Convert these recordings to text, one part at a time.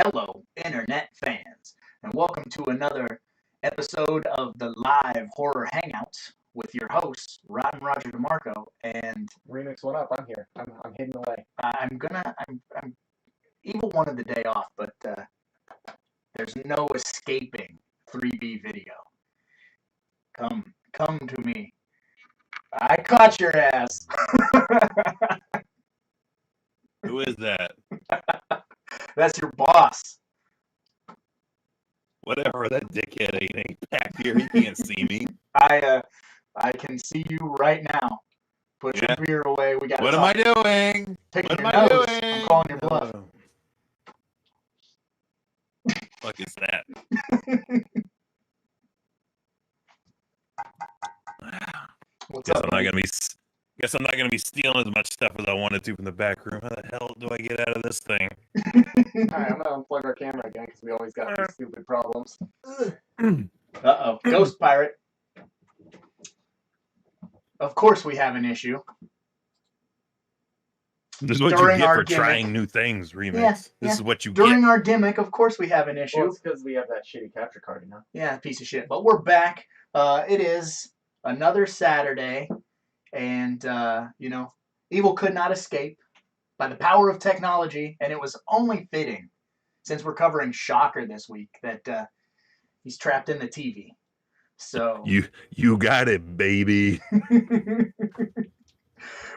Hello, Internet fans, and welcome to another episode of the live horror hangouts with your hosts, Rod and Roger DeMarco, and Remix, what up? I'm here. I'm hidden away. I'm Evil wanted the day off, but there's no escaping 3B video. Come to me. I caught your ass. Who is that? That's your boss. Whatever, that dickhead ain't back here. He can't see me. I can see you right now. Put your beer away. We got. What am I doing? Picking What your am I nose. doing? I'm calling your bluff. Fuck is that? What's up? Guess I'm not gonna be stealing as much stuff as I wanted to from the back room. How the hell do I get out of this thing? Alright, I'm gonna unplug our camera again because we always got these stupid problems. Uh-oh. Ghost pirate. Of course we have an issue. This is what During you our get for trying new things, Remix. Yeah, this is what you During get. our gimmick, of course we have an issue. Well, it's because we have that shitty capture card, you know? Yeah, piece of shit. But we're back. It is another Saturday, and, Evil could not escape by the power of technology, and it was only fitting, since we're covering Shocker this week, that he's trapped in the TV. So You got it, baby.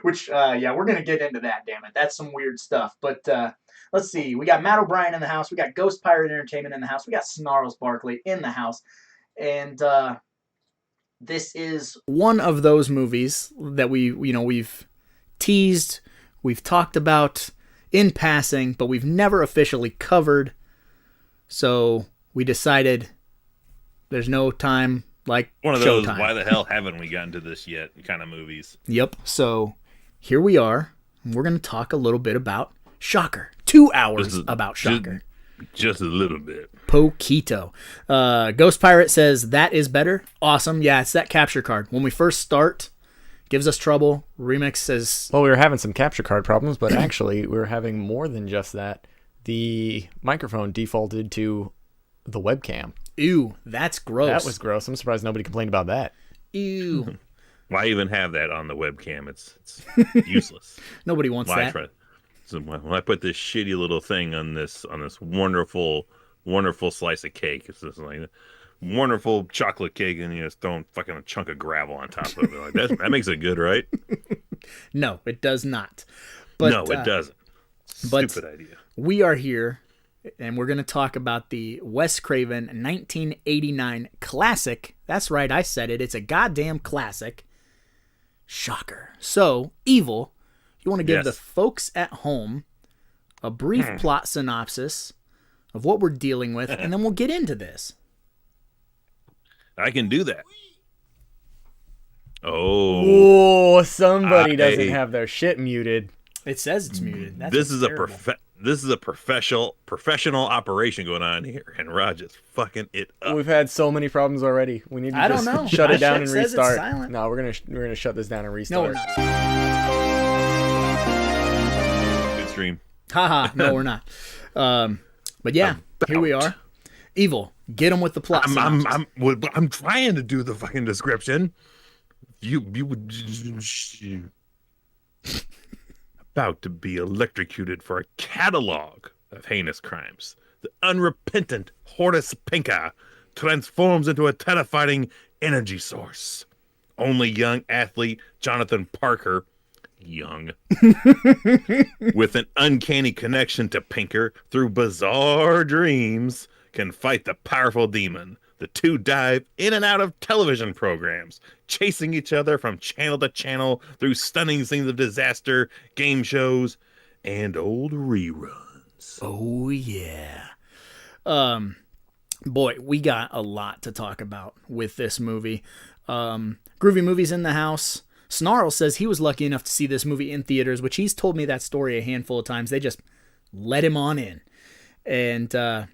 Which, we're going to get into that, damn it. That's some weird stuff. But let's see. We got Matt O'Brien in the house. We got Ghost Pirate Entertainment in the house. We got Snarls Barkley in the house. And this is one of those movies that we've teased, we've talked about in passing, but we've never officially covered. So we decided there's no time like one of those, Showtime. why the hell haven't we gotten to this yet kind of movies. Yep. So here we are. We're going to talk a little bit about Shocker. 2 hours about Shocker. Just a little bit. Poquito. Ghost Pirate says, that is better. Awesome. Yeah, it's that capture card. When we first start, gives us trouble. Remix says... Well, we were having some capture card problems, but actually we were having more than just that. The microphone defaulted to the webcam. Ew, that's gross. That was gross. I'm surprised nobody complained about that. Ew. Why even have that on the webcam? It's useless. Nobody wants that. So when I put this shitty little thing on this wonderful slice of cake, it's just like a wonderful chocolate cake, and you just throw fucking a chunk of gravel on top of it. Like that makes it good, right? No, it does not. But, no, it doesn't. Stupid idea. We are here, and we're going to talk about the Wes Craven 1989 classic. That's right, I said it. It's a goddamn classic. Shocker. So, Evil, you want to give the folks at home a brief plot synopsis of what we're dealing with, and then we'll get into this. I can do that. Oh, somebody doesn't have their shit muted. It says it's muted. This is a professional operation going on here, and Raj is fucking it up. We've had so many problems already. We need to just shut it down and restart. No, we're gonna shut this down and restart. No, we're not. Good stream. Haha, no, we're not. But yeah, here we are. Evil, get them with the plot. I'm trying to do the fucking description. You about to be electrocuted for a catalog of heinous crimes. The unrepentant Hortus Pinka transforms into a terrifying energy source. Only young athlete Jonathan Parker, with an uncanny connection to Pinker through bizarre dreams, can fight the powerful demon. The two dive in and out of television programs, chasing each other from channel to channel through stunning scenes of disaster, game shows, and old reruns. Oh, yeah. Boy, we got a lot to talk about with this movie. Groovy Movies in the house. Snarl says he was lucky enough to see this movie in theaters, which he's told me that story a handful of times. They just let him on in. And,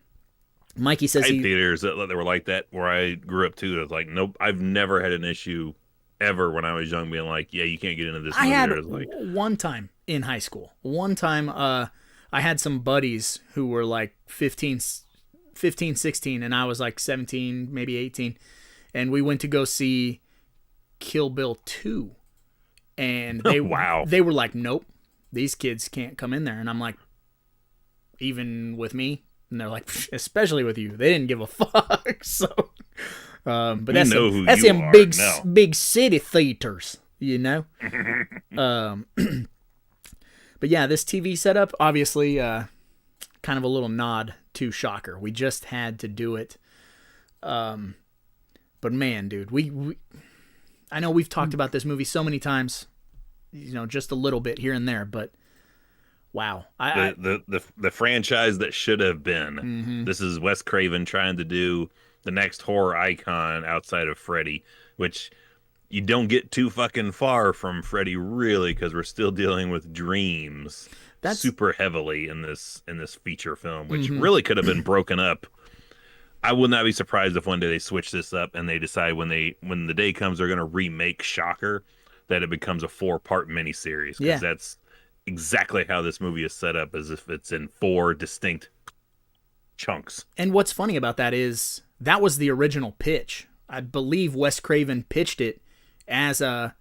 Mikey says theaters that were like that where I grew up too. It was like, nope, I've never had an issue ever when I was young being like, yeah, you can't get into this movie. I had one time in high school. One time I had some buddies who were like 15, 16, and I was like 17, maybe 18. And we went to go see Kill Bill 2. And they Wow. they were like, nope, these kids can't come in there. And I'm like, even with me? And they're like, especially with you. They didn't give a fuck. So, but that's in big city theaters, you know? But yeah, this TV setup, obviously, kind of a little nod to Shocker. We just had to do it. But man, dude, I know we've talked about this movie so many times, you know, just a little bit here and there, but wow. The franchise that should have been. Mm-hmm. This is Wes Craven trying to do the next horror icon outside of Freddy, which you don't get too fucking far from Freddy, really, because we're still dealing with dreams super heavily in this feature film, which really could have been broken up. I would not be surprised if one day they switch this up and they decide when the day comes they're going to remake Shocker, that it becomes a 4-part miniseries, because that's exactly how this movie is set up, as if it's in 4 distinct chunks. And what's funny about that is that was the original pitch. I believe Wes Craven pitched it as a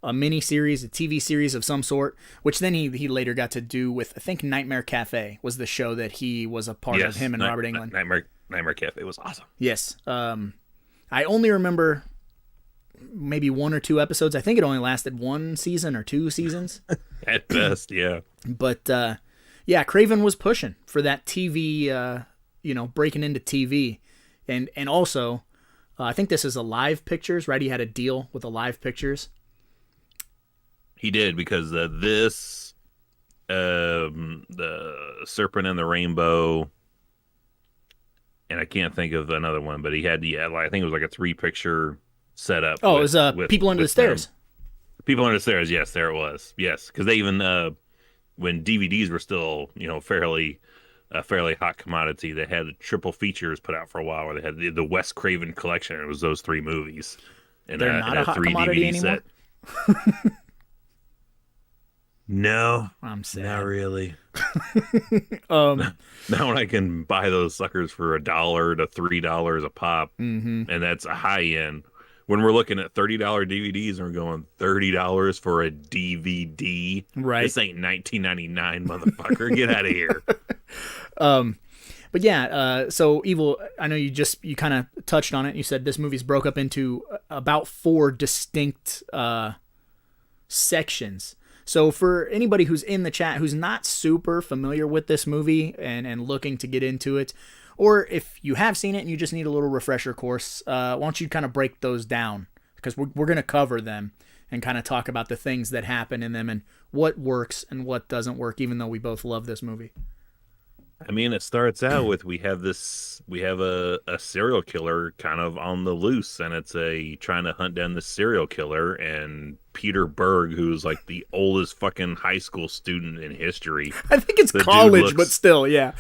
mini-series, a TV series of some sort, which then he later got to do with, I think, Nightmare Cafe was the show that he was a part of, him and Robert Englund. Nightmare Cafe was awesome. Yes. I only remember maybe 1 or 2 episodes. I think it only lasted 1 season or 2 seasons. At best, yeah. But, yeah, Craven was pushing for that TV, breaking into TV. And also, I think this is Alive Pictures, right? He had a deal with Alive Pictures. He did, because the Serpent and the Rainbow, and I can't think of another one, but he had I think it was like a 3-picture setup. Oh, it was People Under the Stairs. People Under the Stairs, yes, there it was. Yes, because they even, when DVDs were still, fairly hot commodity, they had triple features put out for a while, where they had the Wes Craven collection. It was those 3 movies. And they're not a hot 3 commodity DVD anymore? set. No, I'm sad. Not really. Now when I can buy those suckers for $1 to $3 a pop, and that's a high end. When we're looking at $30 DVDs and we're going $30 for a DVD, right? This ain't 1999, motherfucker. Get out of here. But yeah, so Evil, I know you kind of touched on it. You said this movie's broke up into about 4 distinct sections. So for anybody who's in the chat who's not super familiar with this movie and looking to get into it, or if you have seen it and you just need a little refresher course, why don't you kind of break those down? Because we're going to cover them and kind of talk about the things that happen in them and what works and what doesn't work, even though we both love this movie. I mean, it starts out with we have a serial killer kind of on the loose, and it's trying to hunt down this serial killer, and Peter Berg, who's like the oldest fucking high school student in history. I think it's college, but still, yeah.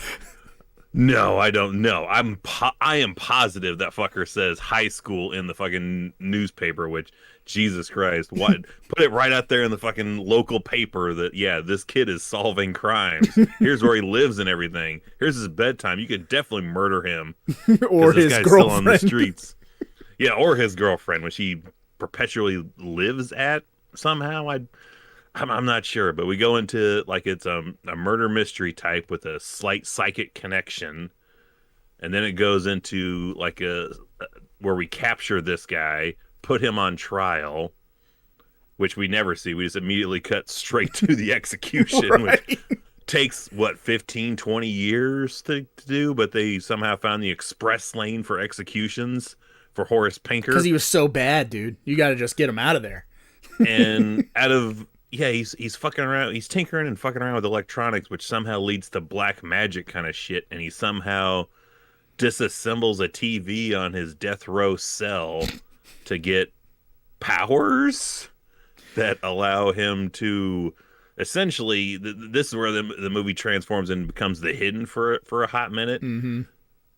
No, I don't know. I am positive that fucker says high school in the fucking newspaper, which, Jesus Christ, what? Put it right out there in the fucking local paper that, yeah, this kid is solving crimes. Here's where he lives and everything. Here's his bedtime. You could definitely murder him. Or his girlfriend. Still on the streets. Yeah, or his girlfriend, which he perpetually lives at somehow. I'm not sure, but we go into like it's a murder mystery type with a slight psychic connection, and then it goes into like where we capture this guy, put him on trial, which we never see. We just immediately cut straight to the execution, right. Which takes 15, 20 years to do, but they somehow found the express lane for executions for Horace Pinker. Because he was so bad, dude. You got to just get him out of there. And he's fucking around. He's tinkering and fucking around with electronics, which somehow leads to black magic kind of shit. And he somehow disassembles a TV on his death row cell to get powers that allow him to essentially. This is where the movie transforms and becomes the Hidden for a hot minute. Mm-hmm.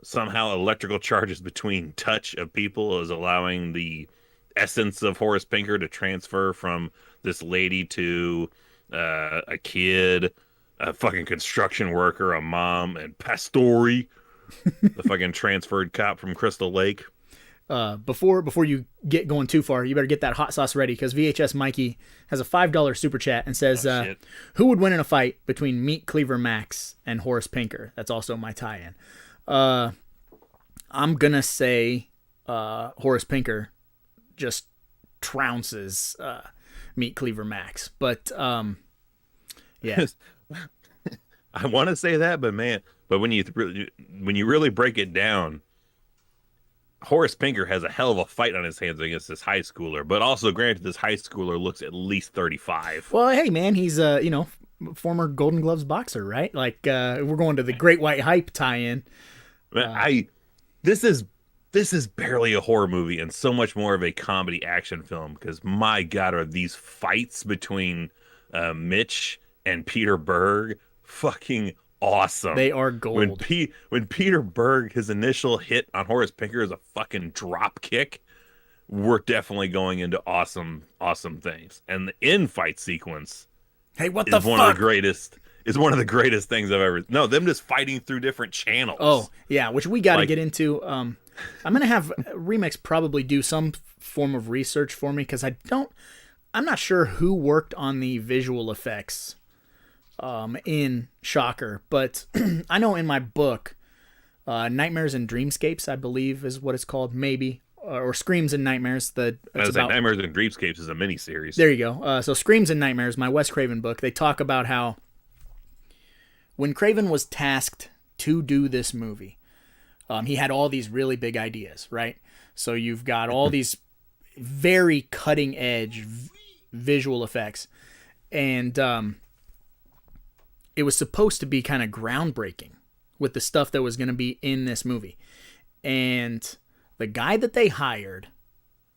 Somehow, electrical charges between touch of people is allowing the essence of Horace Pinker to transfer from this lady to a kid a fucking construction worker, a mom, and Pastori, the fucking transferred cop from Crystal Lake. Before you get going too far, you better get that hot sauce ready, because VHS Mikey has a $5 super chat and says, who would win in a fight between Meat Cleaver Max and Horace Pinker? That's also my tie-in. I'm gonna say Horace Pinker just trounces Meat Cleaver Max, but yeah. I want to say that, but when you really break it down, Horace Pinker has a hell of a fight on his hands against this high schooler. But also, granted, this high schooler looks at least 35. Well, hey man, he's former Golden Gloves boxer, right? Like we're going to the Great White Hype tie-in. This is barely a horror movie and so much more of a comedy action film, because my God, are these fights between Mitch and Peter Berg fucking awesome. They are gold. When Peter Berg, his initial hit on Horace Pinker is a fucking drop kick, we're definitely going into awesome things. And the in-fight sequence, hey, what the fuck? Is one of the greatest things I've ever. No, them just fighting through different channels. Oh yeah, which we got to get into. I'm gonna have Remix probably do some form of research for me, because I'm not sure who worked on the visual effects in Shocker, but I know in my book, Nightmares and Dreamscapes, I believe is what it's called, maybe, or Screams and Nightmares. Nightmares and Dreamscapes is a miniseries. There you go. So Screams and Nightmares, my Wes Craven book, they talk about how when Craven was tasked to do this movie, he had all these really big ideas, right? So you've got all these very cutting edge visual effects, and it was supposed to be kind of groundbreaking with the stuff that was going to be in this movie. And the guy that they hired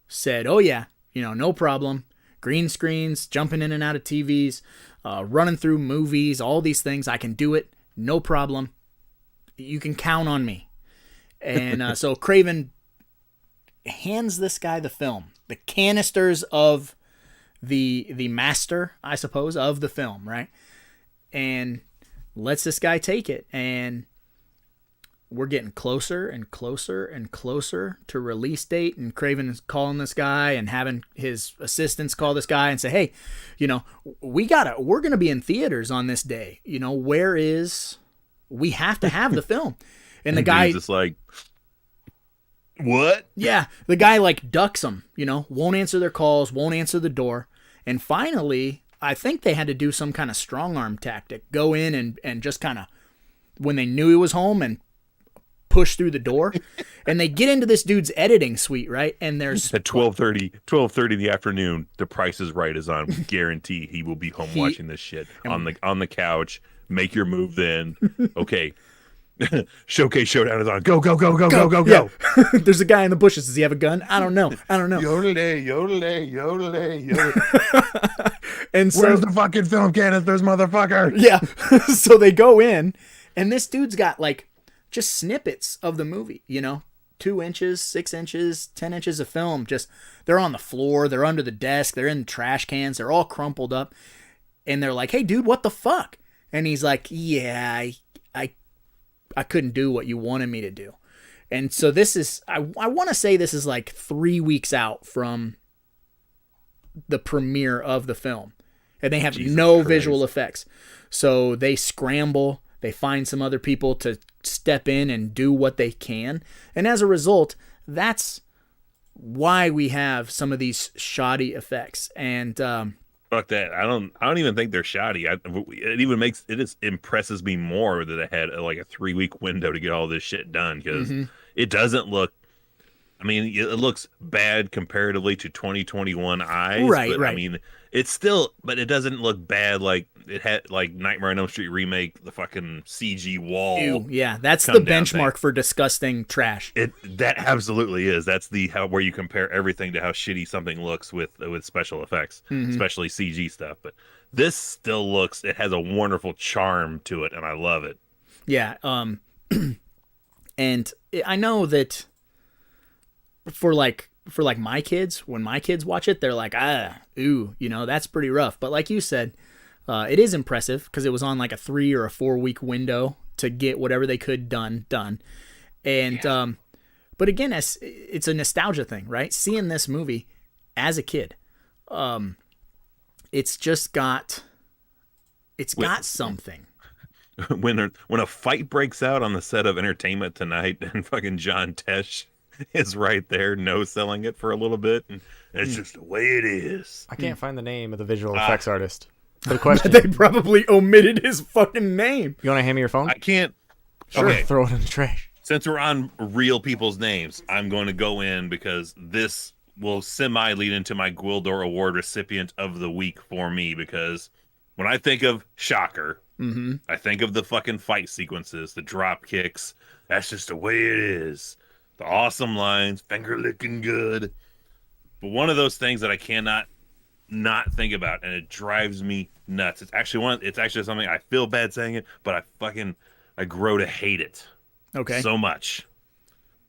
said, oh yeah, no problem. Green screens, jumping in and out of TVs, running through movies, all these things. I can do it. No problem. You can count on me. And so Craven hands this guy the film, the canisters of the master, I suppose, of the film, right? And lets this guy take it. And we're getting closer and closer and closer to release date. And Craven is calling this guy and having his assistants call this guy and say, hey, we're going to be in theaters on this day. We have to have the film. And the guy just like, what? Yeah. The guy like ducks them, won't answer their calls, won't answer the door. And finally, I think they had to do some kind of strong arm tactic, go in and just kind of, when they knew he was home, and push through the door. And they get into this dude's editing suite, right? And there's at 12:30 in the afternoon, The Price is Right is on. We guarantee he will be home watching this shit on the couch. Make your move then. Okay. Showcase Showdown is on. Go. Yeah. There's a guy in the bushes. Does he have a gun? I don't know. Yodelay. And so, where's the fucking film canisters, motherfucker? Yeah. So they go in, and this dude's got like just snippets of the movie, 2 inches, 6 inches, 10 inches of film. Just, they're on the floor, they're under the desk, they're in trash cans, they're all crumpled up. And they're like, hey dude, what the fuck? And he's like, yeah, I couldn't do what you wanted me to do. And so this is, I want to say this is like 3 weeks out from the premiere of the film. And they have visual effects. So they scramble, they find some other people to step in and do what they can. And as a result, that's why we have some of these shoddy effects. And fuck that. I don't even think they're shoddy. It impresses me more that I had like a 3-week window to get all this shit done, because it doesn't look, it looks bad comparatively to 2021 eyes. Right. I mean, it's still, but it doesn't look bad like it had, like Nightmare on Elm Street remake, the fucking CG wall. Ew, yeah, that's the benchmark for disgusting trash. That absolutely is. That's where you compare everything to how shitty something looks with special effects, especially CG stuff. But this still looks, it has a wonderful charm to it, and I love it. Yeah, and I know that for my kids, when my kids watch it, they're like, ooh, that's pretty rough. But like you said, It is impressive because it was on like a 3 or a 4 week window to get whatever they could done. And but again, it's a nostalgia thing, right? Seeing this movie as a kid, it's got something. When a fight breaks out on the set of Entertainment Tonight, and fucking John Tesh is right there, no selling it for a little bit, and it's just the way it is. I can't find the name of the visual effects artist. The question. They probably omitted his fucking name. You want to hand me your phone? I can't. Sure. Okay. Throw it in the trash. Since we're on real people's names, I'm going to go in because this will semi lead into my Gwildor Award recipient of the week for me, because when I think of Shocker, I think of the fucking fight sequences, the drop kicks. That's just the way it is. The awesome lines, finger licking good. But one of those things that I cannot not think about, and it drives me nuts. It's actually something I feel bad saying it, but I grow to hate it. Okay. So much.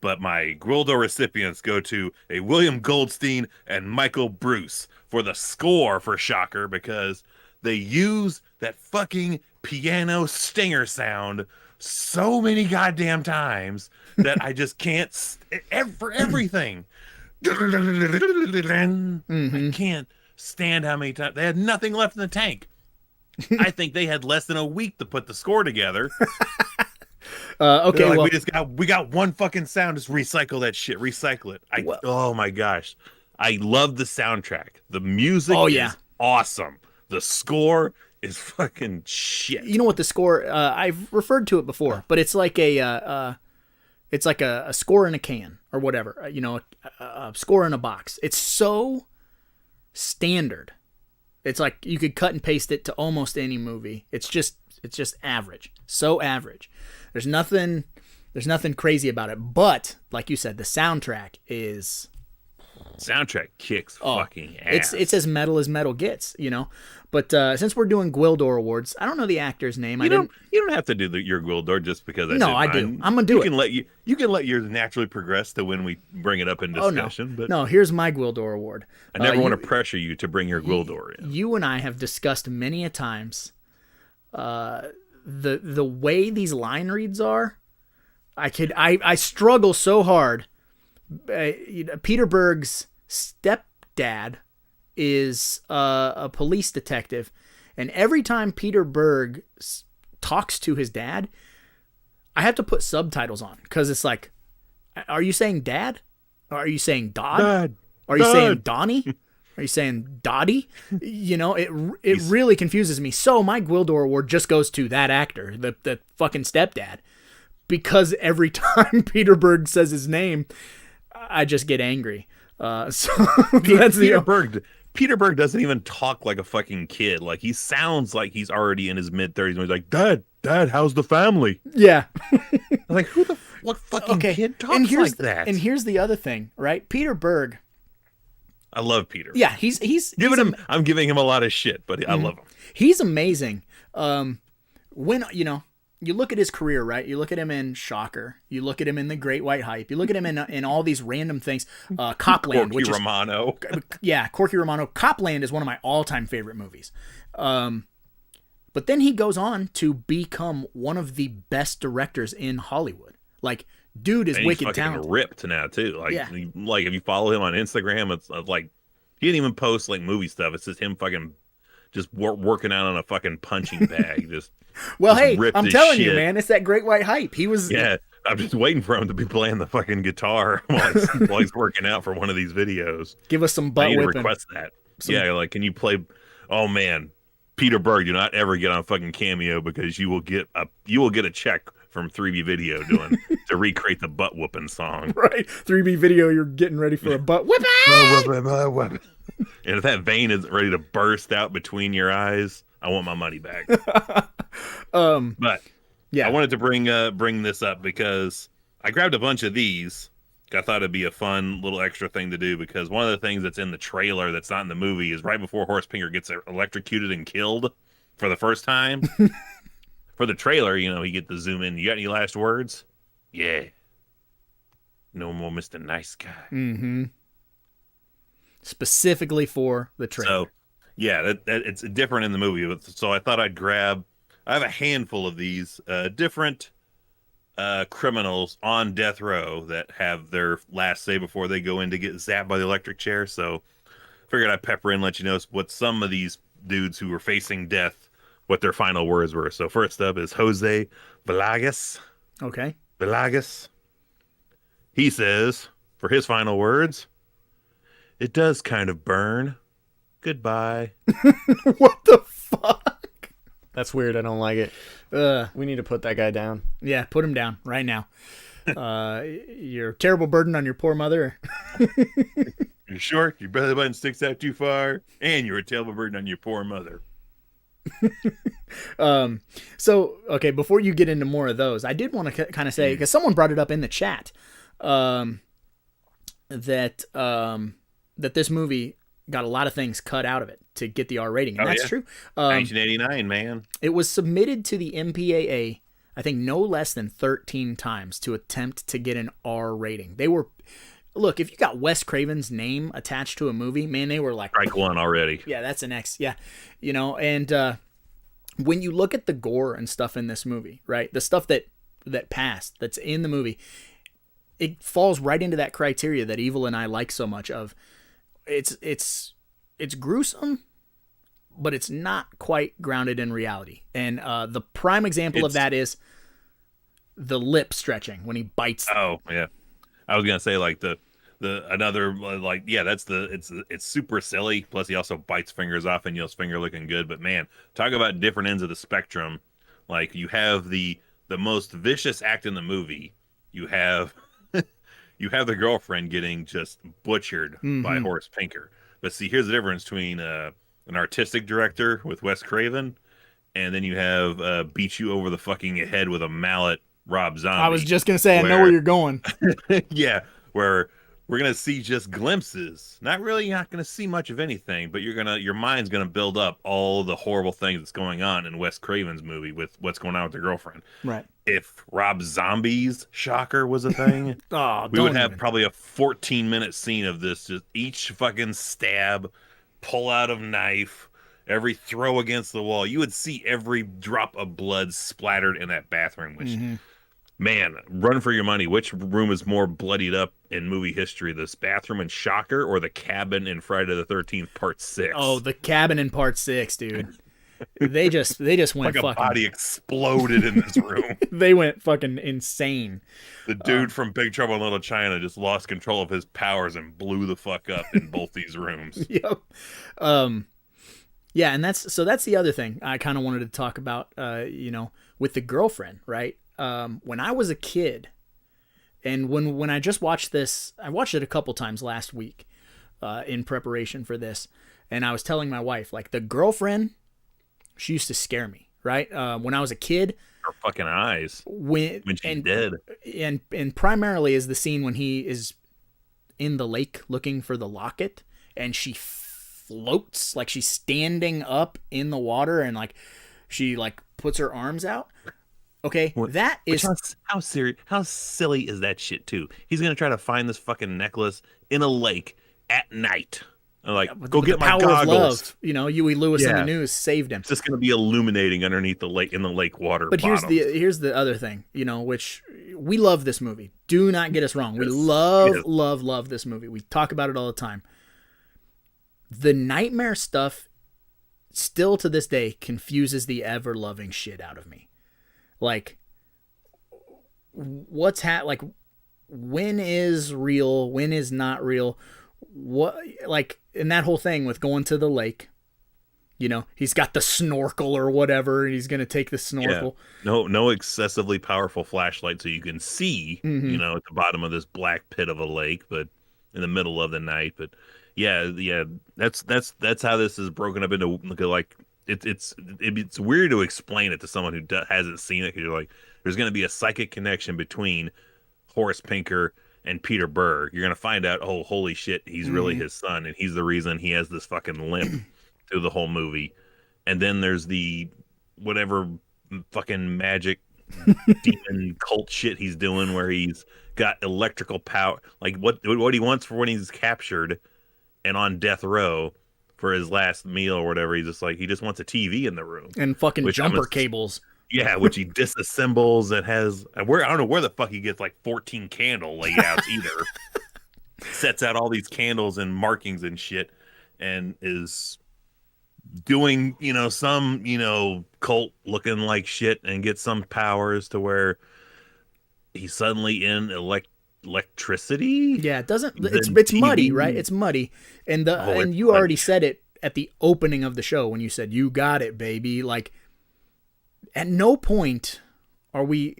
But my Gwildor recipients go to a William Goldstein and Michael Bruce for the score for Shocker, because they use that fucking piano stinger sound so many goddamn times that I just can't for everything. I can't stand how many times they had nothing left in the tank. I think they had less than a week to put the score together. Okay, like, well, we got one fucking sound. Just recycle that shit. Recycle it. Oh my gosh, I love the soundtrack. The music is awesome. The score is fucking shit. You know what the score? I've referred to it before, but it's like a score in a can or whatever. A score in a box. It's so standard. It's like you could cut and paste it to almost any movie. It's just average. So average. There's nothing crazy about it. But like you said, the soundtrack kicks fucking ass. It's as metal gets, But since we're doing Gwildor Awards, I don't know the actor's name. You don't have to do your Gwildor just because I do. I'm gonna do it. You can let yours naturally progress to when we bring it up in discussion. But no, here's my Gwildor Award. I never want to pressure you to bring your Gwildor in. You and I have discussed many a times the way these line reads are. I struggle so hard. Peter Berg's stepdad is a police detective, and every time Peter Berg talks to his dad, I have to put subtitles on, because it's like, are you saying dad? Are you saying Dodd? Are you saying Donnie? Are you saying Dottie? It really confuses me. So my Gwildor Award just goes to that actor, the fucking stepdad, because every time Peter Berg says his name, I just get angry. So that's Peter Berg doesn't even talk like a fucking kid. Like, he sounds like he's already in his mid-30s. He's like, Dad, how's the family? Yeah. Like, what fucking kid talks like that? And here's the other thing, right? Peter Berg. I love Peter. Yeah, I'm giving him a lot of shit, but I love him. He's amazing. When you look at his career, right? You look at him in Shocker. You look at him in The Great White Hype. You look at him in all these random things. Copland, Corky Romano. Corky Romano. Copland is one of my all-time favorite movies. But then he goes on to become one of the best directors in Hollywood. Like, dude is wicked talented. Ripped now too. Like, like if you follow him on Instagram, it's like he didn't even post like movie stuff. It's just him fucking just working out on a fucking punching bag. Well, hey, I'm telling you, man, it's that Great White Hype. He was. Yeah, I'm just waiting for him to be playing the fucking guitar while he's working out for one of these videos. Give us some butt I need whipping. to request that. Yeah, like, can you play? Oh man, Peter Berg, do not ever get on fucking Cameo, because you will get a check from 3B Video to recreate the butt whooping song. Right, 3B Video, you're getting ready for a butt whipping. And if that vein isn't ready to burst out between your eyes, I want my money back. But yeah, I wanted to bring this up because I grabbed a bunch of these. I thought it'd be a fun little extra thing to do, because one of the things that's in the trailer that's not in the movie is right before Horsepinger gets electrocuted and killed for the first time. For the trailer, you get to zoom in. You got any last words? Yeah. No more Mr. Nice Guy. Mm-hmm. Specifically for the trailer. So, Yeah, that it's different in the movie. So I thought I'd grab. I have a handful of these different criminals on death row that have their last say before they go in to get zapped by the electric chair. So figured I'd pepper in, let you know what some of these dudes who were facing death, what their final words were. So first up is Jose Velagas. Okay. Velagas. He says, for his final words, "It does kind of burn. Goodbye." What the fuck? That's weird. I don't like it. We need to put that guy down. Yeah, put him down right now. You're a terrible burden on your poor mother. You're short, your belly button sticks out too far, and you're a terrible burden on your poor mother. So, okay, before you get into more of those, I did want to kind of say, because someone brought it up in the chat, that this movie got a lot of things cut out of it to get the R rating, and that's true. 1989, man. It was submitted to the MPAA, I think, no less than 13 times to attempt to get an R rating. They were, look, if you got Wes Craven's name attached to a movie, man, they were like, strike one already. Yeah, that's an X. Yeah, you know, and when you look at the gore and stuff in this movie, right, the stuff that passed, that's in the movie, it falls right into that criteria that Evil and I like so much of. It's gruesome, but it's not quite grounded in reality. And the prime example of that is the lip stretching when he bites. Oh yeah, I was gonna say like the another like yeah, that's it's super silly. Plus he also bites fingers off and Neil's finger looking good. But man, talk about different ends of the spectrum. Like you have the most vicious act in the movie. You have you have the girlfriend getting just butchered by Horace Pinker. But see, here's the difference between an artistic director with Wes Craven, and then you have beat you over the fucking head with a mallet Rob Zombie. I was just gonna say, I know where you're going. Yeah, where we're gonna see just glimpses. Not really, you're not gonna see much of anything, but your mind's gonna build up all the horrible things that's going on in Wes Craven's movie with what's going on with the girlfriend. Right. If Rob Zombie's shocker was a thing, we would have probably a 14-minute scene of this, just each fucking stab, pull out of knife, every throw against the wall. You would see every drop of blood splattered in that bathroom, which man, run for your money. Which room is more bloodied up in movie history? This bathroom in Shocker or the cabin in Friday the 13th Part 6? Oh, the cabin in Part 6, dude. They just went like a fucking body exploded in this room. They went fucking insane. The dude from Big Trouble in Little China just lost control of his powers and blew the fuck up in both these rooms. Yep. Yeah, and that's the other thing I kind of wanted to talk about, with the girlfriend, right? When I was a kid, and when I just watched this, I watched it a couple times last week in preparation for this, and I was telling my wife, like, the girlfriend, she used to scare me, right? When I was a kid. Her fucking eyes. When she's dead. And primarily is the scene when he is in the lake looking for the locket, and she floats, like she's standing up in the water, and like she like puts her arms out. Okay, that is how silly is that shit too? He's gonna try to find this fucking necklace in a lake at night. I'm like, go get my goggles. Of love, Huey Lewis in the news saved him. It's just gonna be illuminating underneath the lake in the lake water. But here's the other thing, which we love this movie. Do not get us wrong. We love this movie. We talk about it all the time. The nightmare stuff still to this day confuses the ever loving shit out of me. Like, like, when is real? When is not real? What, like, in that whole thing with going to the lake, he's got the snorkel or whatever, and he's going to take the snorkel. Yeah. No excessively powerful flashlight so you can see, at the bottom of this black pit of a lake, but in the middle of the night. But yeah, that's how this is broken up into, like, it's weird to explain it to someone who hasn't seen it, because you're like, there's going to be a psychic connection between Horace Pinker and Peter Berg. You're going to find out, oh, holy shit, he's really his son, and he's the reason he has this fucking limp through the whole movie. And then there's the whatever fucking magic demon cult shit he's doing, where he's got electrical power, like what he wants for when he's captured and on death row, for his last meal or whatever. He just wants a TV in the room and fucking jumper cables. Yeah, which he disassembles and has. I don't know where the fuck he gets like 14 candle layouts either. Sets out all these candles and markings and shit, and is doing some cult looking like shit, and gets some powers to where he's suddenly in electricity. Yeah, it doesn't. It's muddy, right? It's muddy, and you already said it at the opening of the show when you said "You got it, baby." Like, at no point are we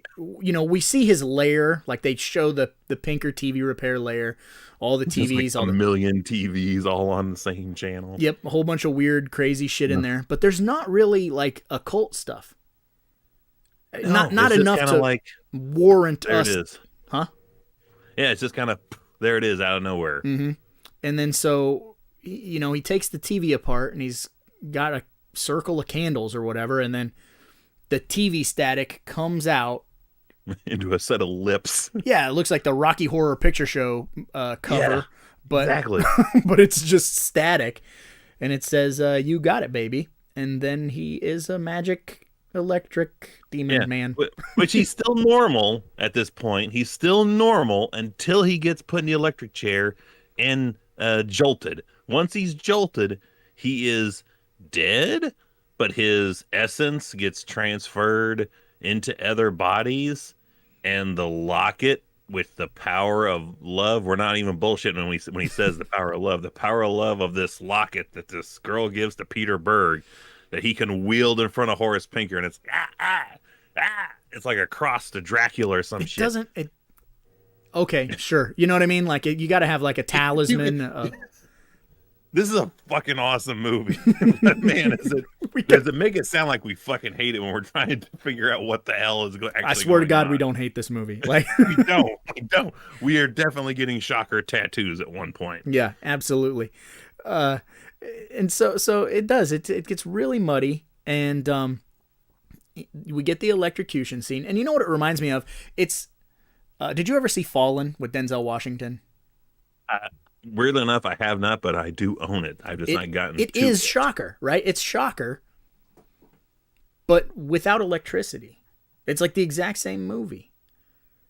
see his lair. Like, they show the Pinker TV repair lair, all the TVs, like a million TVs all on the same channel. Yep, a whole bunch of weird, crazy shit in there. But there's not really like occult stuff. No, not enough to like warrant there us. It is. Huh? Yeah, it's just kind of there. It is out of nowhere. Mm-hmm. And then so he takes the TV apart and he's got a circle of candles or whatever, and then the TV static comes out into a set of lips. Yeah, it looks like the Rocky Horror Picture Show cover, yeah, but exactly. But it's just static, and it says "You got it, baby," and then he is a magic electric demon man. Which he's still normal at this point. He's still normal until he gets put in the electric chair and jolted. Once he's jolted, he is dead, but his essence gets transferred into other bodies, and the locket with the power of love. We're not even bullshitting when he says the power of this locket that this girl gives to Peter Berg, that he can wield in front of Horace Pinker, and it's it's like a cross to Dracula or some shit. Okay, sure. You know what I mean? Like, you got to have like a talisman. This is a fucking awesome movie. Man, does it make it sound like we fucking hate it when we're trying to figure out what the hell is actually going on? I swear to God, we don't hate this movie. Like, we don't. We are definitely getting shocker tattoos at one point. Yeah, absolutely. And so it does. It gets really muddy, and we get the electrocution scene. And you know what it reminds me of? It's did you ever see Fallen with Denzel Washington? Weirdly enough, I have not, but I do own it. I've just not gotten it. It is Shocker, right? It's Shocker, but without electricity. It's like the exact same movie,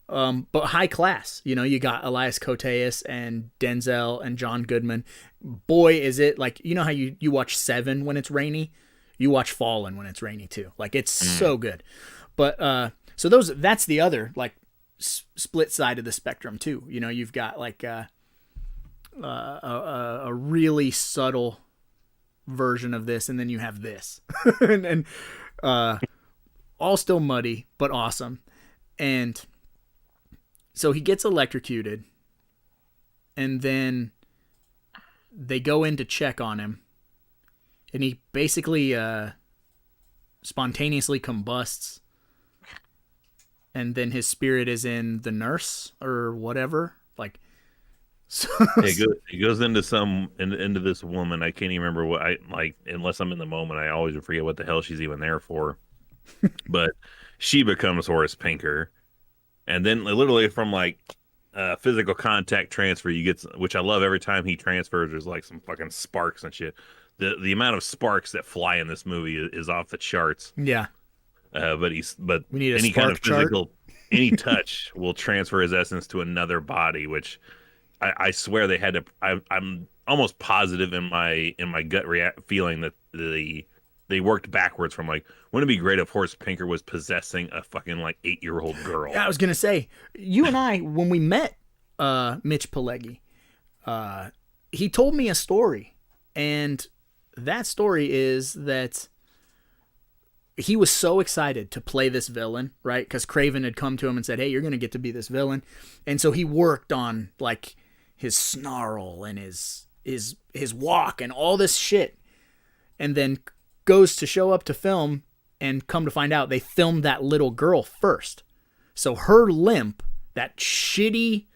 but high class. You got Elias Koteas and Denzel and John Goodman. Boy, is it like, how you watch Seven when it's rainy? You watch Fallen when it's rainy too. Like, it's so good. But so that's the other like split side of the spectrum too. You've got like a really subtle version of this, and then you have this, and all still muddy but awesome. And so he gets electrocuted, and then they go in to check on him, and he basically spontaneously combusts, and then his spirit is in the nurse or whatever. Like, so he goes into into this woman. I can't even remember what I like, unless I'm in the moment. I always forget what the hell she's even there for. But she becomes Horace Pinker, and then literally from like physical contact transfer, you get, which I love. Every time he transfers, there's like some fucking sparks and shit. The amount of sparks that fly in this movie is off the charts. Yeah. But we need any kind of physical chart. Any touch will transfer his essence to another body, which I swear they had to. I'm almost positive in my gut feeling that they worked backwards from like, wouldn't it be great if Horace Pinker was possessing a fucking like 8-year-old girl? Yeah, I was gonna say, you and I, when we met Mitch Pileggi, he told me a story, and that story is that he was so excited to play this villain, right? Because Craven had come to him and said, "Hey, you're gonna get to be this villain," and so he worked on like his snarl and his walk and all this shit, and then goes to show up to film, and come to find out they filmed that little girl first. So her limp, that shitty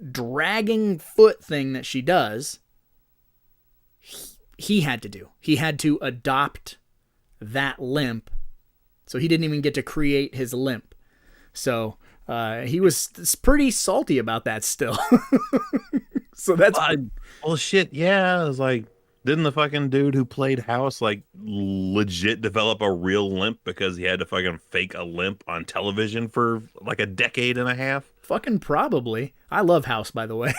dragging foot thing that she does, he had to do. He had to adopt that limp. So he didn't even get to create his limp. So he was pretty salty about that still. So that's well, shit. Yeah, I was like, Didn't the fucking dude who played House like legit develop a real limp because he had to fucking fake a limp on television for like a decade and a half? Fucking probably. I love House, by the way.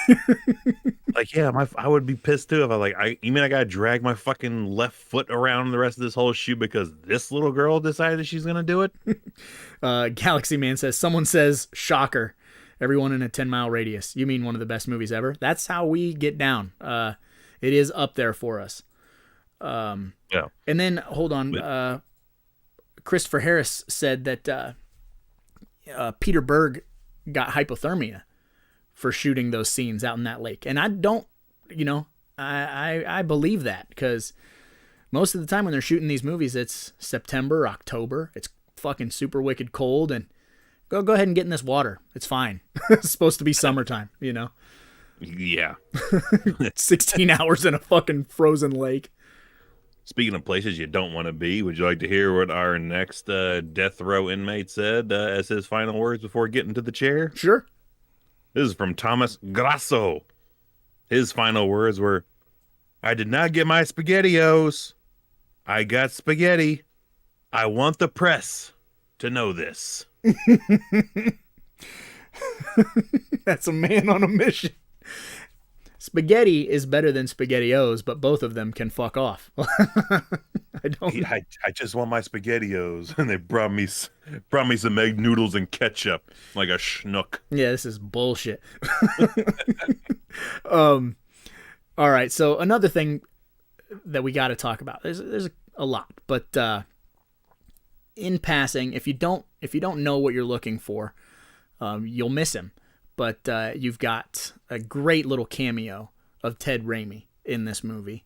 Like, yeah, I would be pissed too if you mean I gotta drag my fucking left foot around the rest of this whole shoe because this little girl decided she's gonna do it? Galaxy Man says, someone says, shocker. Everyone in a 10-mile radius. You mean one of the best movies ever? That's how we get down. It is up there for us. Yeah. And then, hold on. Christopher Harris said that Peter Berg got hypothermia for shooting those scenes out in that lake. And I don't, I believe that because most of the time when they're shooting these movies, it's September, October. It's fucking super wicked cold, and go ahead and get in this water. It's fine. It's supposed to be summertime, Yeah. 16 hours in a fucking frozen lake. Speaking of places you don't want to be, would you like to hear what our next death row inmate said as his final words before getting to the chair? Sure. This is from Thomas Grasso. His final words were, "I did not get my SpaghettiOs. I got spaghetti. I want the press to know this." That's a man on a mission. Spaghetti is better than SpaghettiOs, but both of them can fuck off. I just want my SpaghettiOs, and they brought me some egg noodles and ketchup like a schnook. Yeah, this is bullshit. All right, so another thing that we got to talk about. There's a lot, but in passing, if you don't know what you're looking for, you'll miss him. But you've got a great little cameo of Ted Raimi in this movie,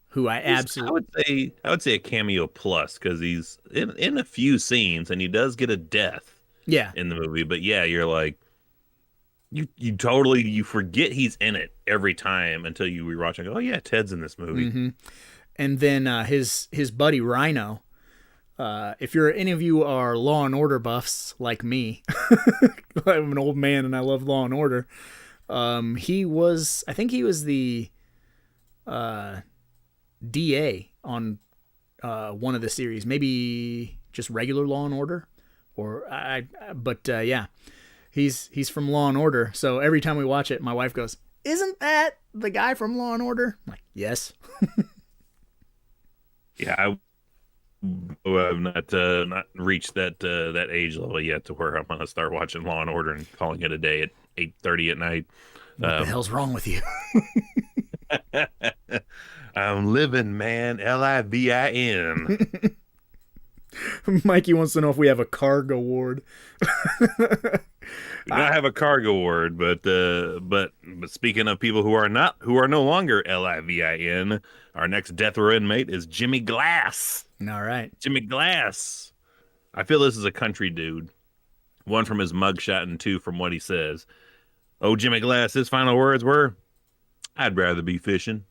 who I would say a cameo plus because he's in a few scenes and he does get a death. Yeah. In the movie, but yeah, you're like you totally forget he's in it every time until you rewatch and go, oh yeah, Ted's in this movie. Mm-hmm. And then his buddy Rhino. If any of you are Law and Order buffs like me, I'm an old man and I love Law and Order. I think he was the DA on one of the series, maybe just regular Law and Order, yeah, he's from Law and Order. So every time we watch it, my wife goes, "Isn't that the guy from Law and Order?" I'm like, yes. Yeah, I've not reached that age level yet to where I'm gonna start watching Law and Order and calling it a day at 8:30 at night. What the hell's wrong with you? I'm living, man. LIVIN. Mikey wants to know if we have a cargo ward. We don't have a cargo ward, but speaking of people who are no longer LIVIN, our next death row inmate is Jimmy Glass. All right. Jimmy Glass. I feel this is a country dude. One from his mugshot and two from what he says. Oh, Jimmy Glass, his final words were, "I'd rather be fishing."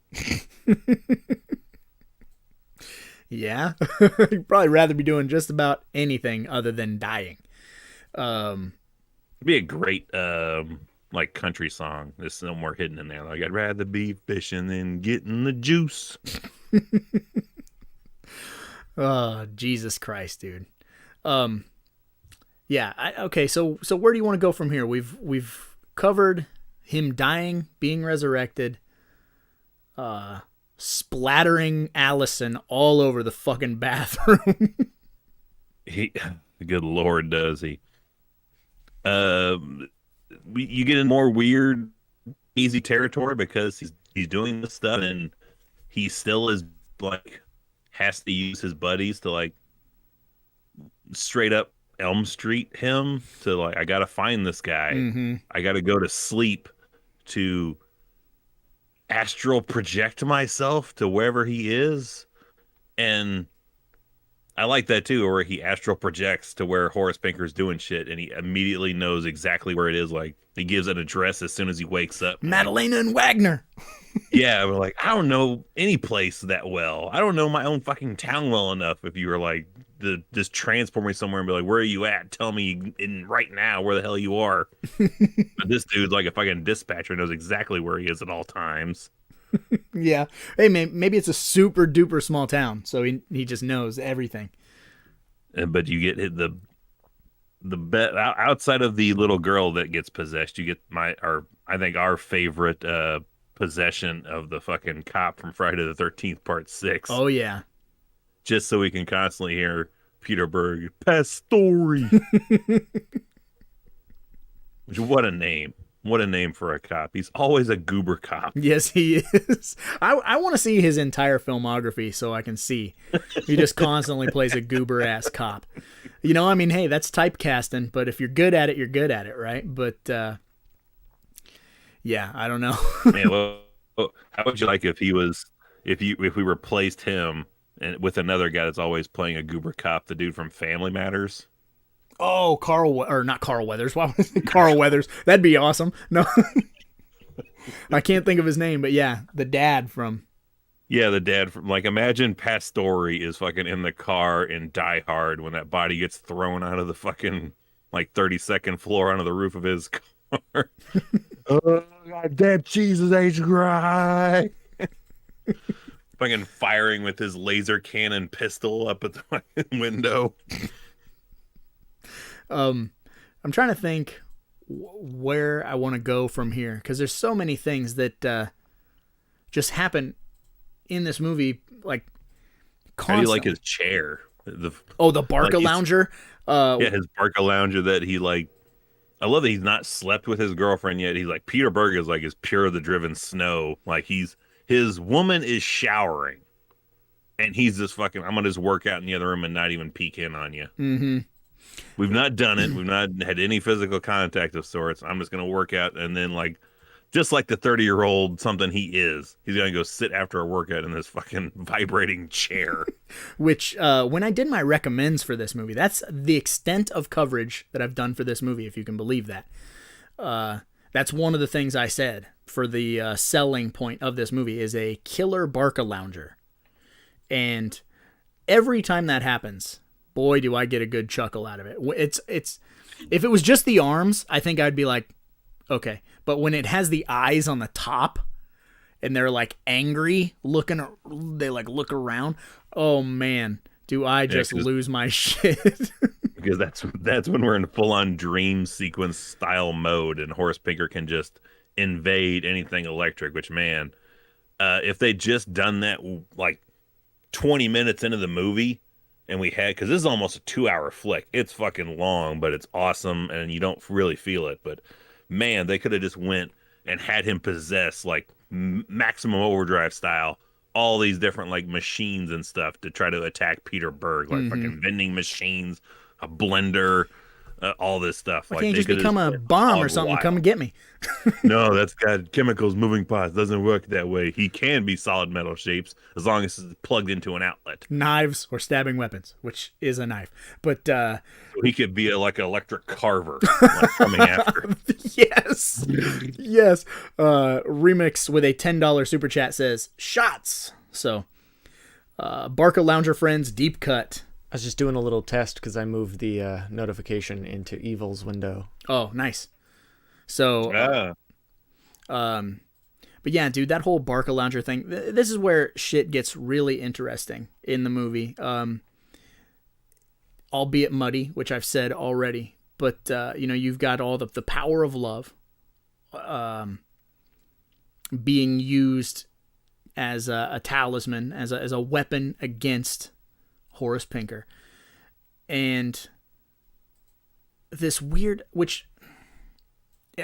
Yeah. You'd probably rather be doing just about anything other than dying. It'd be a great like country song. There's somewhere hidden in there. Like, I'd rather be fishing than getting the juice. Oh, Jesus Christ, dude. Yeah. Okay. So where do you want to go from here? We've covered him dying, being resurrected, splattering Allison all over the fucking bathroom. Good Lord, does he? You get in more weird, easy territory because he's doing this stuff and he still is like has to use his buddies to like straight up Elm Street him to like, I gotta find this guy. Mm-hmm. I gotta go to sleep to astral project myself to wherever he is. And I like that too, where he astral projects to where Horace Pinker's doing shit and he immediately knows exactly where it is. Like, he gives an address as soon as he wakes up. Madalena and Wagner. Yeah, but like, I don't know any place that well. I don't know my own fucking town well enough. If you were like, just transport me somewhere and be like, where are you at? Tell me right now where the hell you are. But this dude's like a fucking dispatcher, knows exactly where he is at all times. Yeah. Hey, maybe it's a super duper small town, so he just knows everything. But you get the bet outside of the little girl that gets possessed. You get I think our favorite possession of the fucking cop from Friday the 13th Part 6. Oh yeah. Just so we can constantly hear Peter Berg, Pastori. Which, what a name. What a name for a cop. He's always a goober cop. Yes, he is. I want to see his entire filmography so I can see. He just constantly plays a goober ass cop. You know, I mean, hey, that's typecasting, but if you're good at it, you're good at it, right? But yeah, I don't know. Man, well, how would you like if we replaced him with another guy that's always playing a goober cop, the dude from Family Matters? Oh, not Carl Weathers. Why was it Carl Weathers? That'd be awesome. No, I can't think of his name, but yeah, the dad from. Yeah, the dad from, like, imagine Pastori is fucking in the car in Die Hard when that body gets thrown out of the fucking, like, 32nd floor onto the roof of his car. Oh, God, that Jesus H. Cry. Fucking firing with his laser cannon pistol up at the fucking window. I'm trying to think where I want to go from here, because there's so many things that just happen in this movie, like constantly. How do you like his chair? The Barca Lounger. Yeah, his Barca Lounger that he like. I love that he's not slept with his girlfriend yet. He's like, Peter Berg is like as pure of the driven snow. Like his woman is showering, and he's just fucking. I'm gonna just work out in the other room and not even peek in on you. Mm-hmm. We've not done it. We've not had any physical contact of sorts. I'm just gonna work out, and then like, just like the 30-year-old something he is, he's gonna go sit after a workout in this fucking vibrating chair. Which, when I did my recommends for this movie, that's the extent of coverage that I've done for this movie, if you can believe that. That's one of the things I said for the selling point of this movie is a killer Barca Lounger. And every time that happens, boy, do I get a good chuckle out of it. It's if it was just the arms, I think I'd be like, okay. But when it has the eyes on the top and they're like angry looking, they like look around. Oh man, do I just lose my shit. Because that's when we're in full on dream sequence style mode and Horace Pinker can just invade anything electric, which, man, if they just done that like 20 minutes into the movie, and because this is almost a 2-hour flick. It's fucking long, but it's awesome, and you don't really feel it. But man, they could have just went and had him possess like Maximum Overdrive style all these different like machines and stuff to try to attack Peter Berg, like fucking vending machines, a blender, all this stuff. Why like can't you just become a bomb or something? Come and get me. No, that's got chemicals, moving parts. Doesn't work that way. He can be solid metal shapes as long as it's plugged into an outlet. Knives or stabbing weapons, which is a knife. But so he could be like an electric carver like coming after. Yes. Yes. Remix with a $10 super chat says shots. So Barca Lounger friends, deep cut. I was just doing a little test because I moved the notification into Evil's window. Oh, nice. So, but yeah, dude, that whole Barca Lounger thing, this is where shit gets really interesting in the movie. Albeit muddy, which I've said already, but, you've got all the power of love, being used as a talisman, as a weapon against Horace Pinker. And this weird, which,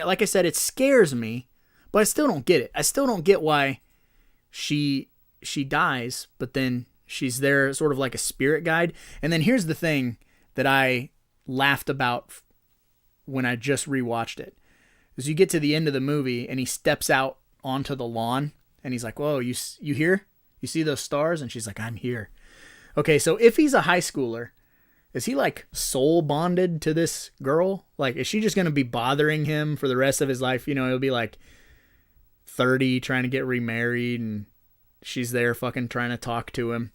like I said, it scares me, but I still don't get it. I still don't get why she dies, but then she's there sort of like a spirit guide. And then here's the thing that I laughed about when I just rewatched it. Is you get to the end of the movie and he steps out onto the lawn and he's like, whoa, you here? You see those stars? And she's like, I'm here. Okay, so if he's a high schooler, is he like soul bonded to this girl? Like, is she just going to be bothering him for the rest of his life? He'll be like 30 trying to get remarried and she's there fucking trying to talk to him.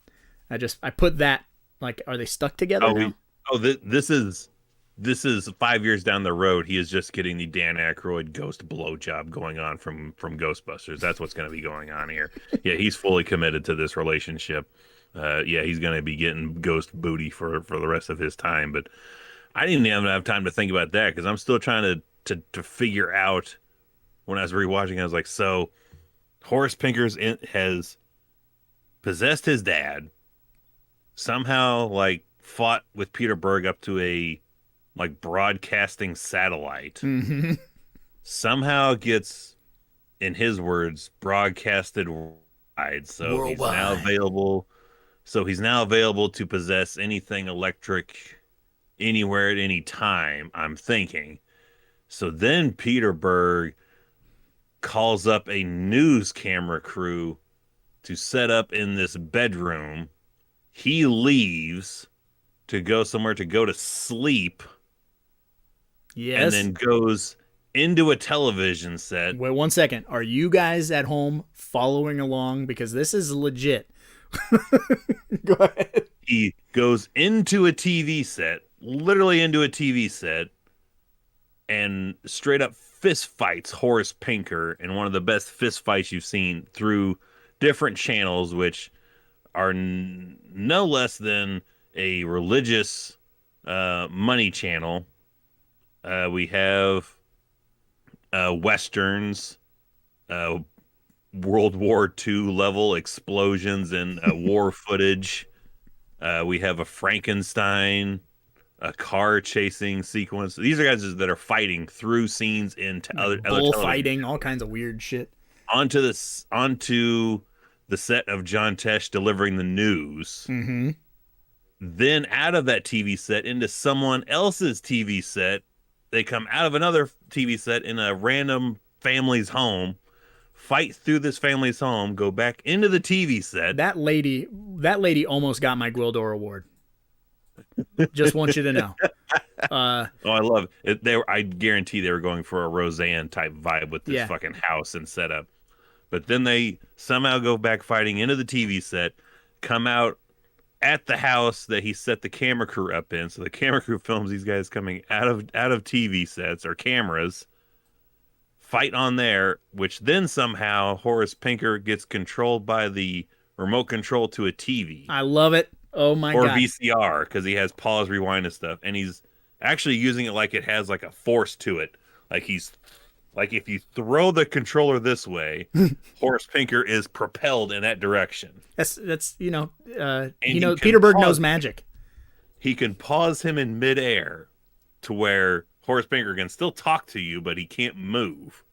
I put that, like, are they stuck together now? This is this is 5 years down the road. He is just getting the Dan Aykroyd ghost blowjob going on from Ghostbusters. That's what's going to be going on here. Yeah, he's fully committed to this relationship. Yeah, he's going to be getting ghost booty for the rest of his time. But I didn't even have time to think about that because I'm still trying to figure out. When I was rewatching, I was like, so Horace Pinkers has possessed his dad, somehow like fought with Peter Berg up to a like broadcasting satellite, somehow gets, in his words, broadcasted worldwide. So Worldwide. he's now available. So he's now available to possess anything electric anywhere at any time, I'm thinking. So then Peter Berg calls up a news camera crew to set up in this bedroom. He leaves to go somewhere to go to sleep. Yes. And then goes into a television set. Wait 1 second. Are you guys at home following along? Because this is legit. Go ahead. He goes into a TV set, literally into a TV set, and straight up fist fights Horace Pinker in one of the best fist fights you've seen through different channels, which are no less than a religious money channel. We have westerns, World War II level explosions and war footage. We have a Frankenstein, a car chasing sequence. These are guys that are fighting through scenes into other bullfighting, all kinds of weird shit. onto the set of John Tesh delivering the news. Mm-hmm. Then out of that TV set into someone else's TV set. They come out of another TV set in a random family's home, fight through this family's home, go back into the TV set. That lady almost got my Gwildor Award. Just want you to know. Oh, I love it. I guarantee they were going for a Roseanne type vibe with this fucking house and setup. But then they somehow go back fighting into the TV set, come out at the house that he set the camera crew up in. So the camera crew films these guys coming out of TV sets or cameras, fight on there, which then somehow Horace Pinker gets controlled by the remote control to a TV. I love it. Oh my God. Or God. VCR, because he has pause, rewind and stuff. And he's actually using it like it has like a force to it. Like if you throw the controller this way, Horace Pinker is propelled in that direction. That's Peter Berg knows magic. He can pause him in midair to where Horace Pinker can still talk to you, but he can't move.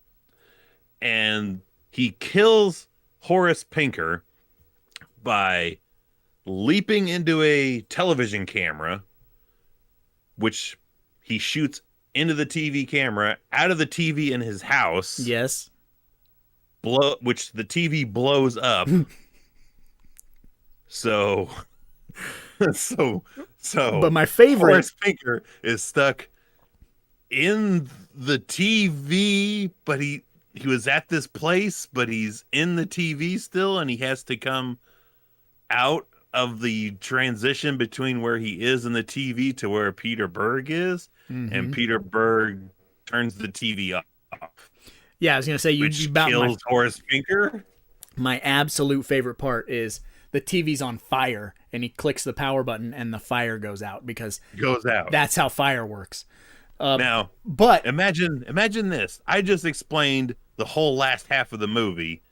And he kills Horace Pinker by leaping into a television camera, which he shoots into the TV camera, out of the TV in his house. Yes. Which the TV blows up. So. But my favorite. Horace Pinker is stuck in the TV, but he was at this place, but he's in the TV still, and he has to come out of the transition between where he is in the TV to where Peter Berg is. Mm-hmm. And Peter Berg turns the TV off. Yeah, I was going to say you about kills Horace Pinker. My absolute favorite part is the TV's on fire and he clicks the power button and the fire goes out because that's how fire works. Now, but imagine this. I just explained the whole last half of the movie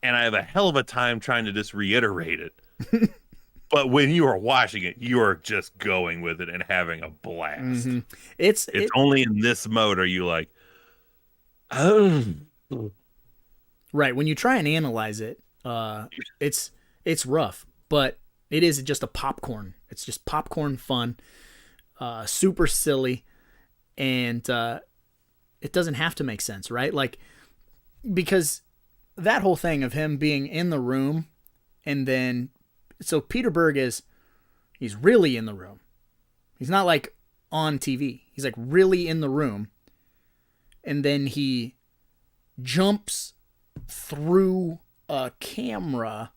and I have a hell of a time trying to just reiterate it. But when you are watching it, you are just going with it and having a blast. Mm-hmm. It's only in this mode are you like, oh. Right. When you try and analyze it, it's rough, but it is just a popcorn. It's just popcorn fun, super silly, and it doesn't have to make sense, right? Like, because that whole thing of him being in the room and then... So Peter Berg he's really in the room. He's not like on TV. He's like really in the room. And then he jumps through a camera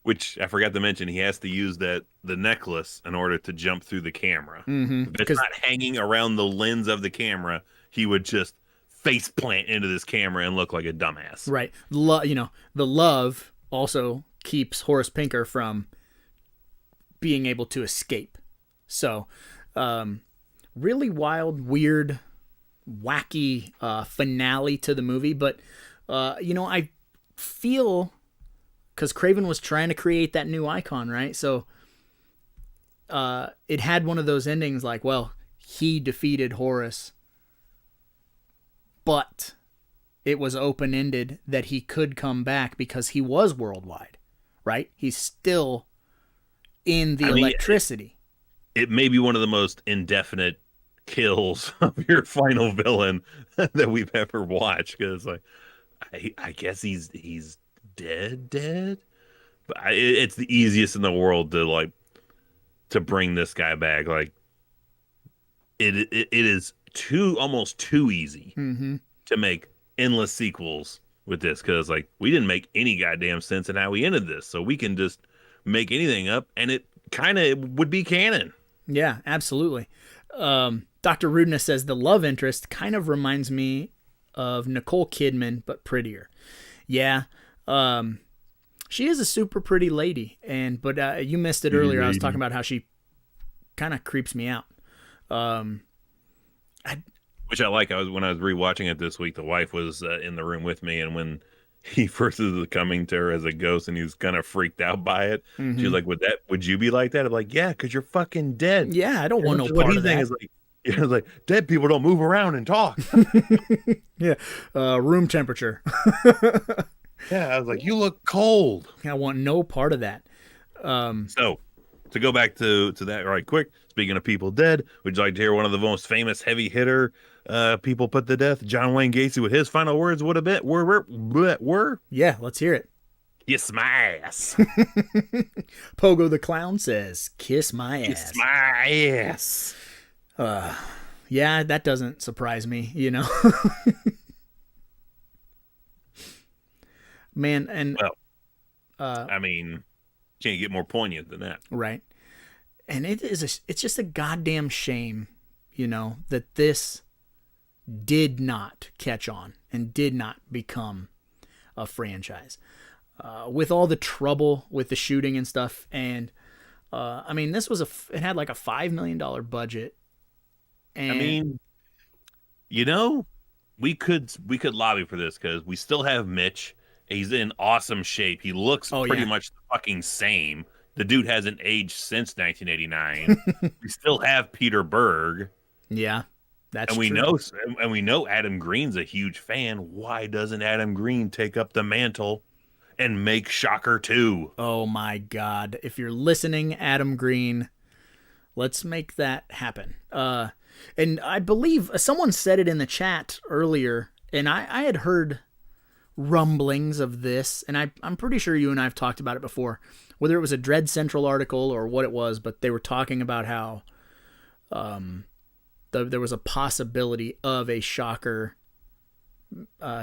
Which I forgot to mention, he has to use the necklace in order to jump through the camera. Mm-hmm. If it's not hanging around the lens of the camera, he would just face plant into this camera and look like a dumbass. Right. The love also keeps Horace Pinker from being able to escape. So, really wild, weird, wacky finale to the movie. But, I feel, because Craven was trying to create that new icon, right? So, it had one of those endings like, well, he defeated Horace, but it was open-ended that he could come back because he was worldwide, right? He's still in the electricity. It may be one of the most indefinite kills of your final villain that we've ever watched, because like I guess he's dead, but it's the easiest in the world to bring this guy back. Like it is almost too easy to make endless sequels with this, because like we didn't make any goddamn sense in how we ended this, so we can just make anything up and it kind of would be canon. Yeah, absolutely. Dr. Rudeness says the love interest kind of reminds me of Nicole Kidman, but prettier. Yeah, she is a super pretty lady, but you missed it earlier. I was talking about how she kind of creeps me out. Which I like. When I was rewatching it this week, the wife was in the room with me, and when he first is coming to her as a ghost, and he was kind of freaked out by it, she was like, "Would you be like that?" I'm like, "Yeah, because you're fucking dead." Yeah, I don't want no part of that. Is like, it's like dead people don't move around and talk. Yeah, room temperature. Yeah, I was like, "You look cold." I want no part of that. So, to go back to that right quick, speaking of people dead, would you like to hear one of the most famous heavy hitter people put to death? John Wayne Gacy, with his final words would have been were. Yeah, let's hear it. Kiss my ass. Pogo the Clown says, "Kiss my ass." Kiss my ass. Yeah, that doesn't surprise me, Man, and I mean, can't get more poignant than that, right? And it's just a goddamn shame, that this did not catch on and did not become a franchise. With all the trouble with the shooting and stuff, and this was it had like a $5 million budget. And I mean, we could lobby for this, because we still have Mitch. He's in awesome shape. He looks pretty much the fucking same. The dude hasn't aged since 1989. We still have Peter Berg. Yeah, that's and we true. we know Adam Green's a huge fan. Why doesn't Adam Green take up the mantle and make Shocker 2? Oh my God! If you're listening, Adam Green, let's make that happen. And I believe someone said it in the chat earlier, and I had heard rumblings of this, and I'm pretty sure you and I have talked about it before, whether it was a Dread Central article or what it was, but they were talking about how there was a possibility of a Shocker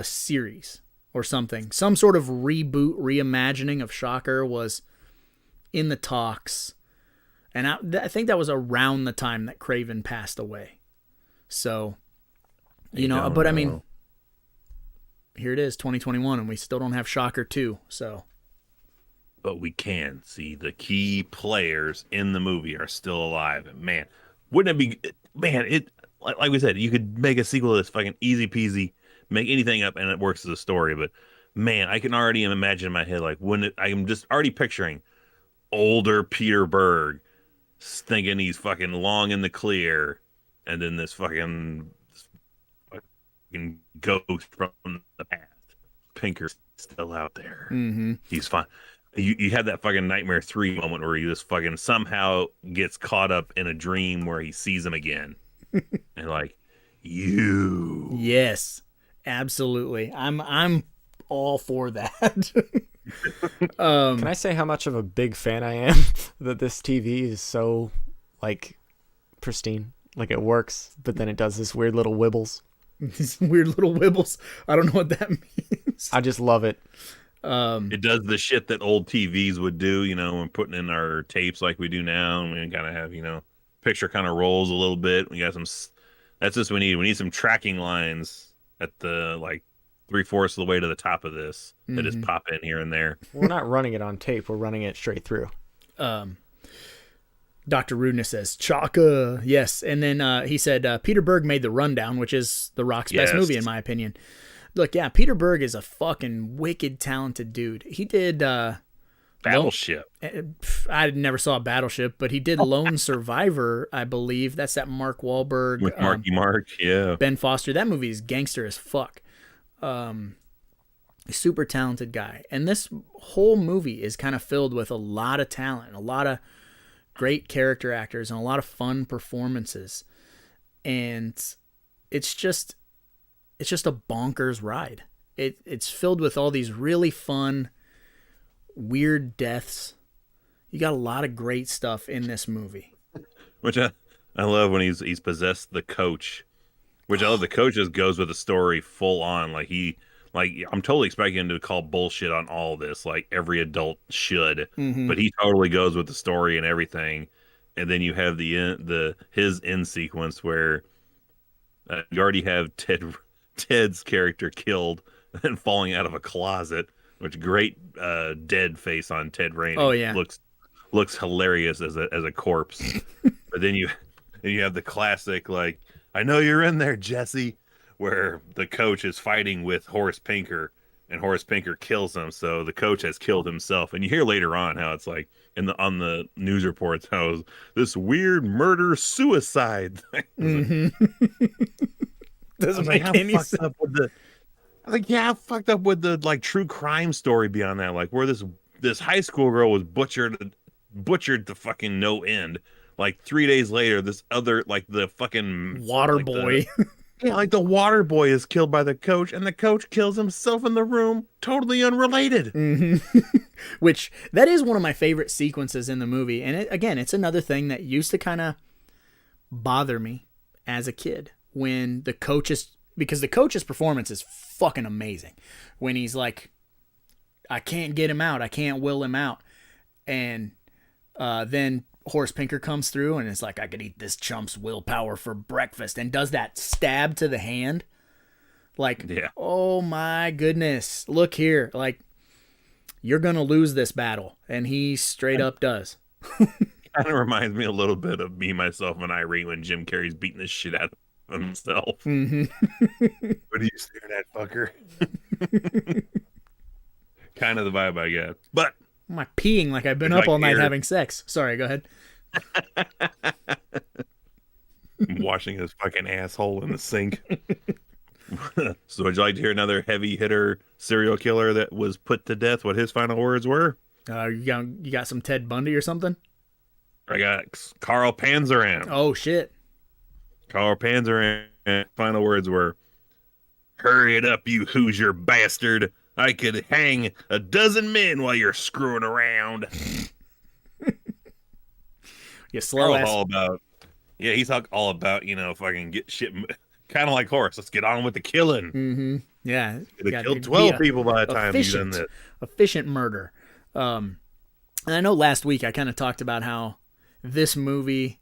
series or something. Some sort of reboot, reimagining of Shocker was in the talks, and I think that was around the time that Craven passed away. So, but I mean, here it is, 2021, and we still don't have Shocker 2, so. But we can see the key players in the movie are still alive. And man, wouldn't it be, like we said, you could make a sequel that's fucking easy peasy, make anything up, and it works as a story. But man, I can already imagine in my head, like, I'm just already picturing older Peter Berg thinking he's fucking long in the clear, and then this fucking ghost from the past, Pinker's still out there. Mm-hmm. He's fine. You had that fucking Nightmare 3 moment where he just fucking somehow gets caught up in a dream where he sees him again. And like, you. Yes, absolutely. I'm all for that. Can I say how much of a big fan I am that this TV is so, like, pristine? Like, it works, but then it does this weird little wibbles. These weird little wibbles. I don't know what that means. I just love it. It does the shit that old TVs would do, when putting in our tapes like we do now, and we kind of have, picture kind of rolls a little bit. We got some. That's just we need. We need some tracking lines at the 3/4 of the way to the top of this that just pop in here and there. We're not running it on tape. We're running it straight through. Dr. Rudeness says, Chaka. Yes. And then he said, Peter Berg made The Rundown, which is The Rock's best movie, in my opinion. Look, yeah, Peter Berg is a fucking wicked talented dude. He did Battleship. I never saw Battleship, but he did Lone Survivor, I believe. That's that Mark Wahlberg. With Marky Mark, yeah. Ben Foster. That movie is gangster as fuck. Super talented guy. And this whole movie is kind of filled with a lot of talent, a lot of great character actors, and a lot of fun performances. And it's just a bonkers ride. It's filled with all these really fun, weird deaths. You got a lot of great stuff in this movie. Which I love when he's possessed the coach. Which I love. The coach just goes with the story full on. I'm totally expecting him to call bullshit on all this, like every adult should. Mm-hmm. But he totally goes with the story and everything. And then you have his end sequence where you already have Ted's character killed and falling out of a closet. Which great dead face on Ted Raimi. Oh yeah, looks hilarious as a corpse. But then you have the classic I know you're in there, Jesse, where the coach is fighting with Horace Pinker, and Horace Pinker kills him. So the coach has killed himself. And you hear later on how it's on the news reports how this weird murder suicide thing. Mm-hmm. Doesn't make any sense. How fucked up would the true crime story be on that? Where this high school girl was butchered to fucking no end. 3 days later, this other the fucking water boy. The water boy is killed by the coach, and the coach kills himself in the room, totally unrelated. Mm-hmm. Which that is one of my favorite sequences in the movie, and it's another thing that used to kind of bother me as a kid when because the coach's performance is fucking amazing. When he's like, I can't get him out, I can't will him out, and then Horace Pinker comes through and is like, I could eat this chump's willpower for breakfast, and does that stab to the hand. Yeah. Oh my goodness, look here. You're going to lose this battle. And he straight up does. Kind of reminds me a little bit of Me, Myself, and Irene when Jim Carrey's beating the shit out of himself. Mm-hmm. What are you staring at, fucker? Kind of the vibe I get. But am I peeing like I've been up all night having sex? Sorry, go ahead. Washing his fucking asshole in the sink. So would you like to hear another heavy hitter serial killer that was put to death, what his final words were? You got some Ted Bundy or something? I got Carl Panzeram. Oh, shit. Carl Panzeram. Final words were, hurry it up, you Hoosier bastard. I could hang a dozen men while you're screwing around. You slow ass. He's all about, fucking get shit. Kind of like Horace. Let's get on with the killing. Mm-hmm. Yeah. Could have killed 12 people by the time you've done this. Efficient murder. And I know last week I kind of talked about how this movie,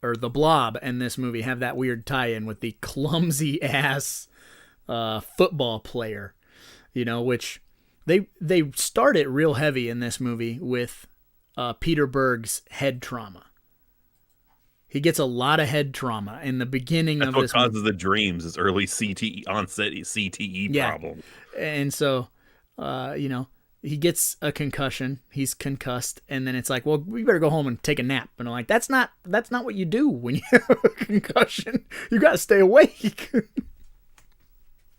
or The Blob and this movie, have that weird tie-in with the clumsy-ass football player. Which they start it real heavy in this movie with Peter Berg's head trauma. He gets a lot of head trauma in the beginning of this. That's what causes the dreams, is early onset CTE problem. And so, he gets a concussion. He's concussed, and then it's like, well, we better go home and take a nap. And I'm like, that's not what you do when you have a concussion. You got to stay awake.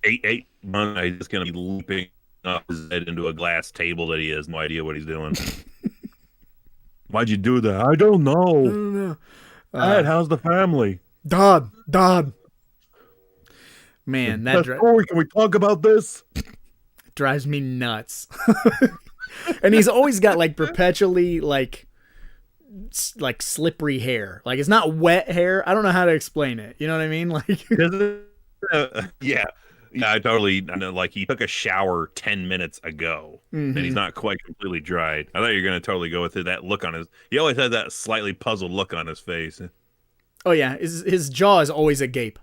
8 months, he's just gonna be leaping off his head into a glass table that he has no idea what he's doing. Why'd you do that? I don't know. Dad, how's the family? Dad. Man, Corey, can we talk about this? Drives me nuts. And he's always got perpetually slippery hair. It's not wet hair. I don't know how to explain it. You know what I mean? Yeah. Yeah, I know, like he took a shower 10 minutes ago and he's not quite completely dried. I thought you were going to totally go with it. That look on he always had that slightly puzzled look on his face. Oh yeah, his jaw is always agape.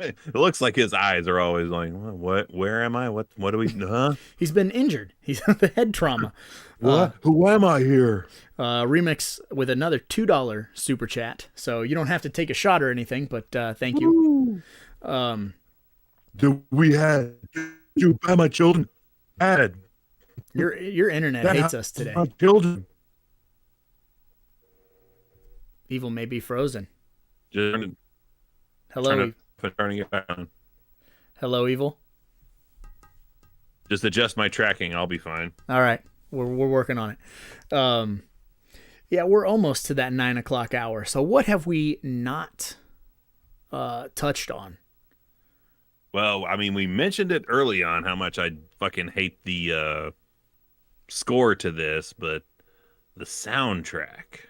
It looks like his eyes are always like, what, where am I? What do we, huh? He's been injured. He's had the head trauma. What? Who am I here? Remix with another $2 super chat. So you don't have to take a shot or anything, but thank you. Do did you buy my children? Dad. Your internet hates us today. My children. Evil may be frozen. Just Hello. turning it back on. Hello, Evil. Just adjust my tracking. I'll be fine. All right. We're working on it. Yeah, we're almost to that 9 o'clock hour. So what have we not touched on? Well, I mean, we mentioned it early on how much I fucking hate the score to this, but the soundtrack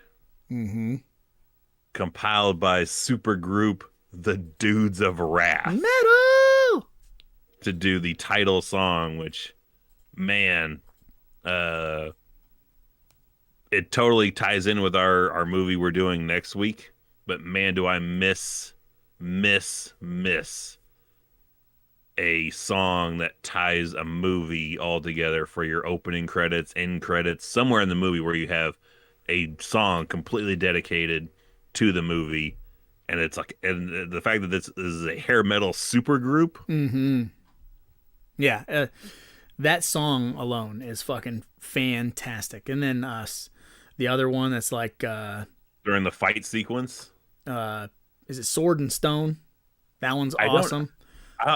compiled by supergroup The Dudes of Wrath Metal! to do the title song, which, man, it totally ties in with our movie we're doing next week. But man, do I miss a song that ties a movie all together for your opening credits, end credits, somewhere in the movie where you have a song completely dedicated to the movie. And it's like, and the fact that this is a hair metal super group. Yeah, that song alone is fucking fantastic. And then the other one that's like During the fight sequence. Is it Sword and Stone? That one's awesome.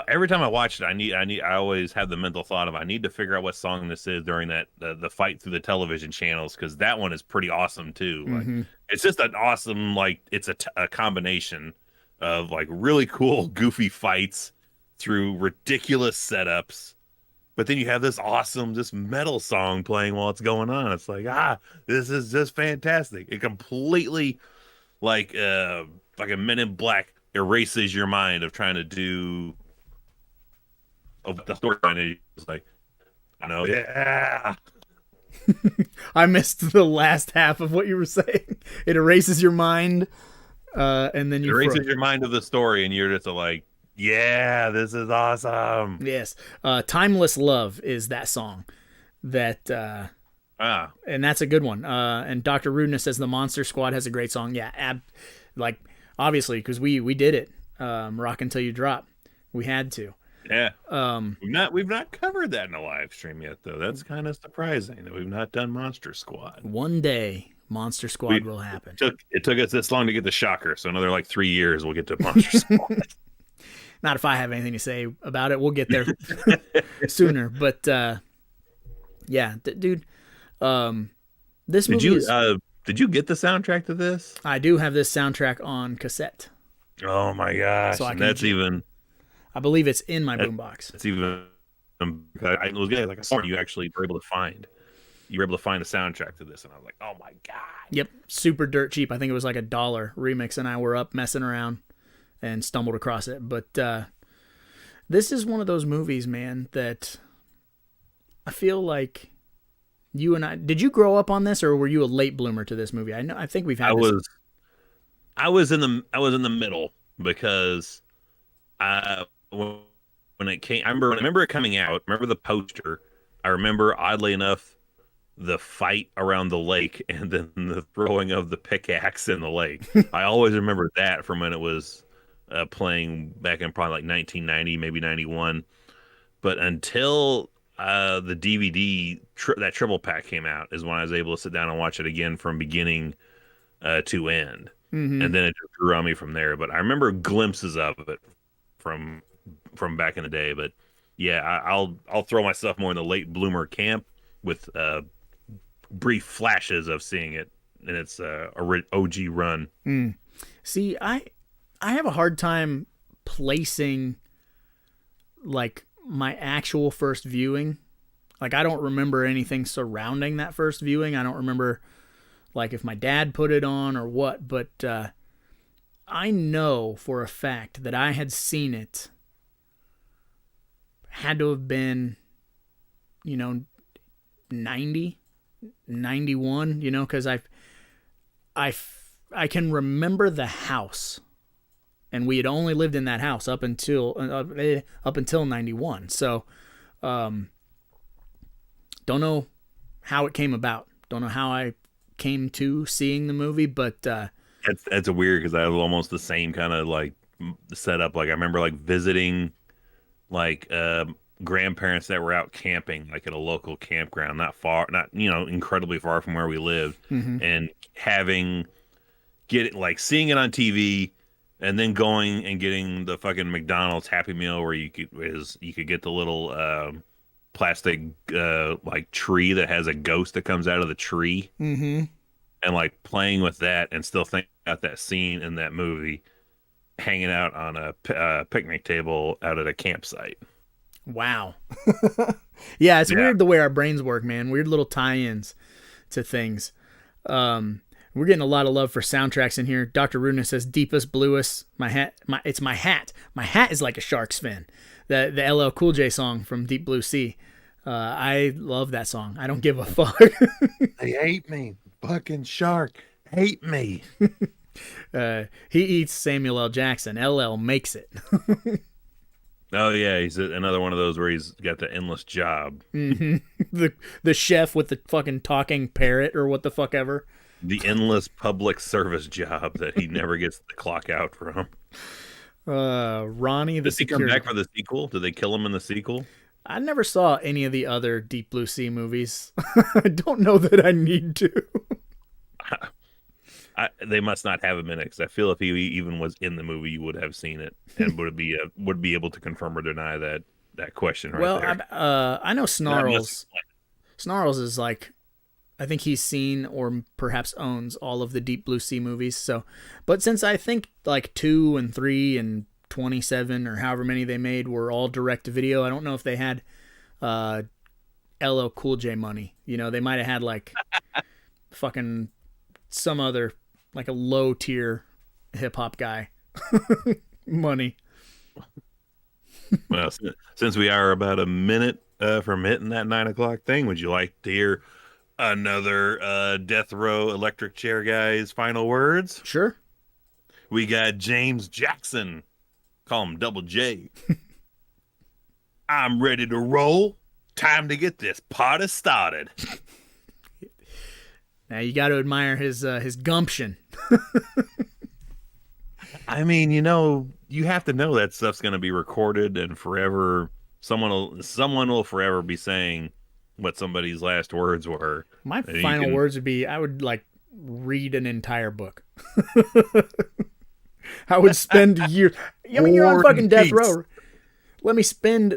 Every time I watch it, I always have the mental thought of I need to figure out what song this is during that the fight through the television channels, because that one is pretty awesome too. Like, it's just an awesome, like, it's a combination of like really cool goofy fights through ridiculous setups, but then you have this metal song playing while it's going on. It's like, this is just fantastic. It completely like a Men in Black erases your mind of trying to do of the storyline. It's like, I know, yeah. I missed the last half of what you were saying. It erases your mind, and then you erases your mind of the story, and you're just like, yeah, this is awesome. Yes, "Timeless Love" is that song. That and that's a good one. And Dr. Rudeness says the Monster Squad has a great song. Yeah, like obviously because we did it. Rock Until You Drop. We had to. Yeah. We've not covered that in a live stream yet, though. That's kind of surprising that we've not done Monster Squad. One day, Monster Squad will happen. It took us this long to get the Shocker, so another like 3 years we'll get to Monster Squad. Not if I have anything to say about it. We'll get there sooner. But yeah, dude. This movie did you get the soundtrack to this? I do have this soundtrack on cassette. Oh my gosh! So I believe it's in my boombox. It's even. I was getting like a song you actually were able to find. You were able to find the soundtrack to this, and I was like, "Oh my god!" Yep, super dirt cheap. I think it was like $1. Remix and I were up messing around and stumbled across it. But this is one of those movies, man, that I feel like you and I. Did you grow up on this, or were you a late bloomer to this movie? I think we've had. I was in the middle because when it came, I remember it coming out. Remember the poster. I remember, oddly enough, the fight around the lake and then the throwing of the pickaxe in the lake. I always remember that from when it was playing back in probably like 1990, maybe 91. But until the DVD, that triple pack came out, is when I was able to sit down and watch it again from beginning to end. And then it just grew on me from there. But I remember glimpses of it from back in the day. But yeah, I'll throw myself more in the late bloomer camp with brief flashes of seeing it in its OG run. See, I have a hard time placing like my actual first viewing. Like, I don't remember anything surrounding that first viewing. I don't remember like if my dad put it on or what, but I know for a fact that I had seen it had to have been, 90, 91, because I can remember the house, and we had only lived in that house up until 91. So, don't know how it came about. Don't know how I came to seeing the movie, but that's weird because I have almost the same kind of like setup. Like I remember like visiting like grandparents that were out camping like at a local campground, not incredibly far from where we lived, and seeing it on TV, and then going and getting the fucking McDonald's Happy Meal where you could get the little plastic like tree that has a ghost that comes out of the tree, and like playing with that, and still think about that scene in that movie, hanging out on a picnic table out at a campsite. Wow. Yeah, it's weird the way our brains work, man. Weird little tie-ins to things. We're getting a lot of love for soundtracks in here. Dr. Runa says, deepest, bluest, it's my hat. My hat is like a shark's fin. The LL Cool J song from Deep Blue Sea. I love that song. I don't give a fuck. They hate me. Fucking shark. Hate me. He eats Samuel L. Jackson. LL makes it. Oh, yeah. He's another one of those where he's got the endless job. The chef with the fucking talking parrot or what the fuck ever. The endless public service job that he never gets the clock out from. Ronnie the Does he come back for the sequel? Did they kill him in the sequel? I never saw any of the other Deep Blue Sea movies. I don't know that I need to. They must not have him in it, because I feel if he even was in the movie, you would have seen it and would be able to confirm or deny that question right there. Well, I know Snarls. Snarls is like, I think he's seen or perhaps owns all of the Deep Blue Sea movies. So, but since I think like 2 and 3 and 27 or however many they made were all direct to video, I don't know if they had LL Cool J money. They might have had like fucking some other, like a low tier hip hop guy money. Well, since we are about a minute from hitting that 9 o'clock thing, would you like to hear another Death Row Electric Chair guy's final words? Sure. We got James Jackson. Call him Double J. I'm ready to roll. Time to get this party started. Now you got to admire his gumption. I mean, you have to know that stuff's going to be recorded and forever. Someone will forever be saying what somebody's last words were. My final words would be, I would like read an entire book. I would spend years. When you're on fucking death row, let me spend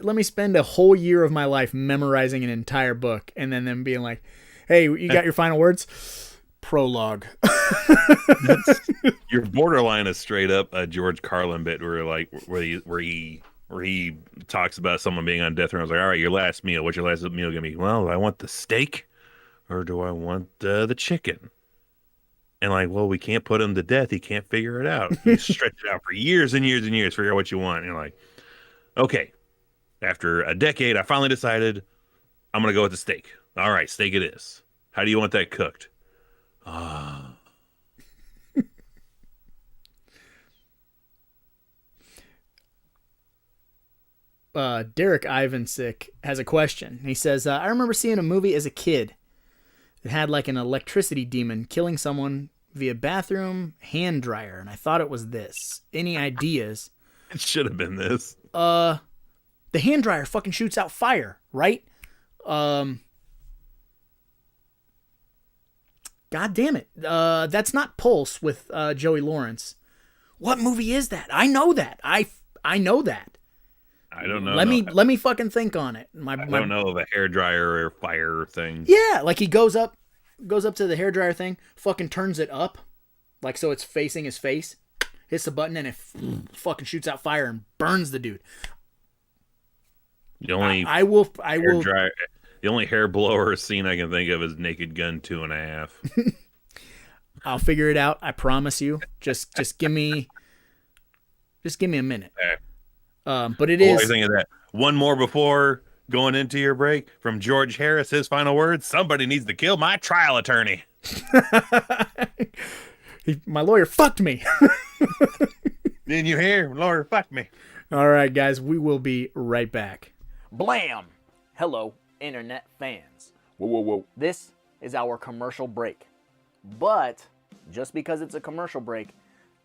a whole year of my life memorizing an entire book, and then them being like, "Hey, you got your final words?" Prologue. Your borderline is straight up a George Carlin bit where he talks about someone being on death row. I was like, all right, your last meal. What's your last meal gonna be? Well, do I want the steak or do I want the chicken? And like, well, we can't put him to death. He can't figure it out. You stretch it out for years and years and years, figure out what you want. And you're like, okay, after a decade, I finally decided I'm going to go with the steak. All right, steak it is. How do you want that cooked? Derek Ivansick has a question. He says, I remember seeing a movie as a kid. It had like an electricity demon killing someone via bathroom hand dryer, and I thought it was this. Any ideas? It should have been this. The hand dryer fucking shoots out fire, right? God damn it. That's not Pulse with Joey Lawrence. What movie is that? I know that. I know that. I don't know. Let me fucking think on it. I don't know of a hairdryer or fire thing. Yeah, like he goes up to the hairdryer thing, fucking turns it up, like so it's facing his face, hits the button, and it fucking shoots out fire and burns the dude. The only the only hair blower scene I can think of is Naked Gun 2.5. I'll figure it out. I promise you. Just give me a minute. But it is. Thinking that One more before going into your break from George Harris. His final words: "Somebody needs to kill my trial attorney." My lawyer fucked me. Didn't you hear? Lord, fuck me. All right, guys, we will be right back. Blam! Hello, internet fans. Whoa, whoa, whoa. This is our commercial break. But just because it's a commercial break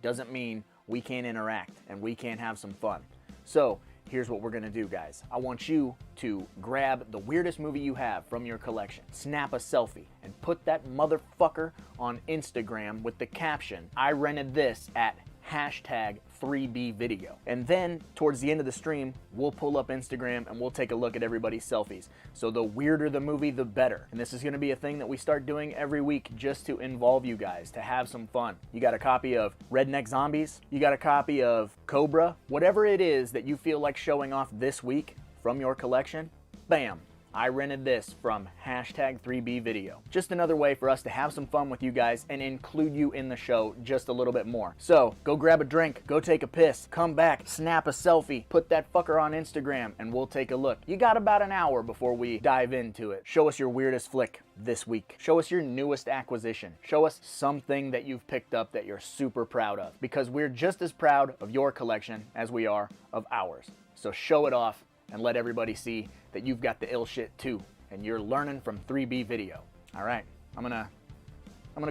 doesn't mean we can't interact and we can't have some fun. So here's what we're gonna do, guys. I want you to grab the weirdest movie you have from your collection, snap a selfie, and put that motherfucker on Instagram with the caption, "I rented this at #3bvideo." And then towards the end of the stream, we'll pull up Instagram and we'll take a look at everybody's selfies. So the weirder the movie, the better. And this is gonna be a thing that we start doing every week just to involve you guys, to have some fun. You got a copy of Redneck Zombies, you got a copy of Cobra, whatever it is that you feel like showing off this week from your collection, bam. I rented this from #3bvideo. Just another way for us to have some fun with you guys and include you in the show just a little bit more. So go grab a drink, go take a piss, come back, snap a selfie, put that fucker on Instagram, and we'll take a look. You got about an hour before we dive into it. Show us your weirdest flick this week. Show us your newest acquisition. Show us something that you've picked up that you're super proud of, because we're just as proud of your collection as we are of ours. So show it off and let everybody see that you've got the ill shit too, and you're learning from 3B video. All right, I'm gonna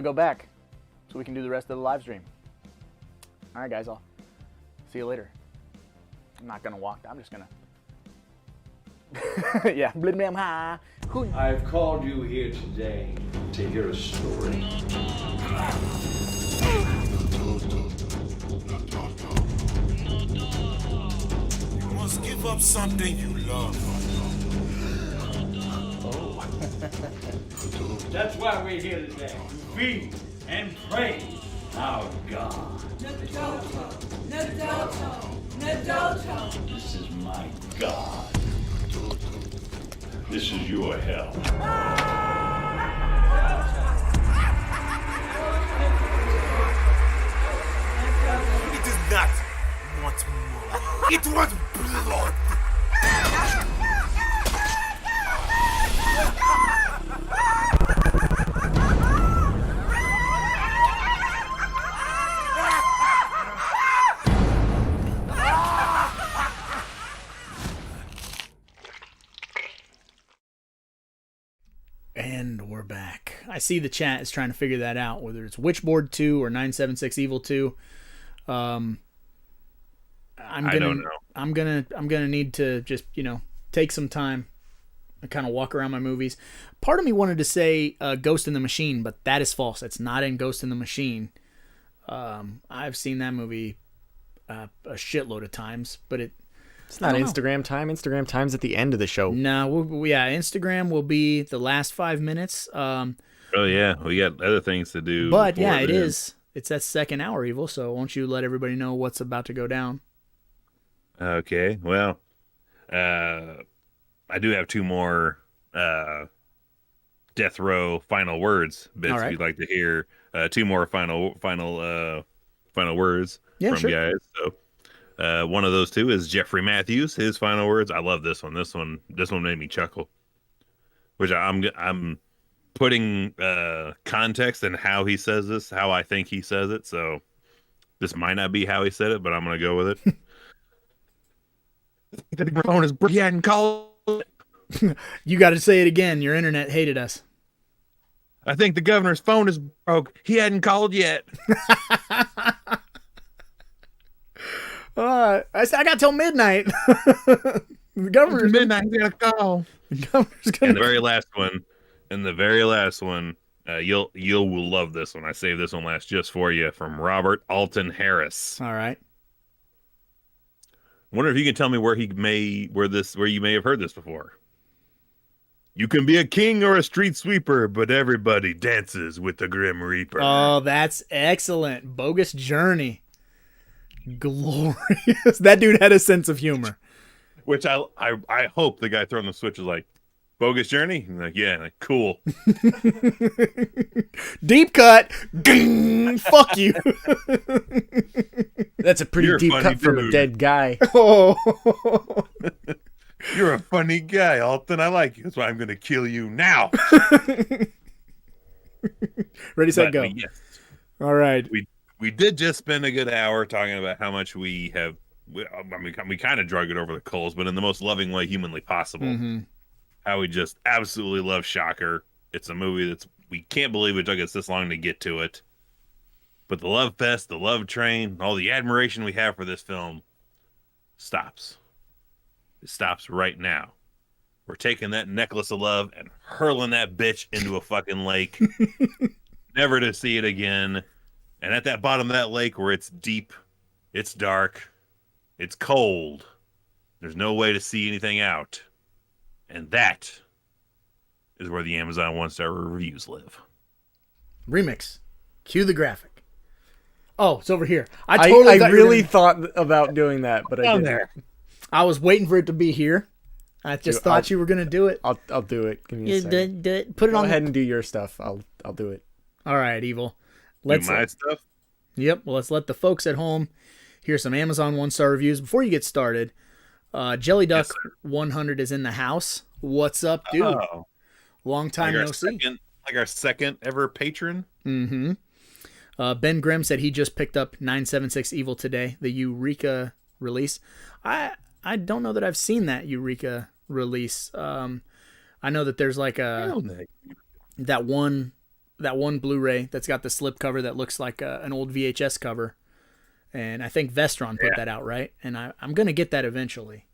go back so we can do the rest of the live stream. All right, guys, I'll see you later. I'm not gonna walk. I'm just gonna. Yeah. I've called you here today to hear a story. You must give up something you love. That's why we're here today. To feed and praise our God. This is my God. This is your hell. It does not want more. It wants blood. And we're back. I see the chat is trying to figure that out, whether it's Witchboard 2 or 976 Evil 2. I don't know. I'm gonna need to just, take some time and kind of walk around my movies. Part of me wanted to say Ghost in the Machine, but that is false. It's not in Ghost in the Machine. I've seen that movie a shitload of times, but it's not Instagram time. Instagram time's at the end of the show. No, Instagram will be the last 5 minutes. Oh yeah, we got other things to do. But yeah, it is. It's that second hour, Evil. So won't you let everybody know what's about to go down? Okay. Well, I do have two more death row final words bits. All right. If you'd like to hear two more final words from sure. guys. So. One of those two is Jeffrey Matthews. His final words. I love this one. This one made me chuckle. Which I'm putting context in how he says this, how I think he says it. So this might not be how he said it, but I'm gonna go with it. The phone is broke. He hadn't called. You got to say it again. Your internet hated us. I think the governor's phone is broke. He hadn't called yet. I got till midnight. The governor's midnight. He's gonna call. The governor's gonna. And the very last one, you'll will love this one. I saved this one last just for you from Robert Alton Harris. All right. Wonder if you can tell me where you may have heard this before. You can be a king or a street sweeper, but everybody dances with the Grim Reaper. Oh, that's excellent. Bogus Journey. Glorious. That dude had a sense of humor. Which I hope the guy throwing the switch is like, Bogus Journey? I'm like, yeah, like, cool. Deep cut. Fuck you. That's a pretty deep cut from a dead guy. Oh. You're a funny guy, Alton. I like you. That's why I'm going to kill you now. Ready, set, go. Yes, All right. we did just spend a good hour talking about how much we have. We kind of drug it over the coals, but in the most loving way humanly possible. Mm-hmm. How we just absolutely love Shocker. It's a movie we can't believe it took us this long to get to it. But the love fest, the love train, all the admiration we have for this film stops. It stops right now. We're taking that necklace of love and hurling that bitch into a fucking lake, never to see it again. And at that bottom of that lake where it's deep, it's dark, it's cold, there's no way to see anything out. And that is where the Amazon 1-star reviews live. Remix. Cue the graphic. Oh, it's over here. I really thought about doing that, but I didn't. I was waiting for it to be here. I just thought you were gonna do it. I'll do it. Give me a second. Put it Go on. Go ahead and do your stuff. I'll do it. All right, Evil. Let's do my stuff. Yep. Well, let's let the folks at home hear some Amazon 1-star reviews before you get started. Jelly Duck 100 is in the house. What's up, dude? Oh. Long time no see. Like our second ever patron. Mm-hmm. Ben Grimm said he just picked up 976 Evil today, the Eureka release. I don't know that I've seen that Eureka release. I know that there's like that one Blu-ray that's got the slip cover that looks like an old VHS cover, and I think Vestron put that out, right? And I'm gonna get that eventually.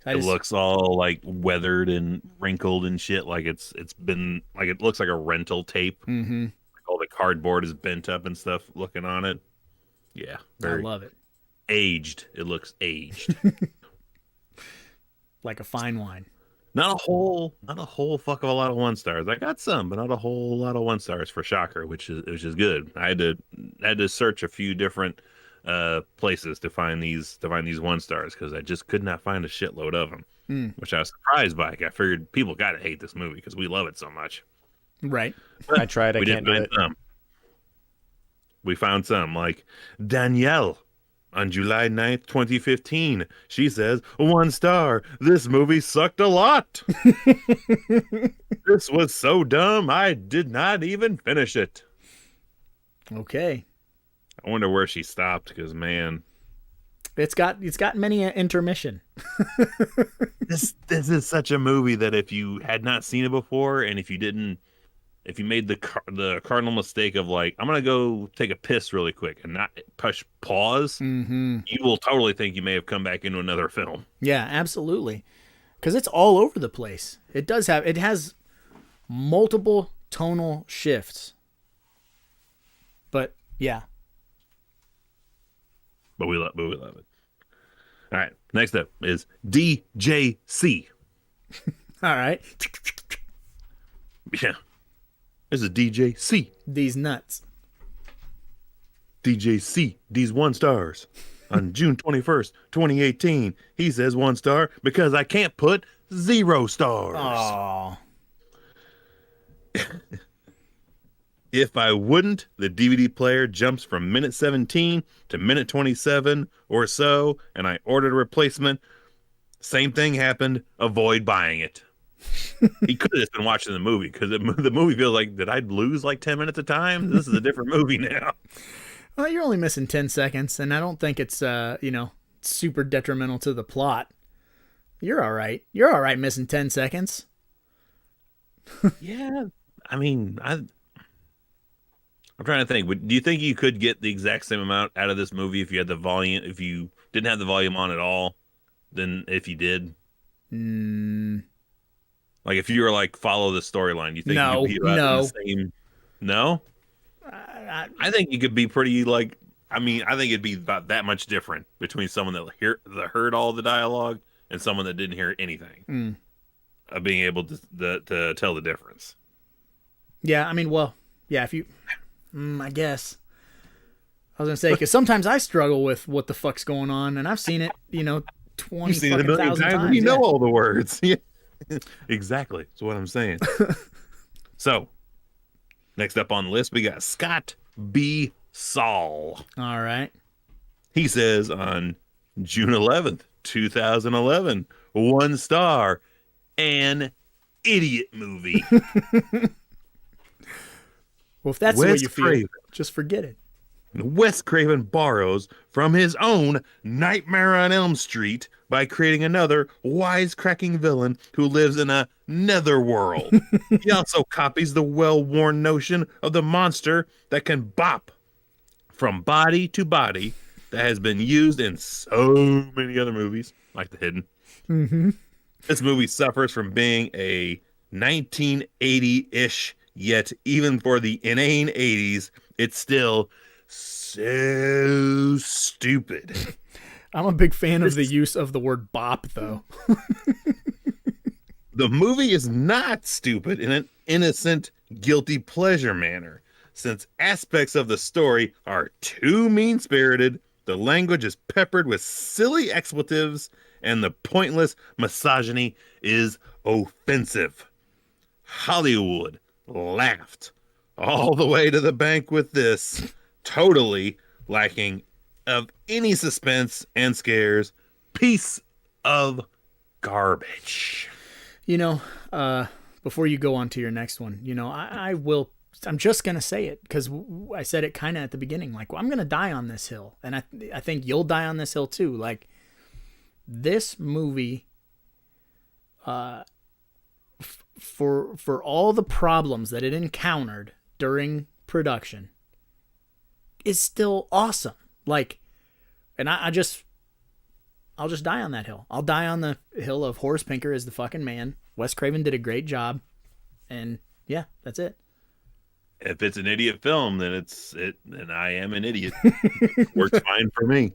It looks all like weathered and wrinkled and shit. Like it's been like it looks like a rental tape. Mm-hmm. Like all the cardboard is bent up and stuff. Looking on it, yeah, I love it. Aged. It looks aged. Like a fine wine. Not a whole fuck of a lot of 1-stars. I got some, but not a whole lot of 1-stars for Shocker, which is good. I had to search a few different places to find these 1-stars because I just could not find a shitload of them, which I was surprised by. I figured people gotta hate this movie because we love it so much. Right. But I tried. I can't do it. We found some like Danielle. On July 9th, 2015, she says, 1 star, this movie sucked a lot. This was so dumb, I did not even finish it. Okay. I wonder where she stopped, because, man. It's got many an intermission. This is such a movie that if you had not seen it before, and if you made the cardinal mistake of like, I'm going to go take a piss really quick and not push pause, you will totally think you may have come back into another film. Yeah, absolutely. Because it's all over the place. It has multiple tonal shifts. But, yeah. But we love it. All right, next up is DJC. All right. Yeah. This is DJ C. These nuts. DJ C. These 1 stars. On June 21st, 2018, he says 1 star because I can't put 0 stars. Aww. If I wouldn't, the DVD player jumps from minute 17 to minute 27 or so, and I ordered a replacement. Same thing happened. Avoid buying it. He could have just been watching the movie because the movie feels like, did I lose like 10 minutes of time? This is a different movie now. Well, you're only missing 10 seconds, and I don't think it's super detrimental to the plot. You're all right. You're all right missing 10 seconds. Yeah, I mean, I'm trying to think. Do you think you could get the exact same amount out of this movie if you had the volume? If you didn't have the volume on at all, than if you did? Like if you were like follow the storyline, you think you could be about in the same? No. I think you could be pretty like. I mean, I think it'd be about that much different between someone that heard all the dialogue and someone that didn't hear anything. Of being able to tell the difference. Yeah, I mean, well, yeah. If you, I guess I was gonna say because sometimes I struggle with what the fuck's going on, and I've seen it, 20,000 times. You know all the words. Yeah. Exactly. That's what I'm saying. So, next up on the list, we got Scott B. Saul. All right. He says on June 11th, 2011, 1 star, an idiot movie. Well, if that's the way Wes you feel, Craven. just forget it. Wes Craven borrows from his own Nightmare on Elm Street by creating another wisecracking villain who lives in a netherworld. He also copies the well-worn notion of the monster that can bop from body to body that has been used in so many other movies, like The Hidden. Mm-hmm. This movie suffers from being a 1980-ish, yet even for the inane 80s, it's still so stupid. I'm a big fan of the use of the word bop, though. The movie is not stupid in an innocent, guilty pleasure manner, since aspects of the story are too mean-spirited, the language is peppered with silly expletives, and the pointless misogyny is offensive. Hollywood laughed all the way to the bank with this, totally lacking of any suspense and scares, piece of garbage. You know, before you go on to your next one, you know, I'm just going to say it because I said it kind of at the beginning, like, well, I'm going to die on this hill. And I think you'll die on this hill too. Like, this movie, for all the problems that it encountered during production, is still awesome. Like, and I'll just die on that hill. I'll die on the hill of Horace Pinker is the fucking man. Wes Craven did a great job. And yeah, that's it. If it's an idiot film, then then I am an idiot. Works fine for me.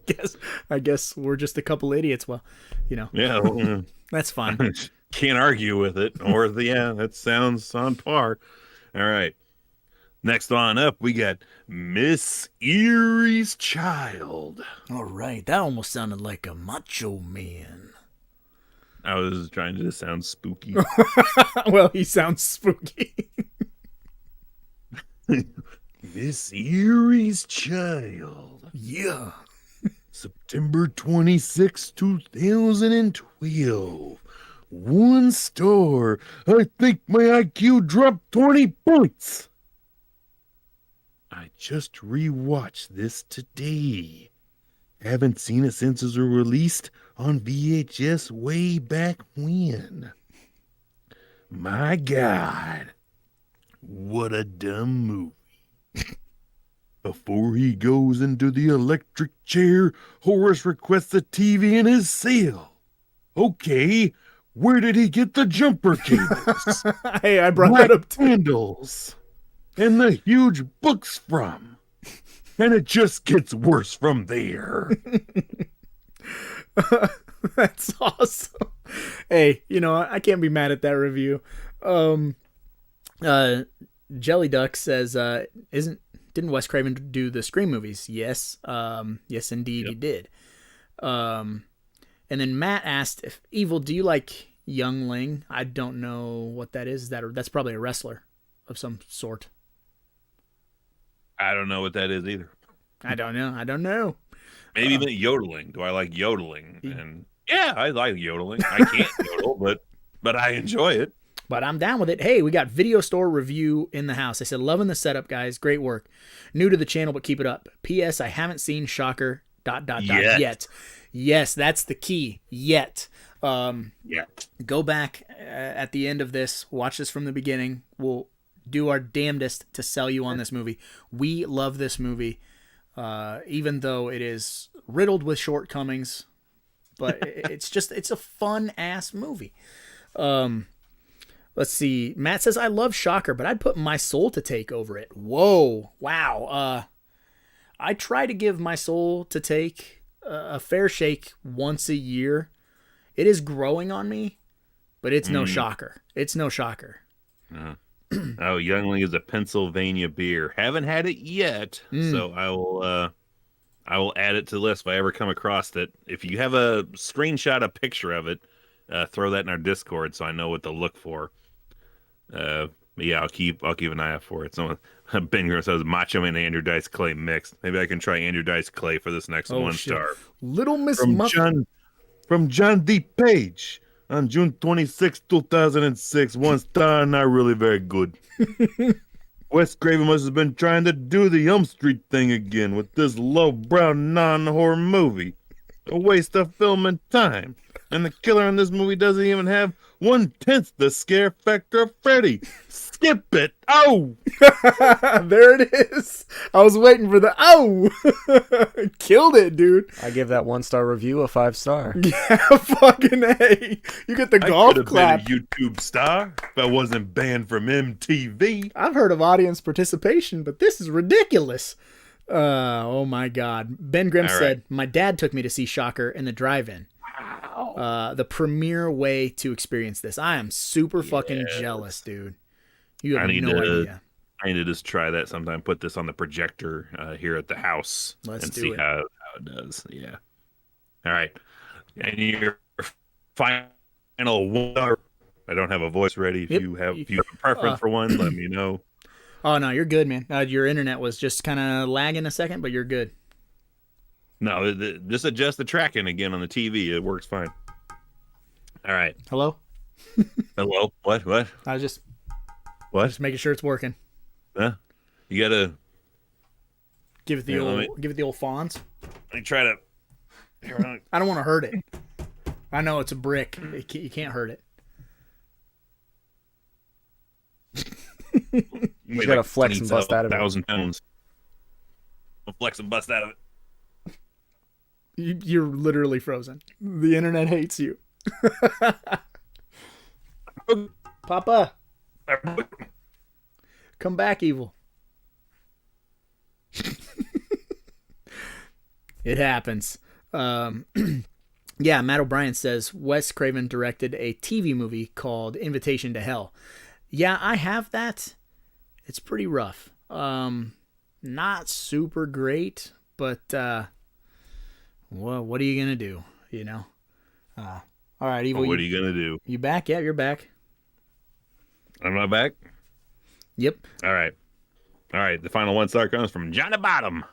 I guess we're just a couple idiots. Well, you know. Yeah. Well, that's fine. Can't argue with it. Or that sounds on par. All right. Next on up, we got Miss Erie's Child. All right. That almost sounded like a Macho Man. I was trying to sound spooky. Well, he sounds spooky. Miss Erie's Child. Yeah. September 26, 2012. 1 star. I think my IQ dropped 20 points. I just rewatched this today. Haven't seen it since it was released on VHS way back when. My God. What a dumb movie. Before he goes into the electric chair, Horace requests a TV in his cell. Okay, where did he get the jumper cables? Hey, I brought that up too. Candles and the huge books from. And it just gets worse from there. That's awesome. Hey, you know, I can't be mad at that review. Jelly Duck says, didn't Wes Craven do the Scream movies? Yes. Yes, indeed, He did. And then Matt asked, if Evil, do you like Youngling? I don't know what that is. That's probably a wrestler of some sort. I don't know what that is either. I don't know. Maybe even yodeling. Do I like yodeling? And yeah, I like yodeling. I can't yodel, but I enjoy it. But I'm down with it. Hey, we got video store review in the house. I said, loving the setup, guys. Great work. New to the channel, but keep it up. P.S. I haven't seen Shocker ... yet. Yes, that's the key. Yet. Go back at the end of this. Watch this from the beginning. We'll do our damnedest to sell you on this movie. We love this movie, even though it is riddled with shortcomings. But it's a fun-ass movie. Let's see. Matt says, I love Shocker, but I'd put My Soul to Take over it. Whoa. Wow. I try to give My Soul to Take a fair shake once a year. It is growing on me, but it's no Shocker. It's no Shocker. Oh, Youngling is a Pennsylvania beer. Haven't had it yet, so I will add it to the list if I ever come across it. If you have a screenshot, a picture of it, throw that in our Discord so I know what to look for. Yeah, I'll keep an eye out for it. Someone Ben Grimm says Macho Man and Andrew Dice Clay mixed. Maybe I can try Andrew Dice Clay for this next 1 star. Little Miss From John D. Page. on June 26, 2006. 1 star, not really very good. Wes Craven must have been trying to do the Elm Street thing again with this lowbrow non-horror movie. A waste of film and time. And the killer in this movie doesn't even have 1/10 the scare factor of Freddy. Skip it. Oh! There it is. I was waiting for the killed it, dude. I give that 1-star review a 5-star. Yeah, fucking A. You get the golf I could clap. have been a YouTube star if I wasn't banned from MTV. I've heard of audience participation, but this is ridiculous. Oh my God. Ben Grimm said, my dad took me to see Shocker in the drive-in. Wow. The premier way to experience this. I am super fucking jealous, dude. You have no idea. I need to just try that sometime. Put this on the projector here at the house and see how it does. Yeah. All right. And your final one. I don't have a voice ready. If you have a preference for one, let me know. Oh no, you're good, man. Your internet was just kind of lagging a second, but you're good. No, just adjust the tracking again on the TV. It works fine. All right. Hello? Hello? What? I was just What? making sure it's working. Huh? You gotta give it the old Fonz. Let me try to. I don't want to hurt it. I know it's a brick. You can't hurt it. You gotta flex and bust out of it. 1,000 pounds. I'll flex and bust out of it. You're literally frozen. The internet hates you. Papa, come back, evil. It happens. Yeah, Matt O'Brien says Wes Craven directed a TV movie called Invitation to Hell. Yeah, I have that. It's pretty rough. Not super great, but well, what are you gonna do? You know. All right, Evil. What are you gonna do? You back? Yeah, you're back. I'm not back. Yep. All right. The final 1-star comes from Johnny Bottom.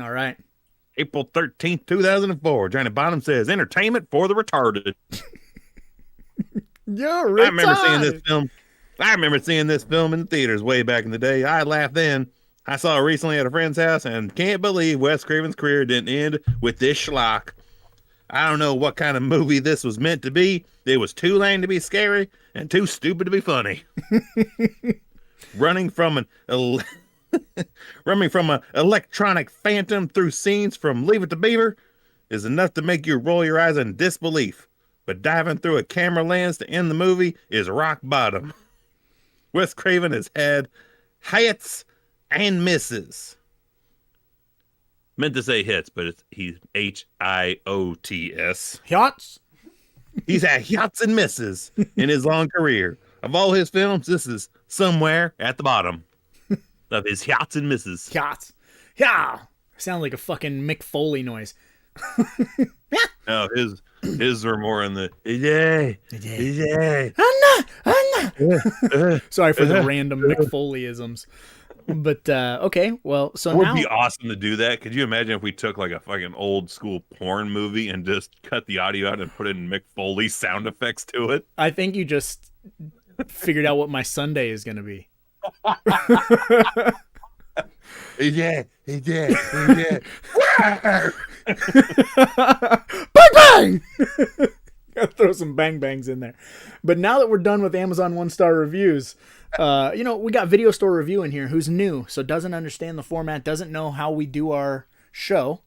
All right. April 13th, 2004. Johnny Bottom says, "Entertainment for the retarded." You're retarded. I remember seeing this film in the theaters way back in the day. I laughed then. I saw it recently at a friend's house and can't believe Wes Craven's career didn't end with this schlock. I don't know what kind of movie this was meant to be. It was too lame to be scary and too stupid to be funny. Running from an electronic phantom through scenes from Leave It to Beaver is enough to make you roll your eyes in disbelief. But diving through a camera lens to end the movie is rock bottom. Wes Craven has had hits and misses. Meant to say hits, but he's HIOTS. Hits. He's had hits and misses in his long career. Of all his films, this is somewhere at the bottom of his hits and misses. Hits. Yeah. Sound like a fucking Mick Foley noise. No, his were more in the yeah. Anna. Sorry for the random Mick Foley-isms. But okay, well, so it would now be awesome to do that. Could you imagine if we took like a fucking old school porn movie and just cut the audio out and put in Mick Foley sound effects to it? I think you just figured out what my Sunday is going to be. Yeah. Bang bang. Gotta throw some bang bangs in there. But now that we're done with Amazon 1-star reviews, we got Video Store Review in here who's new, so doesn't understand the format, doesn't know how we do our show.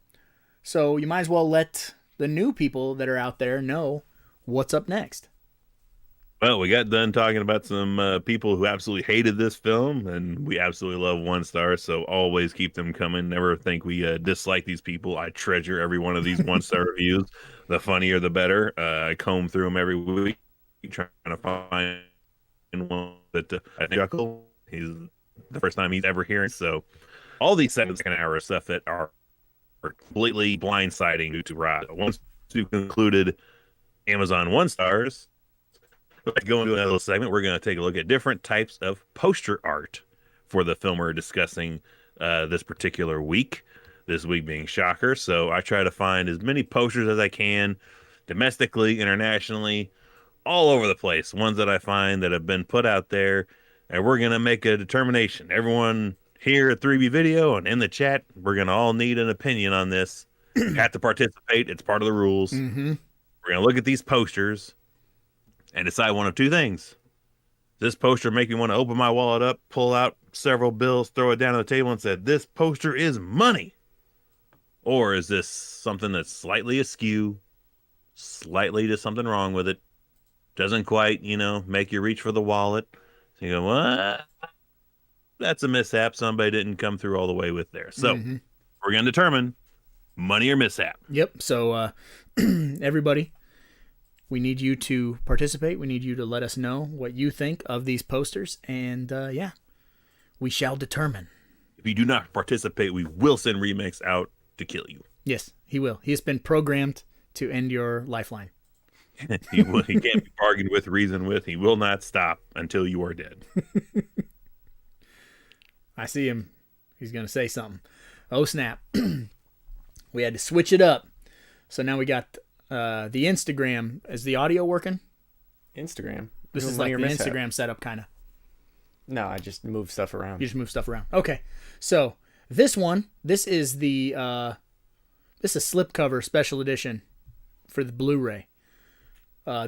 So you might as well let the new people that are out there know what's up next. Well, we got done talking about some people who absolutely hated this film, and we absolutely love 1-star, so always keep them coming. Never think we dislike these people. I treasure every one of these 1-star reviews. The funnier, the better. I comb through them every week, trying to find one that I think chuckle. He's the first time he's ever hearing. So all these second hour stuff that are completely blindsiding due to Rod. Once we've concluded Amazon 1-stars, go into another segment. We're going to take a look at different types of poster art for the film we're discussing this particular week. This week being Shocker. So I try to find as many posters as I can, domestically, internationally, all over the place. Ones that I find that have been put out there, and we're gonna make a determination. Everyone here at 3B Video and in the chat, we're gonna all need an opinion on this. You have to participate. It's part of the rules. Mm-hmm. We're gonna look at these posters and decide one of two things. This poster make me want to open my wallet up, pull out several bills, throw it down on the table, and say, "This poster is money." Or is this something that's slightly askew, slightly just something wrong with it, doesn't quite, make you reach for the wallet? So you go, what? That's a mishap. Somebody didn't come through all the way with there. So we're going to determine money or mishap. Yep. So everybody, we need you to participate. We need you to let us know what you think of these posters. And we shall determine. If you do not participate, we will send remakes out to kill you. Yes, he will. He has been programmed to end your lifeline. He can't be bargained with, reasoned with. He will not stop until you are dead. I see him. He's going to say something. Oh, snap. We had to switch it up. So now we got the Instagram. Is the audio working? Instagram? This is like the Instagram setup, kind of. No, I just move stuff around. You just move stuff around. Okay. So this one, this is the this is a slipcover special edition for the Blu-ray.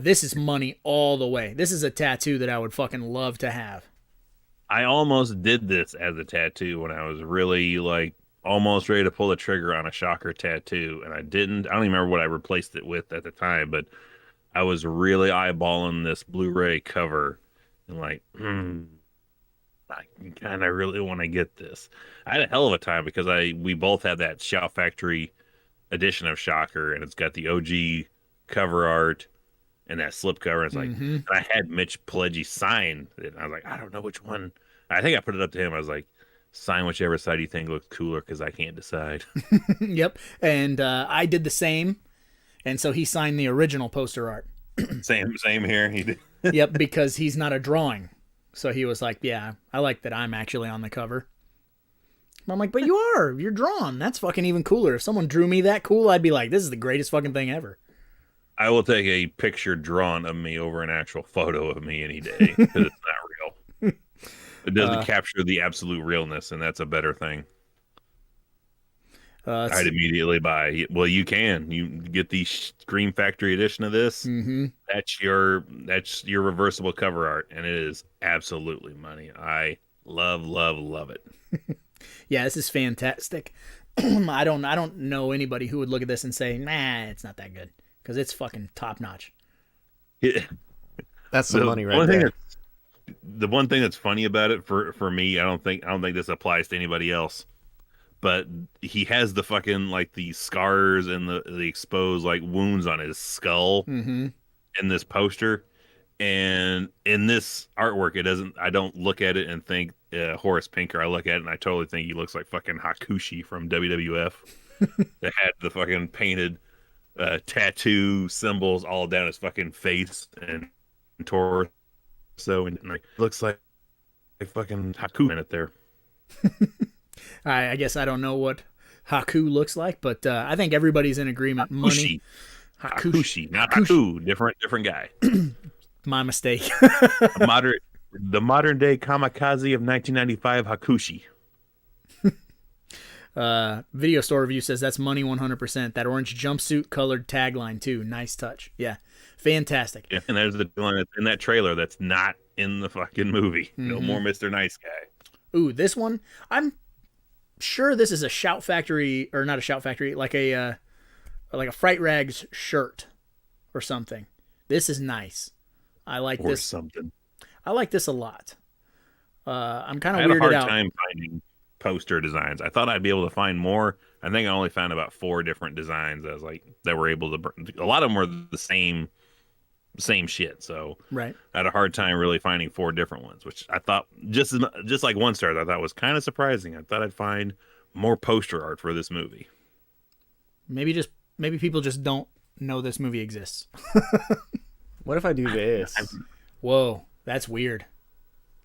This is money all the way. This is a tattoo that I would fucking love to have. I almost did this as a tattoo when I was really almost ready to pull the trigger on a Shocker tattoo, and I didn't. I don't even remember what I replaced it with at the time, but I was really eyeballing this Blu-ray cover and I kind of really want to get this. I had a hell of a time because we both had that Shout Factory edition of Shocker, and it's got the OG cover art and that slipcover. It's and I had Mitch Pileggi sign it. And I was like, I don't know which one. I think I put it up to him. I was like, sign whichever side you think looks cooler because I can't decide. Yep. And I did the same. And so he signed the original poster art. Same here. He did. Yep, because he's not a drawing. So he was like, yeah, I like that I'm actually on the cover. I'm like, but you are. You're drawn. That's fucking even cooler. If someone drew me that cool, I'd be like, this is the greatest fucking thing ever. I will take a picture drawn of me over an actual photo of me any day because it's not real. It doesn't capture the absolute realness, and that's a better thing. I'd immediately buy. Well, you can. You get the Scream Factory edition of this. Mm-hmm. That's your reversible cover art, and it is absolutely money. I love it. Yeah, this is fantastic. I don't know anybody who would look at this and say, nah, it's not that good. Because it's fucking top notch. That's the money right there. The one thing that's funny about it for me, I don't think this applies to anybody else, but he has the fucking the scars and the exposed wounds on his skull in this poster, and in this artwork, I don't look at it and think Horace Pinker. I look at it and I totally think he looks like fucking Hakushi from WWF that had the fucking painted tattoo symbols all down his fucking face and torso, and looks like fucking Haku in it there. I guess I don't know what Haku looks like, but I think everybody's in agreement. Money. Hakushi, not Haku. Different guy. My mistake. The modern day kamikaze of 1995 Hakushi. Video store review says that's money 100%. That orange jumpsuit colored tagline too. Nice touch. Yeah. Fantastic. Yeah, and there's the one that's in that trailer that's not in the fucking movie. No more Mr. Nice Guy. Ooh, this one. I'm sure this is a Shout Factory, or not a Shout Factory, like a Fright Rags shirt or something. This is nice. I like this. Or something. I like this a lot. I'm kind of weirded out. I had a hard time finding poster designs. I thought I'd be able to find more. I think I only found about 4 different designs that were able to. A lot of them were the same shit. So right. I had a hard time really finding 4 different ones, which I thought just like One Stars, I thought was kind of surprising. I thought I'd find more poster art for this movie. Maybe people just don't know this movie exists. What if I do this? Whoa, that's weird.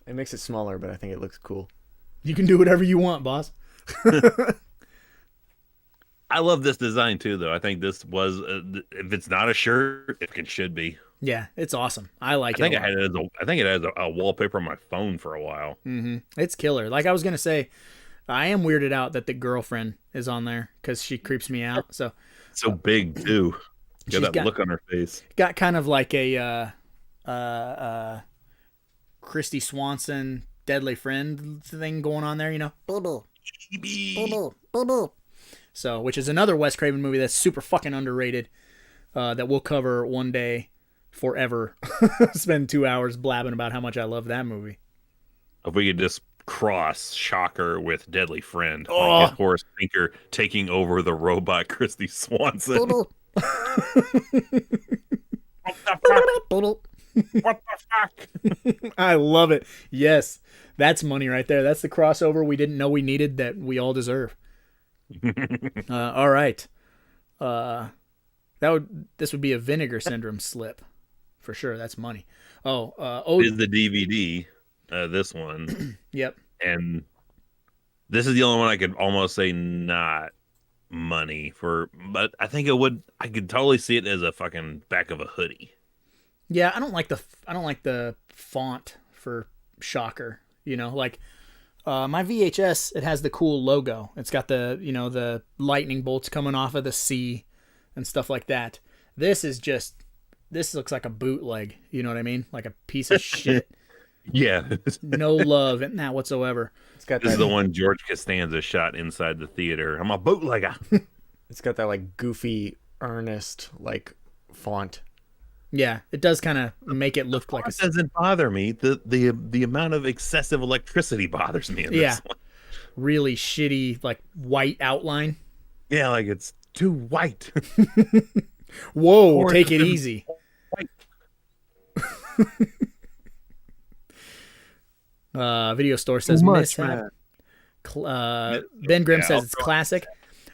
It makes it smaller, but I think it looks cool. You can do whatever you want, boss. I love this design too, though. I think this was, if it's not a shirt, it should be. Yeah, it's awesome. I like I it. think I had it as I think it has a wallpaper on my phone for a while. Mm-hmm. It's killer. Like I was gonna say, I am weirded out that the girlfriend is on there because she creeps me out. So So big too. She's got- Look on her face. got kind of like a Christy Swanson deadly friend thing going on there, you know. Boo-boo. Boo-boo. Boo-boo. So, which is another Wes Craven movie that's super fucking underrated. That we'll cover one day forever. Spend 2 hours blabbing about how much I love that movie. If we could just cross Shocker with Deadly Friend, Oh. like Horace Pinker taking over the robot Christy Swanson. Boo-boo. What the fuck? Boo-boo. What the fuck? I love it. Yes, that's money right there. That's the crossover we didn't know we needed that we all deserve. All right. This would be a Vinegar Syndrome slip for sure. That's money. Is the DVD this one? Yep. And this is the only one I could almost say not money for, but I think I could totally see it as a fucking back of a hoodie. Yeah, I don't like the font for Shocker. You know, like my VHS, it has the cool logo. It's got the lightning bolts coming off of the C and stuff like that. This looks like a bootleg. You know what I mean? Like a piece of shit. Yeah. No love in that whatsoever. It's got This is that, the one George Costanza shot inside the theater. I'm a bootlegger. it's got that like goofy, earnest like font. Yeah, it does kind of make it look like It doesn't bother me. The amount of excessive electricity bothers me in this one. really shitty like white outline. Yeah, like it's too white. Whoa, Or take it it's easy. white. Video store says mishap. Ben Grimm says it's classic.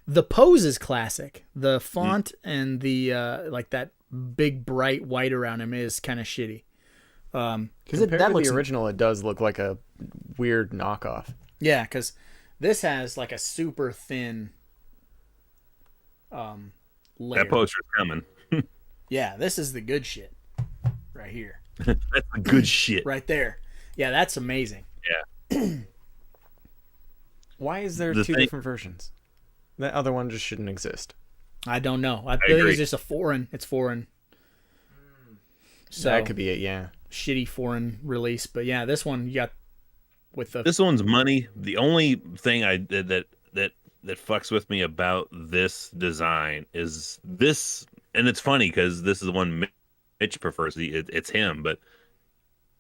The pose is classic. The font and the like that big bright white around him is kind of shitty. Because Compared that to looks the original, it does look like a weird knockoff. yeah. Because this has like a super thin layer. That poster's coming. Yeah, this is the good shit right here, That's the good shit. right there. Yeah, that's amazing. Why is there The two thing- different versions? That other one just shouldn't exist. I don't know. I think agree. it's just it's foreign. So That could be it, yeah. shitty foreign release, but yeah, this one you got with the This one's money. The only thing that fucks with me about this design is this, and it's funny because this is the one Mitch prefers. It's him, but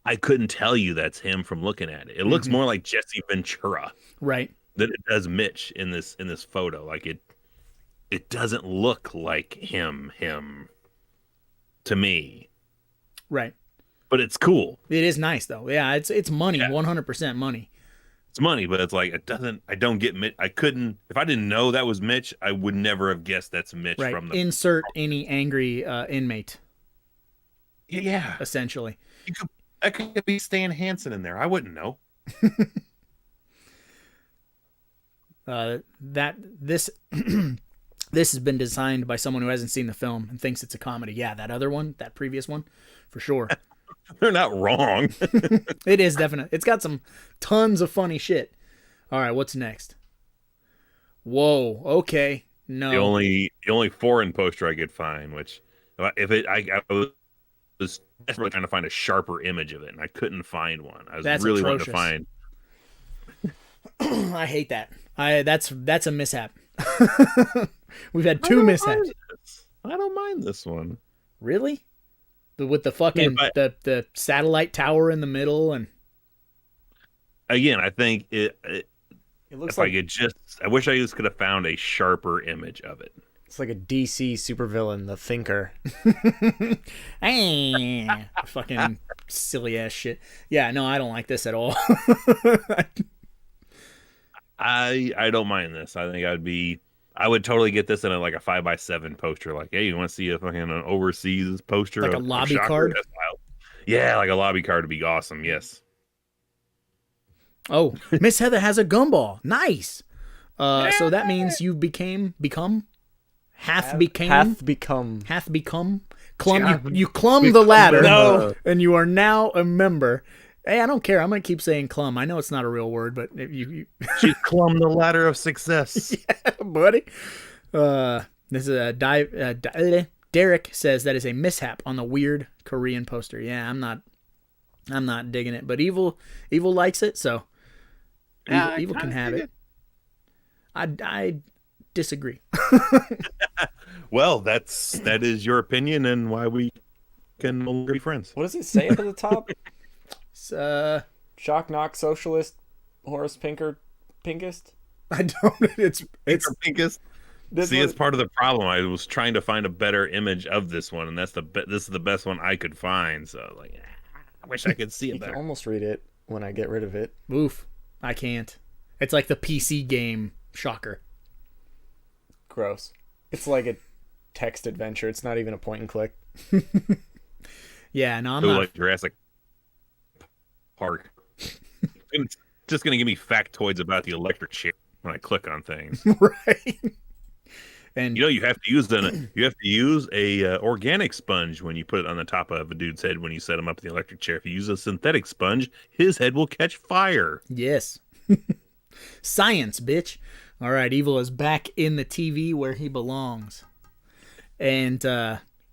I couldn't tell you that's him from looking at it. It looks more like Jesse Ventura right. than it does Mitch in this photo. Like it doesn't look like him to me, Right. but it's cool. It is nice though. Yeah, it's money, Yeah. 100% money. It's money, but it's like I don't get Mitch. I couldn't, if I didn't know that was Mitch, I would never have guessed that's Mitch Right. from the Insert any angry inmate, yeah. essentially. That could be Stan Hansen in there. I wouldn't know. This this has been designed by someone who hasn't seen the film and thinks it's a comedy. Yeah, that previous one, for sure. They're not wrong. It is definitely. It's got some tons of funny shit. All right, what's next? Whoa. Okay. No. The only foreign poster I could find, which I was desperately trying to find a sharper image of it, and I couldn't find one. I was That's really wanting to atrocious. find. I hate that. That's a mishap. We've had two mishaps. I don't mind this one. Really? With the fucking Yeah, the satellite tower in the middle and Again, I think It looks if I like could I wish I just could have found a sharper image of it. it's like a DC supervillain, the Thinker. fucking silly ass shit. Yeah, no, I don't like this at all. I don't mind this. I think I would totally get this in a 5x7 poster. Like, hey, you want to see a fucking an overseas poster? Like a of lobby Shocker? card? That's wild. Yeah, like a lobby card would be awesome. Yes. Oh, Miss Heather has a gumball. Nice. So that means you hath become You clumb the ladder. No. And you are now a member. Hey, I don't care. I'm going to keep saying clumb. I know it's not a real word, but you She clumb the ladder of success. yeah, buddy. This is a Derek says that is a mishap on the weird Korean poster. Yeah, I'm not digging it, but Evil likes it, so Evil can have it. I disagree. Well, that is your opinion and why we can only be friends. What does it say up at the top? It's, Shock knock socialist Horace Pinkest. I don't. It's Pinkest. See, it's part of the problem. I was trying to find a better image of this one, and this is the best one I could find. So, like, I wish I could see You it can better. almost read it when I get rid of it. oof. I can't. It's like the PC game Shocker. Gross. It's like a text adventure. It's not even a point and click. Yeah, no, I'm So, not. like Jurassic Park. It's just gonna give me factoids about the electric chair when I click on things. Right. And You know, you have to use a organic sponge when you put it on the top of a dude's head when you set him up in the electric chair. If you use a synthetic sponge, his head will catch fire. yes. Science, bitch. All right, Evil is back in the TV where he belongs. And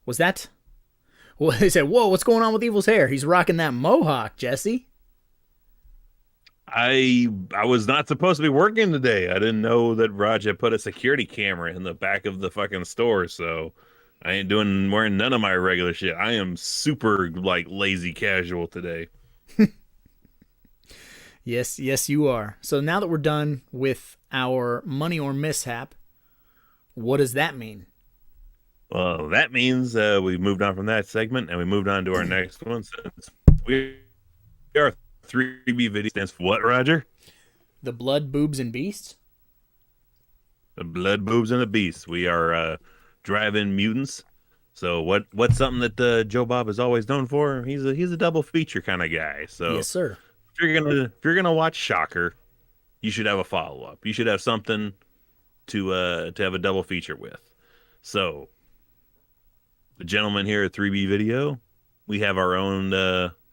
was that? Well, they said, "Whoa, what's going on with Evil's hair? He's rocking that mohawk, Jesse." I was not supposed to be working today. I didn't know that Raj had put a security camera in the back of the fucking store, so I ain't wearing none of my regular shit. I am super like lazy casual today. Yes, you are. So now that we're done with our money or mishap, what does that mean? Well, that means we moved on from that segment and we moved on to our next one. Since we are 3B video stands for what, Roger? The Blood, Boobs, and Beasts? The Blood, Boobs, and the Beasts. We are drive-in mutants. So what's something that Joe Bob is always known for? He's a double feature kind of guy. So Yes, sir. if you're gonna watch Shocker, you should have a follow-up. You should have something to have a double feature with. So the gentleman here at 3B Video, we have our own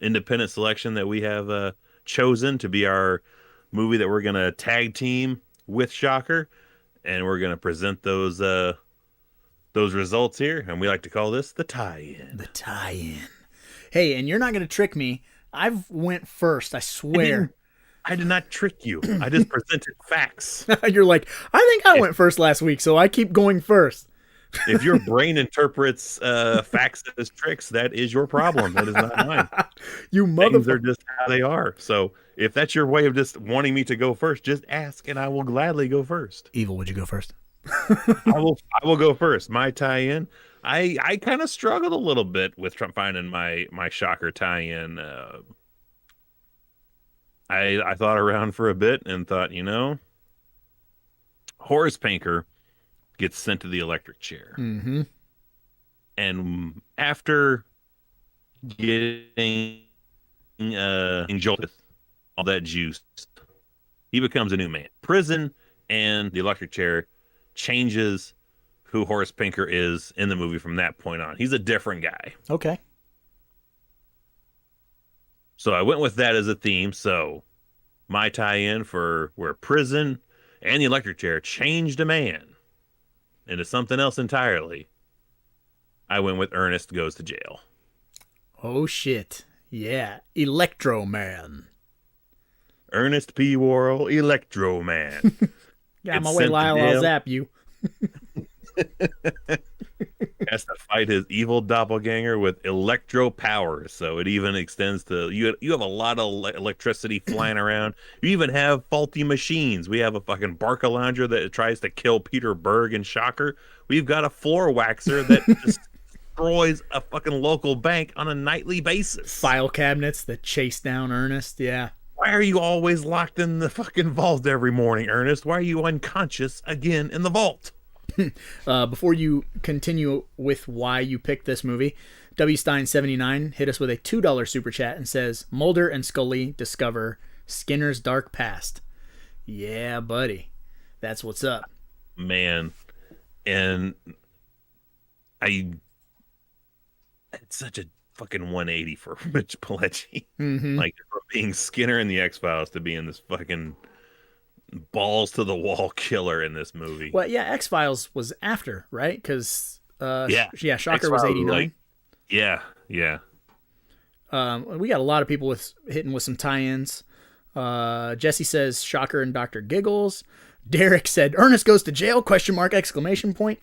independent selection that we have chosen to be our movie that we're gonna tag team with Shocker, and we're gonna present those results here, and we like to call this the tie-in. The tie-in. Hey, and you're not going to trick me. I've went first, I swear. I did not trick you. I just presented facts. You're like, I think I went first last week, so I keep going first. If your brain interprets facts as tricks, that is your problem. That is not mine. You Things motherfucker. are just how they are. So if that's your way of just wanting me to go first, just ask, and I will gladly go first. Evil, would you go first? I will go first. My tie-in. I kind of struggled a little bit with finding my Shocker tie-in. I thought around for a bit and thought, Horace Pinker gets sent to the electric chair. Mm-hmm. And after getting injected all that juice, he becomes a new man. Prison and the electric chair changes who Horace Pinker is in the movie from that point on. He's a different guy. Okay. So I went with that as a theme. So my tie-in for where prison and the electric chair changed a man into something else entirely, I went with Ernest Goes to Jail. Oh, shit. Yeah. Electro Man. Ernest P. Worrell, Electro Man. Yeah, It's my way, sent to Lyle. I'll jail. zap you. Has to fight his evil doppelganger with electro powers. So it even extends to you have a lot of electricity flying around. You even have faulty machines. We have a fucking Barcalounger that tries to kill Peter Berg and Shocker. We've got a floor waxer that just destroys a fucking local bank on a nightly basis. File cabinets that chase down Ernest. Yeah. Why are you always locked in the fucking vault every morning, Ernest? Why are you unconscious again in the vault? Before you continue with why you picked this movie, W. Stein79 hit us with a $2 super chat and says, Mulder and Scully discover Skinner's dark past. Yeah, buddy. That's what's up. Man. And it's such a fucking 180 for Mitch Pileggi. Mm-hmm. Like from being Skinner in the X-Files to being this fucking balls to the wall killer in this movie. Well, yeah, X-Files was after, right? Because Yeah. Shocker was X-Files 89. like- yeah. We got a lot of people hitting with some tie-ins. Jesse says Shocker and Dr. Giggles. Derek said Ernest goes to jail? Question mark! Exclamation point.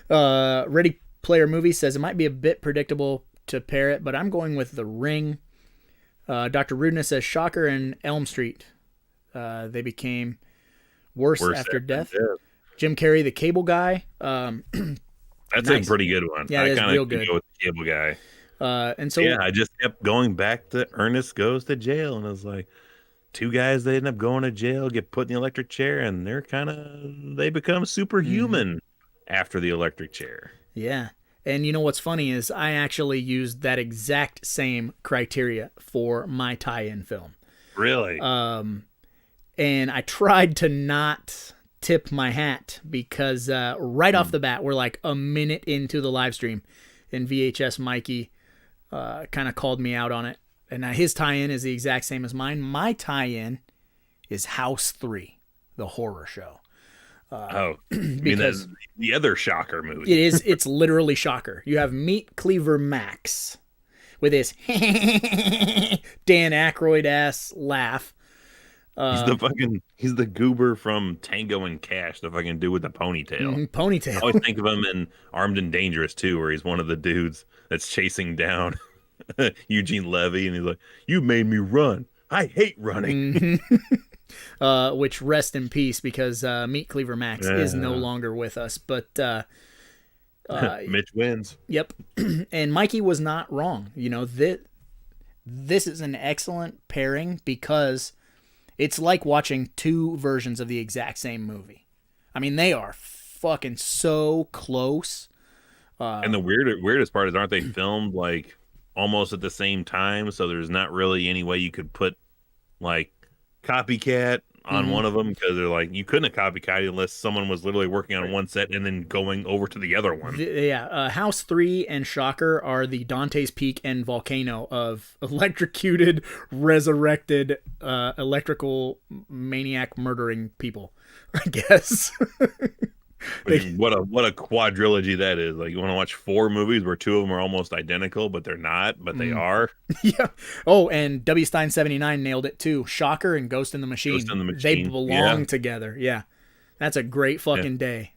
Ready Player Movie says it might be a bit predictable to pair it, but I'm going with The Ring. Dr. Rudeness says Shocker and Elm Street. They became worse after death. Jim Carrey, the Cable Guy. That's Nice. a pretty good one. Yeah, I that's kind real of good. go with the Cable Guy. And so Yeah, I just kept going back to Ernest goes to jail, and I was like, two guys that end up going to jail get put in the electric chair, and they become superhuman after the electric chair. yeah. And you know what's funny is I actually used that exact same criteria for my tie-in film. Really? And I tried to not tip my hat because right off the bat, we're like a minute into the live stream, and VHS Mikey kind of called me out on it. And his tie-in is the exact same as mine. My tie-in is House 3, the horror show. I mean, because that's the other Shocker movie. it's literally Shocker. You have Meat Cleaver Max with his Dan Aykroyd ass laugh. He's the goober from Tango and Cash, the fucking dude with the ponytail. Ponytail. I always think of him in Armed and Dangerous too, where he's one of the dudes that's chasing down Eugene Levy, and he's like, "You made me run. I hate running." Which rest in peace, because Meat Cleaver Max is no longer with us. But Mitch wins. Yep. And Mikey was not wrong. You know, this is an excellent pairing because it's like watching two versions of the exact same movie. I mean, they are fucking so close. And the weirdest part is, aren't they filmed like almost at the same time? So there's not really any way you could put like copycat on one of them, because they're like, you couldn't have copycat unless someone was literally working on one set and then going over to the other one. House 3 and Shocker are the Dante's Peak and Volcano of electrocuted, resurrected, electrical maniac murdering people, I guess. What a quadrilogy that is. Like, you want to watch 4 movies where 2 of them are almost identical, but they're not, but they are. Yeah. Oh, and W. Stein 79 nailed it too. Shocker and Ghost in the Machine. Ghost in the They Machine, belong together. Yeah. That's a great fucking day.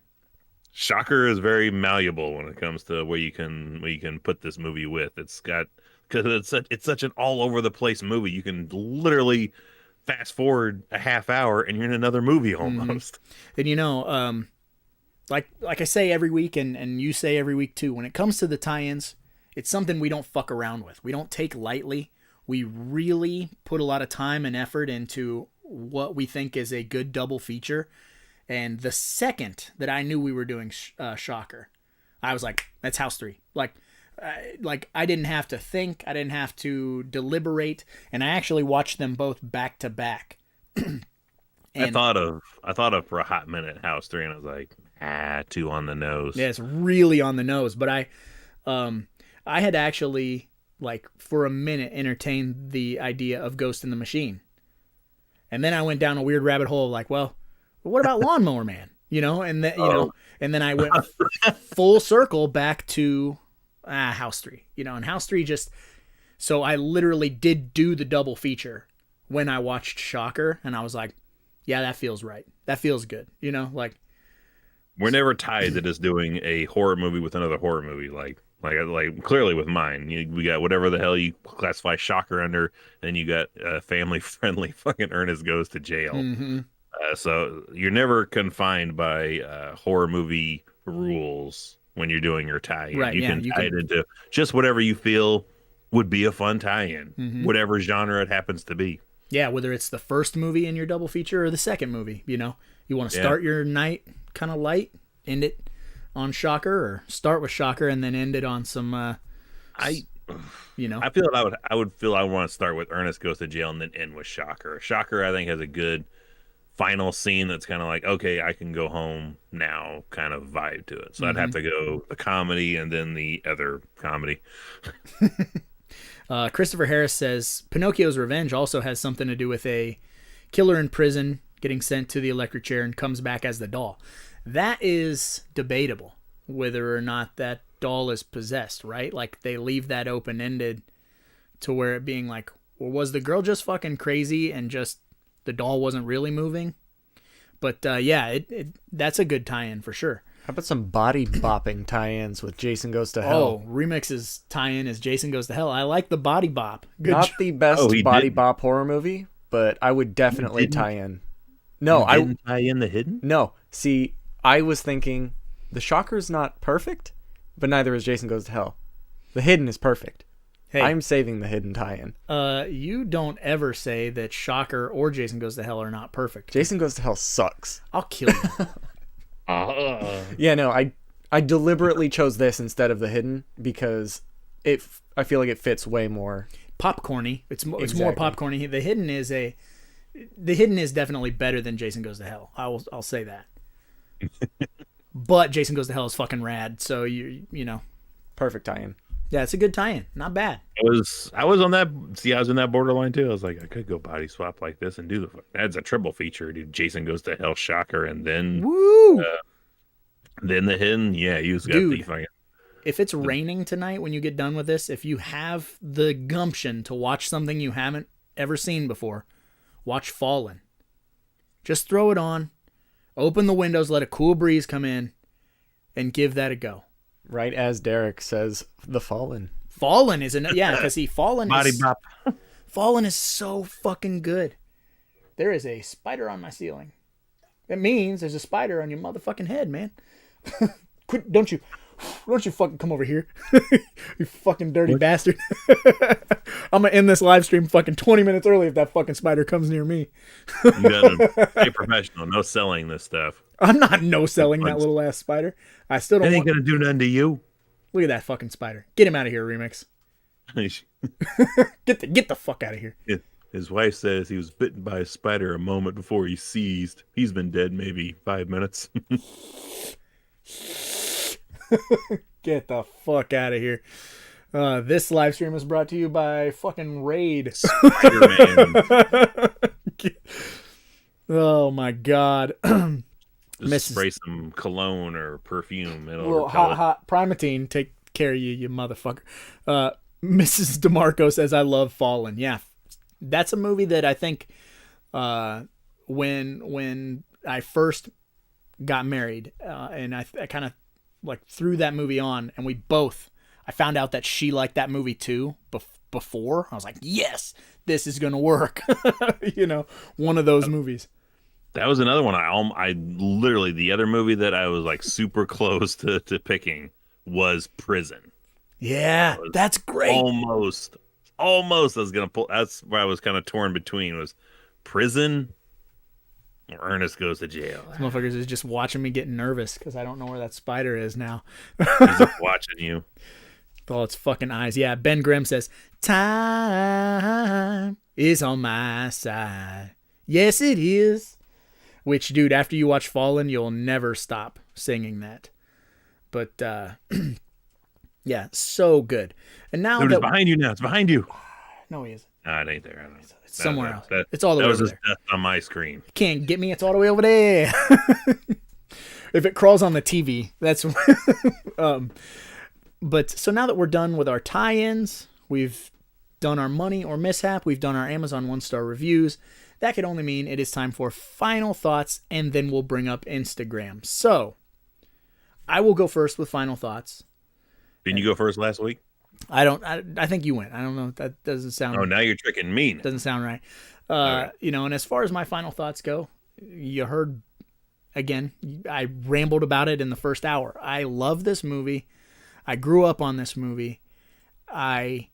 Shocker is very malleable when it comes to where you can put this movie with. Because it's such an all over the place movie. You can literally fast forward a half hour and you're in another movie almost. And you know, like I say every week, and you say every week too, when it comes to the tie-ins, it's something we don't fuck around with. We don't take lightly. We really put a lot of time and effort into what we think is a good double feature. And the second that I knew we were doing Shocker, I was like, that's House 3. Like I didn't have to think. I didn't have to deliberate. And I actually watched them both back to back. I thought of for a hot minute House 3, and I was like, too on the nose. Yeah, it's really on the nose. But I had actually, like, for a minute entertained the idea of Ghost in the Machine. And then I went down a weird rabbit hole of like, well, what about Lawnmower Man? You know, and then and then I went full circle back to House 3. You know, and House 3 just, so I literally did do the double feature when I watched Shocker, and I was like, yeah, that feels right. That feels good. You know, like, we're never tied to just doing a horror movie with another horror movie. Like clearly with mine, we got whatever the hell you classify Shocker under, and you got family friendly fucking Ernest Goes to Jail. Mm-hmm. So you're never confined by horror movie rules when you're doing your tie-in. Right, you can tie it into just whatever you feel would be a fun tie-in, whatever genre it happens to be. Yeah, whether it's the first movie in your double feature or the second movie, you know, you want to start your night kind of light, end it on Shocker, or start with Shocker and then end it on some, I feel I would want to start with Ernest Goes to Jail and then end with Shocker. Shocker, I think, has a good final scene that's kind of like, okay, I can go home now kind of vibe to it. So I'd have to go the comedy and then the other comedy. Christopher Harris says Pinocchio's revenge also has something to do with a killer in prison getting sent to the electric chair and comes back as the doll. That is debatable, whether or not that doll is possessed, right? Like, they leave that open-ended to where it being like, well, was the girl just fucking crazy and just the doll wasn't really moving? But yeah, that's a good tie-in for sure. How about some body bopping tie-ins with Jason Goes to Hell? Oh, Remix's tie-in is Jason Goes to Hell. I like the body bop. Good Not the best Oh, he body didn't. bop horror movie, but I would definitely didn't? tie in. No, You didn't tie in the hidden? No. See, I was thinking the Shocker's not perfect, but neither is Jason Goes to Hell. The Hidden is perfect. Hey, I'm saving the Hidden tie-in. you don't ever say that Shocker or Jason Goes to Hell are not perfect. Jason Goes to Hell sucks. I'll kill you. Yeah, no, I deliberately chose this instead of the Hidden because I feel like it fits way more. Popcorny. It's more Exactly. popcorny. The Hidden is definitely better than Jason Goes to Hell. I'll say that. But Jason Goes to Hell is fucking rad. So you know, Perfect tie-in. yeah, it's a good tie-in. Not bad. I was on that. See, I was in that borderline too. I was like, I could go body swap like this and do the. That's a triple feature, dude. Jason Goes to Hell, Shocker, and then Woo! then the Hidden. Yeah, you've got the Dude. fucking. If it's raining tonight when you get done with this, if you have the gumption to watch something you haven't ever seen before, watch Fallen. Just throw it on, open the windows, let a cool breeze come in, and give that a go. Right as Derek says, The Fallen. Fallen is because Fallen Body is bop. Fallen is so fucking good. There is a spider on my ceiling. It means there's a spider on your motherfucking head, man. Quit! Don't you fucking come over here, you fucking dirty bastard. I'm gonna end this live stream fucking 20 minutes early if that fucking spider comes near me. You gotta stay professional. No selling this stuff. I'm not selling that little ass spider. I still It don't ain't want. gonna do nothing to you. Look at that fucking spider. Get him out of here, Remix. Get the fuck out of here. His wife says he was bitten by a spider a moment before he seized. He's been dead maybe 5 minutes. Get the fuck out of here. This live stream is brought to you by fucking Raid. Spider-Man. Oh my god. Just spray some cologne or perfume. It'll Well, repel it. hot Primatine, take care of you motherfucker. Mrs. DeMarco says, I love Fallen. Yeah, that's a movie that I think when I first got married and I kind of like threw that movie on, and I found out that she liked that movie too before. I was like, yes, this is going to work. One of those movies. That was another one. I literally, the other movie that I was like super close to picking was Prison. Yeah, that's great. Almost I was gonna pull. That's where I was kind of torn between was Prison or Ernest Goes to Jail. This motherfuckers is just watching me get nervous because I don't know where that spider is now. He's just watching you. With all its fucking eyes. Yeah, Ben Grimm says, time is on my side. Yes, it is. Which, dude, after you watch Fallen, you'll never stop singing that. But, yeah, so good. And now Dude, it's behind you now. It's behind you. No, he isn't. Nah, it ain't there. I don't know. It's somewhere else. It's all the that way was over just there. death on my screen. Can't get me. It's all the way over there. If it crawls on the TV, that's... But so now that we're done with our tie-ins, we've done our money or mishap, we've done our Amazon 1-star reviews, that could only mean it is time for final thoughts, and then we'll bring up Instagram. So, I will go first with final thoughts. Didn't you go first last week? I think you went. I don't know. That doesn't sound Oh, now you're tricking me. doesn't sound right. right. And as far as my final thoughts go, you heard, again, I rambled about it in the first hour. I love this movie. I grew up on this movie. I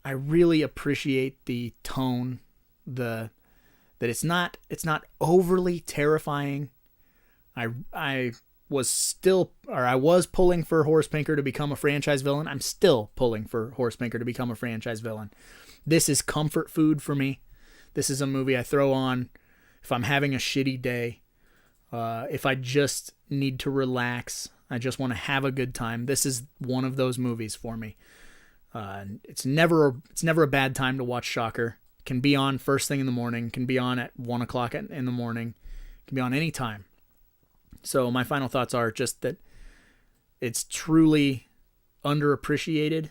really appreciate the tone, that it's not overly terrifying. I was pulling for Horace Pinker to become a franchise villain. I'm still pulling for Horace Pinker to become a franchise villain. This is comfort food for me. This is a movie I throw on if I'm having a shitty day, if I just need to relax, I just want to have a good time, this is one of those movies for me. It's never a bad time to watch Shocker. It can be on first thing in the morning, can be on at 1 o'clock in the morning, can be on any time. So my final thoughts are just that it's truly underappreciated.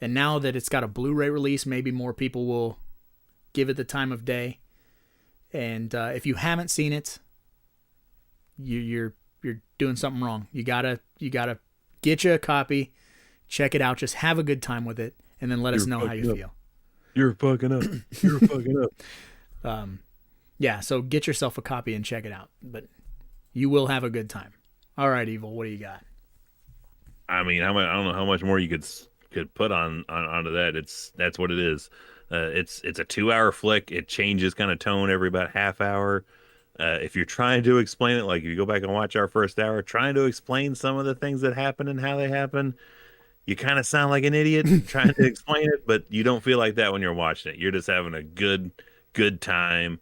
And now that it's got a Blu-ray release, maybe more people will give it the time of day. And if you haven't seen it, you're doing something wrong. You gotta get you a copy, check it out, just have a good time with it, and then let us know how you feel. You're fucking up. You're fucking up. Yeah, so get yourself a copy and check it out. But you will have a good time. All right, Evil, what do you got? I mean, I don't know how much more you could put onto that. That's what it is. It's a 2-hour flick. It changes kind of tone every about half hour. If you're trying to explain it, like if you go back and watch our first hour, trying to explain some of the things that happen and how they happen, you kind of sound like an idiot trying to explain it, but you don't feel like that when you're watching it. You're just having a good time.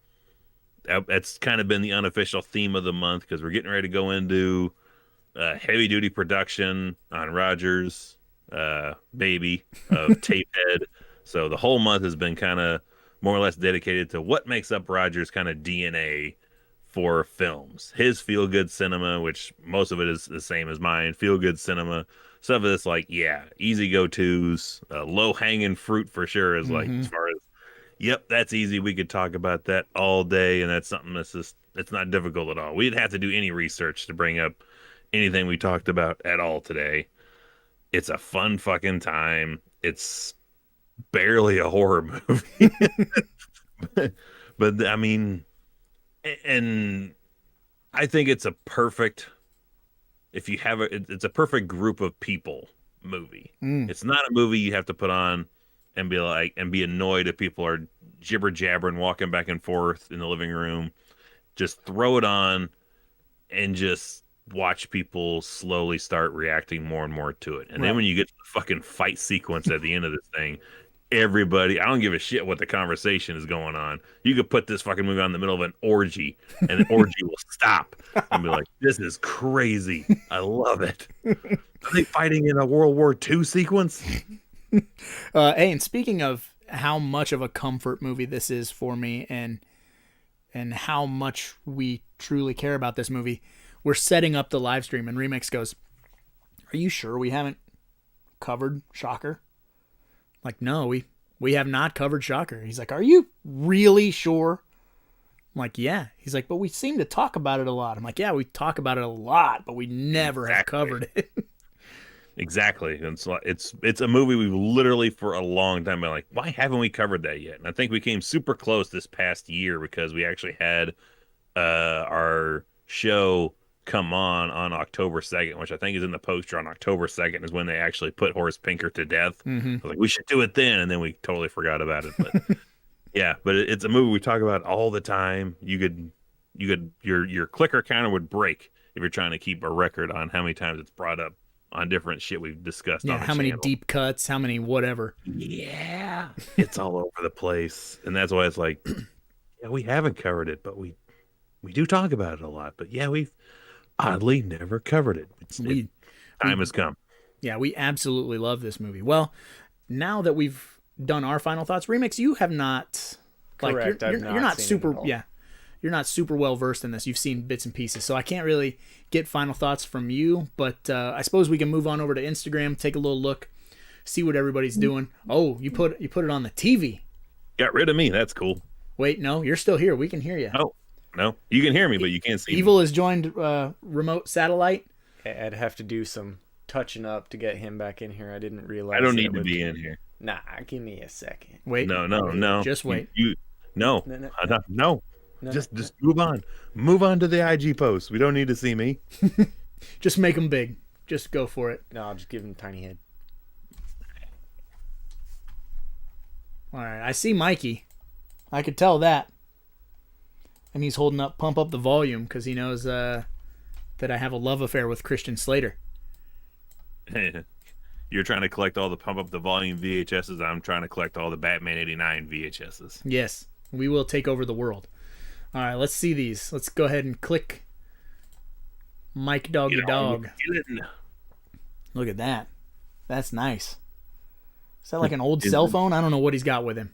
That's kind of been the unofficial theme of the month because we're getting ready to go into heavy duty production on Rogers' baby of Tapehead. So the whole month has been kind of more or less dedicated to what makes up Rogers' kind of DNA for films. His feel-good cinema, which most of it is the same as mine, feel-good cinema. Some of it's like, yeah, easy go-tos, low-hanging fruit for sure is like, as far as, yep, that's easy. We could talk about that all day, and that's something it's not difficult at all. We didn't have to do any research to bring up anything we talked about at all today. It's a fun fucking time. It's barely a horror movie. but I mean, and I think it's a perfect, if you have it's a perfect group of people movie. It's not a movie you have to put on and be annoyed if people are jibber jabbering, walking back and forth in the living room. Just throw it on and just watch people slowly start reacting more and more to it. And then when you get to the fucking fight sequence at the end of this thing, everybody, I don't give a shit what the conversation is going on. You could put this fucking movie on in the middle of an orgy and the orgy will stop and be like, this is crazy. I love it. Are they fighting in a World War II sequence? Hey, and speaking of how much of a comfort movie this is for me and how much we truly care about this movie, we're setting up the live stream and Remix goes, are you sure we haven't covered Shocker? Like, no, we have not covered Shocker. He's like, are you really sure? I'm like, yeah. He's like, but we seem to talk about it a lot. I'm like, yeah, we talk about it a lot, but we never have covered it. Exactly. And so it's a movie we've literally for a long time been like, why haven't we covered that yet? And I think we came super close this past year because we actually had our show come on October 2nd, which I think is in the poster on October 2nd is when they actually put Horace Pinker to death. I was like, we should do it then, and then we totally forgot about it. But yeah, but it's a movie we talk about all the time. Your clicker counter would break if you're trying to keep a record on how many times it's brought up on different shit we've discussed. Yeah, on the how many channel. deep cuts, how many whatever. Yeah, it's all over the place, and that's why it's like, yeah, we haven't covered it, but we do talk about it a lot. But yeah, we've oddly never covered it. Time has come. Yeah, we absolutely love this movie. Well, now that we've done our final thoughts, Remix, you have not. Correct. Like, you're not seen super. it at all. Yeah, you're not super well versed in this. You've seen bits and pieces, so I can't really get final thoughts from you. But I suppose we can move on over to Instagram, take a little look, see what everybody's doing. Oh, you put it on the TV. Got rid of me. That's cool. Wait, no, you're still here. We can hear you. Oh. No, you can hear me, but you can't see Evil me. has joined remote satellite. I'd have to do some touching up to get him back in here. I didn't realize. I don't need to be in here. Nah, give me a second. Wait. No. Just wait. No. Just move on. Move on to the IG post. We don't need to see me. Just make them big. Just go for it. No, I'll just give him a tiny head. All right. I see Mikey. I could tell that. And he's holding up Pump Up the Volume because he knows that I have a love affair with Christian Slater. You're trying to collect all the Pump Up the Volume VHSs. I'm trying to collect all the Batman 89 VHSs. Yes. We will take over the world. All right, let's see these. Let's go ahead and click Mike Doggy Dog. Look at that. That's nice. Is that like an old cell phone? I don't know what he's got with him.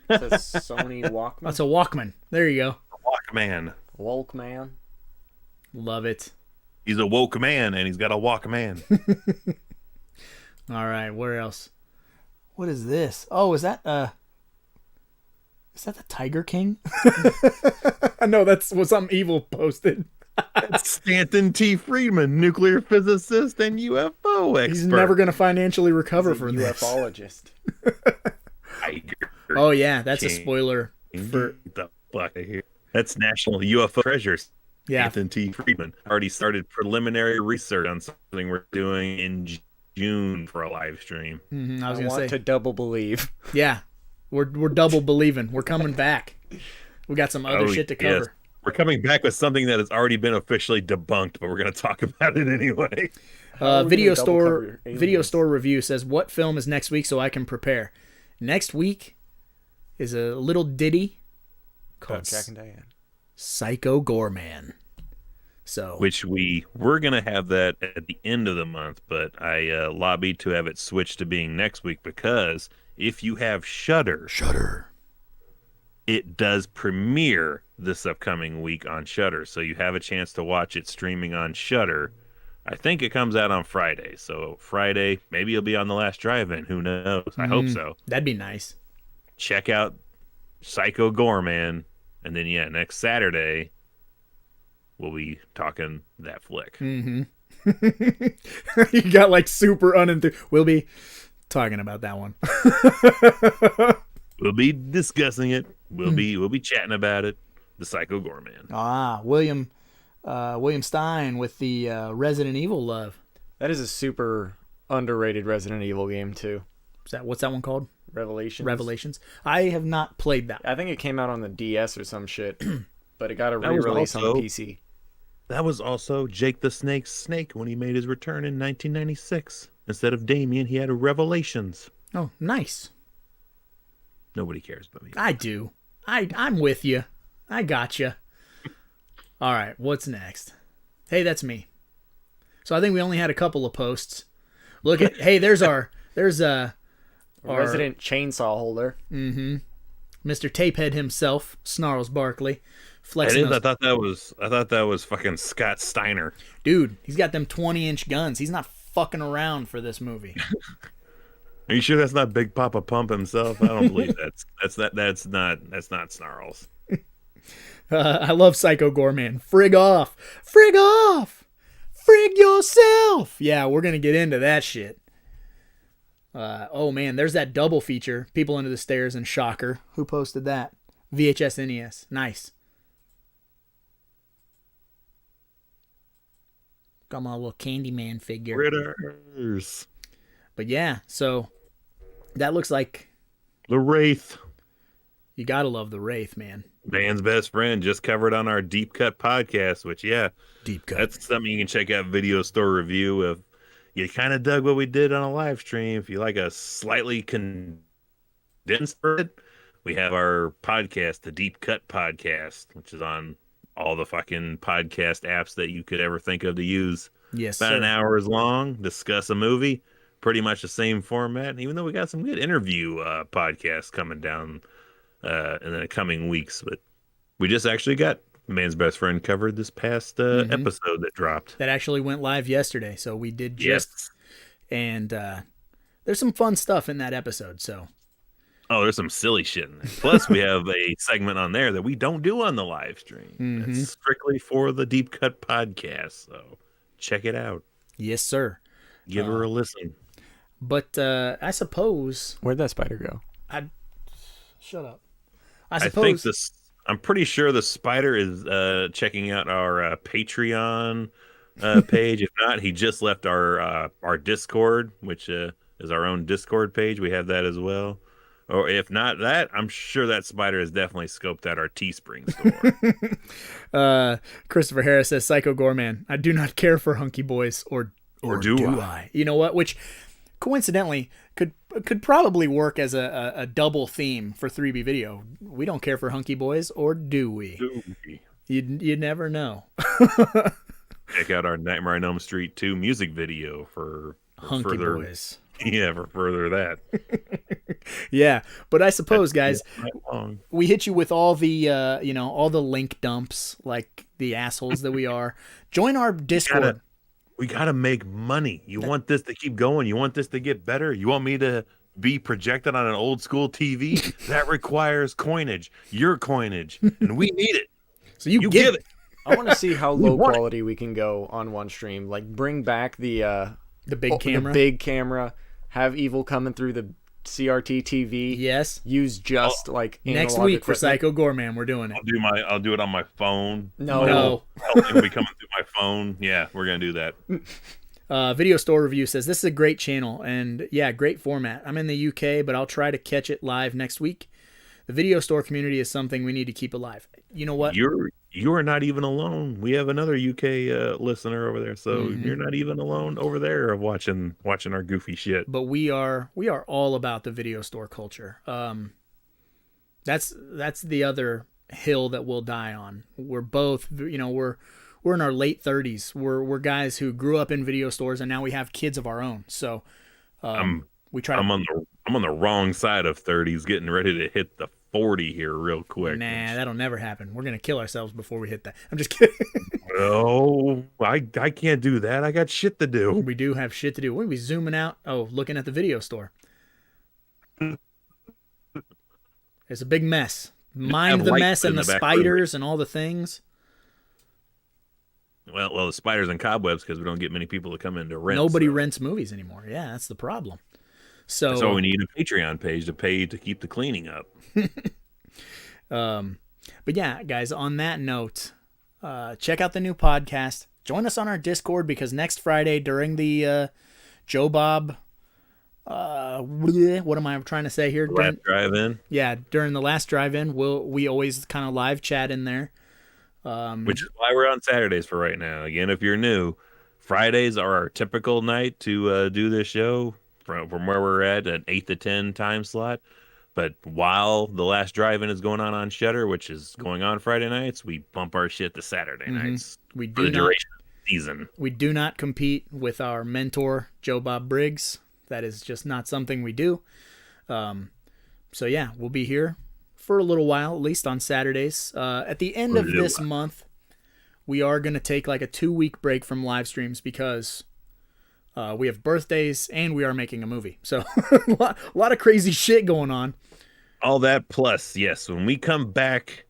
It's a Sony Walkman. That's a Walkman. There you go. Walkman. Walkman. Love it. He's a woke man, and he's got a Walkman. All right, where else? What is this? Oh, is that the Tiger King? No, that's what something evil posted. That's Stanton T. Friedman, nuclear physicist and UFO expert. He's never going to financially recover from this. UFOlogist. Oh yeah, that's a spoiler for the fuck I hear. That's National UFO Treasures. Yeah. Stanton T. Friedman already started preliminary research on something we're doing in June for a live stream. Mm-hmm, I was I going want to say. to double believe. Yeah, we're double believing. We're coming back. We got some other shit to cover. Yes. We're coming back with something that has already been officially debunked, but we're going to talk about it anyway. Video store review says, what film is next week so I can prepare? Next week is a little ditty called Jack and Diane. Psycho Gorman. So, Which we're going to have that at the end of the month, but I lobbied to have it switched to being next week because if you have Shudder, it does premiere this upcoming week on Shudder, so you have a chance to watch it streaming on Shudder. I think it comes out on Friday, so Friday, maybe it'll be on the last drive-in. Who knows? I hope so. That'd be nice. Check out Psycho Gorman, and then next Saturday we'll be talking that flick. Mm-hmm. You got like super unenthused. We'll be talking about that one. We'll be discussing it. We'll be chatting about it. The Psycho Gorman. William Stein with the Resident Evil love. That is a super underrated Resident Evil game too. What's that one called? Revelations. I have not played that. I think it came out on the DS or some shit, but it got a re-release on the PC. That was also Jake the Snake's snake when he made his return in 1996. Instead of Damien, he had a Revelations. Oh, nice. Nobody cares about me. I do. I'm with you. I got you. All right, what's next? Hey, that's me. So I think we only had a couple of posts. Look at there's our resident chainsaw holder. Mm-hmm. Mr. Tapehead himself, Snarls Barkley, flexing. I thought that was fucking Scott Steiner. Dude, he's got them 20-inch guns. He's not fucking around for this movie. Are you sure that's not Big Papa Pump himself? I don't believe that's not Snarls. I love Psycho Gorman. Frig off. Frig off. Frig yourself. Yeah, we're going to get into that shit. Oh, man, there's that double feature. People Under the Stairs and Shocker. Who posted that? VHS NES. Nice. Got my little Candyman figure. Critters. But yeah, so that looks like... The Wraith. You got to love the Wraith, man. Man's Best Friend, just covered on our Deep Cut podcast, which, Deep Cut. That's something you can check out. Video store review of. You kind of dug what we did on a live stream. If you like a slightly condensed version, we have our podcast, the Deep Cut podcast, which is on all the fucking podcast apps that you could ever think of to use. Yes, about sir. an hour is long. Discuss a movie. Pretty much the same format. Even though we got some good interview podcasts coming down in the coming weeks, but we just actually got Man's Best Friend covered this past episode that dropped. That actually went live yesterday, so we did just. Yes. And there's some fun stuff in that episode, so. Oh, there's some silly shit in there. Plus, we have a segment on there that we don't do on the live stream. Mm-hmm. It's strictly for the Deep Cut podcast, so check it out. Yes, sir. Give her a listen. But I suppose. Where'd that spider go? Shut up. I think I'm pretty sure the spider is checking out our Patreon page. If not, he just left our Discord, which is our own Discord page. We have that as well. Or if not that, I'm sure that spider has definitely scoped out our Teespring store. Christopher Harris says, Psycho Gorman, I do not care for hunky boys, or do I? You know what? Which, coincidentally, could could probably work as a double theme for 3B video. We don't care for hunky boys, or do we? You never know. Check out our Nightmare on Elm Street 2 music video for Hunky further boys. Yeah, for further that. Yeah, but I suppose, guys, long. we hit you with all the all the link dumps, like the assholes that we are. Join our Discord. We gotta make money. You want this to keep going? You want this to get better? You want me to be projected on an old school TV? That requires coinage, your coinage, and we need it. So you give it. I want to see how low quality we can go on one stream. Like, bring back the big camera. The big camera. Have Evil coming through the CRT TV. Yes. Use just like next analog week equipment. for Psycho Gorman. We're doing it. I'll do it on my phone. No. It'll be coming through my phone. Yeah, we're gonna do that. Video Store Review says this is a great channel and yeah, great format. I'm in the UK, but I'll try to catch it live next week. The video store community is something we need to keep alive. You know what? You're not even alone. We have another UK listener over there, so you're not even alone over there of watching our goofy shit. But we are all about the video store culture. That's the other hill that we'll die on. We're both, we're in our late 30s. We're guys who grew up in video stores and now we have kids of our own. So we try. I'm on the wrong side of 30s, getting ready to hit the 40 here real quick. Nah, that'll never happen. We're gonna kill ourselves before we hit that. I'm just kidding. No, I can't do that. I got shit to do. We do have shit to do. We'll be zooming out. Oh, looking at the video store. It's a big mess. Mind the mess and the spiders and all the things. Well, the spiders and cobwebs because we don't get many people to come in to rent. Nobody rents movies anymore. Yeah, that's the problem. So we need a Patreon page to pay to keep the cleaning up. But yeah, guys, on that note, check out the new podcast. Join us on our Discord because next Friday during the Joe Bob, what am I trying to say here? Last drive-in. Yeah, during the last drive-in, we always kind of live chat in there. Which is why we're on Saturdays for right now. Again, if you're new, Fridays are our typical night to do this show from where we're at an 8 to 10 time slot. But while the last drive-in is going on Shudder, which is going on Friday nights, we bump our shit to Saturday nights. We for the duration of the season. We do not compete with our mentor, Joe Bob Briggs. That is just not something we do. So yeah, we'll be here for a little while, at least on Saturdays. At the end of this month, we are going to take like a 2-week break from live streams because we have birthdays and we are making a movie. So a lot of crazy shit going on. All that plus, yes, when we come back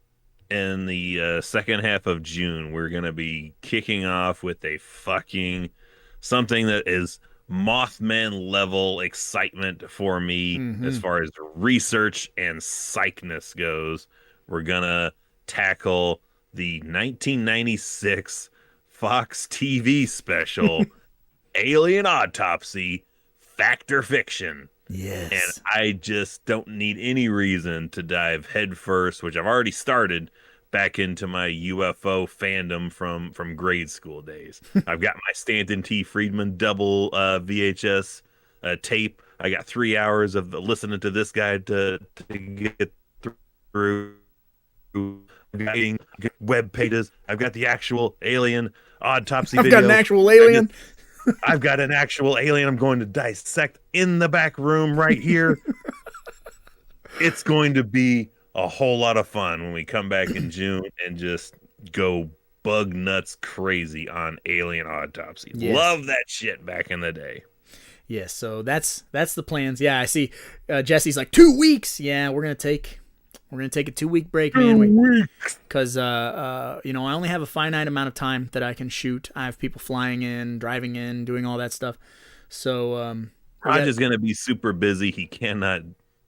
in the second half of June, we're going to be kicking off with a fucking something that is Mothman level excitement for me as far as research and psychness goes. We're going to tackle the 1996 Fox TV special Alien Autopsy, Fact or Fiction. Yes. And I just don't need any reason to dive headfirst, which I've already started, back into my UFO fandom from grade school days. I've got my Stanton T. Friedman double VHS tape. I got 3 hours of listening to this guy to get through web pages. I've got the actual alien autopsy video. I've got an actual alien. I've got an actual alien I'm going to dissect in the back room right here. It's going to be a whole lot of fun when we come back in June and just go bug nuts crazy on Alien Autopsy. Yes. Love that shit back in the day. Yes, so that's the plans. Yeah, I see Jesse's like 2 weeks. Yeah, we're gonna take a 2-week break, man. Because I only have a finite amount of time that I can shoot. I have people flying in, driving in, doing all that stuff. So Raj is gonna be super busy.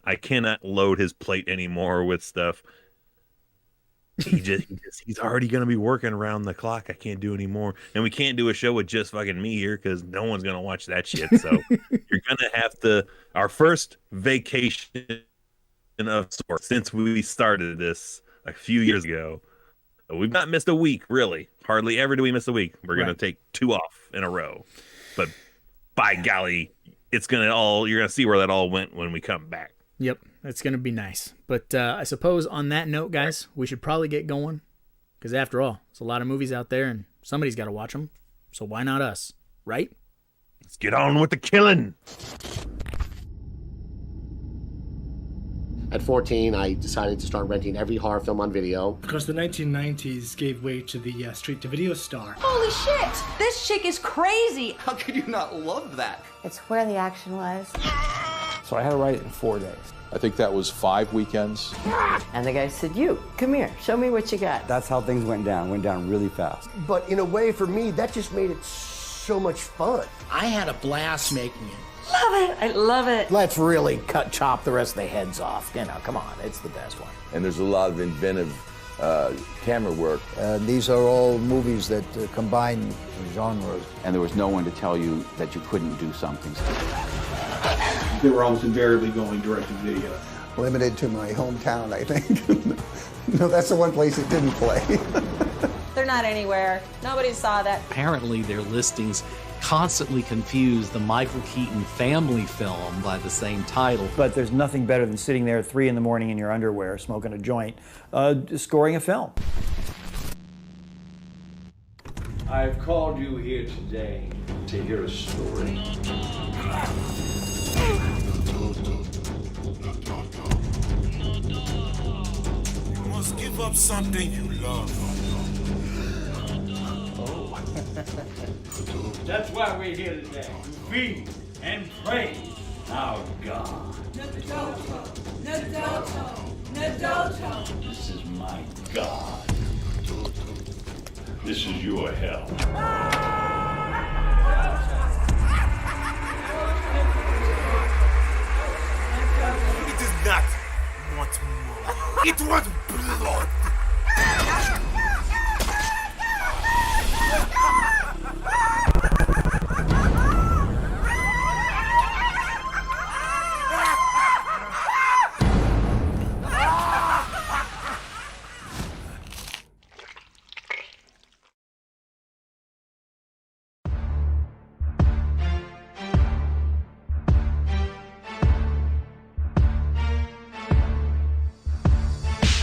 I cannot load his plate anymore with stuff. He's already gonna be working around the clock. I can't do anymore, and we can't do a show with just fucking me here because no one's gonna watch that shit. So you're gonna have to. Our first vacation of sorts since we started this a few years ago. We've not missed a week, really. Hardly ever do we miss a week. We're gonna take 2 off in a row, but by golly, it's gonna all, you're gonna see where that all went when we come back. Yep, that's going to be nice. But I suppose on that note, guys, we should probably get going. Because after all, there's a lot of movies out there and somebody's got to watch them. So why not us, right? Let's get on with the killing. At 14, I decided to start renting every horror film on video. Because the 1990s gave way to the straight-to-video star. Holy shit! This chick is crazy! How could you not love that? It's where the action was. So I had to write it in 4 days. I think that was 5 weekends. And the guy said, you, come here, show me what you got. That's how things went down really fast. But in a way, for me, that just made it so much fun. I had a blast making it. Love it, I love it. Let's really chop the rest of the heads off. You know, come on, it's the best one. And there's a lot of inventive camera work. These are all movies that combine genres. And there was no one to tell you that you couldn't do something. They were almost invariably going direct to video. Limited to my hometown, I think. No, that's the one place it didn't play. They're not anywhere. Nobody saw that. Apparently their listings constantly confuse the Michael Keaton family film by the same title. But there's nothing better than sitting there at 3 in the morning in your underwear, smoking a joint, scoring a film. I've called you here today to hear a story. You must give up something you love. That's why we're here today, to feed and praise our God. This is my God. This is your hell. It does not want more. It wants blood.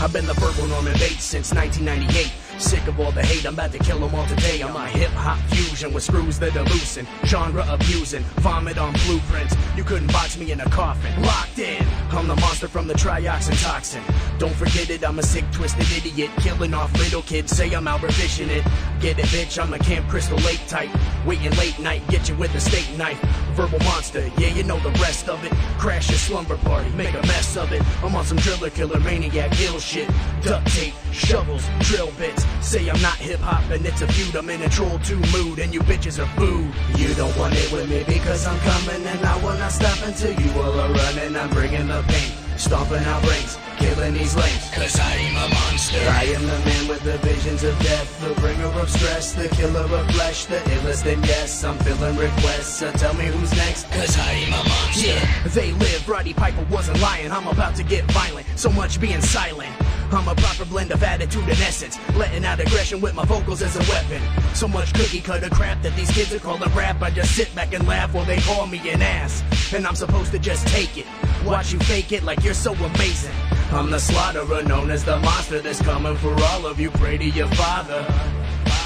I've been the verbal Norman Bates since 1998. Sick of all the hate, I'm about to kill them all today. I'm a hip-hop fusion with screws that are loosen, genre abusing, vomit on blueprints. You couldn't box me in a coffin. Locked in, I'm the monster from the trioxin toxin. Don't forget it, I'm a sick, twisted idiot, killing off little kids, say I'm out revision it. Get it, bitch, I'm a Camp Crystal Lake type. Waiting late night, get you with a steak knife. Verbal monster, yeah, you know the rest of it. Crash your slumber party, make a mess of it. I'm on some driller killer maniac ill shit. Duct tape, shovels, drill bits. Say I'm not hip-hop and it's a feud. I'm in a troll 2 mood and you bitches are food. You don't want it with me because I'm coming and I will not stop until you all are running. I'm bringing the pain, stomping out brains, killing these lames. Cause I am a monster. I am the man with the visions of death, the bringer of stress, the killer of flesh, the illest and yes, I'm filling requests. So tell me who's next. Cause I am a monster. Yeah, they live. Roddy Piper wasn't lying. I'm about to get violent. So much being silent. I'm a proper blend of attitude and essence, letting out aggression with my vocals as a weapon. So much cookie cutter crap that these kids are calling rap. I just sit back and laugh while they call me an ass. And I'm supposed to just take it, watch you fake it like you're so amazing. I'm the slaughterer, known as the monster that's coming for all of you. Pray to your father.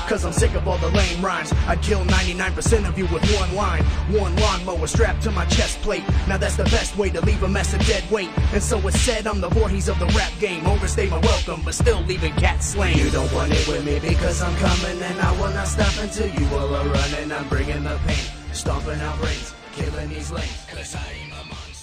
Cause I'm sick of all the lame rhymes. I'd kill 99% of you with one line. One lawnmower strapped to my chest plate. Now that's the best way to leave a mess of dead weight. And so it's said I'm the Voorhees of the rap game. Overstay my welcome, but still leaving cats slain. You don't want it with me because I'm coming and I will not stop until you all are running. I'm bringing the pain, stomping out brains, killing these lanes. Cause I am a monster.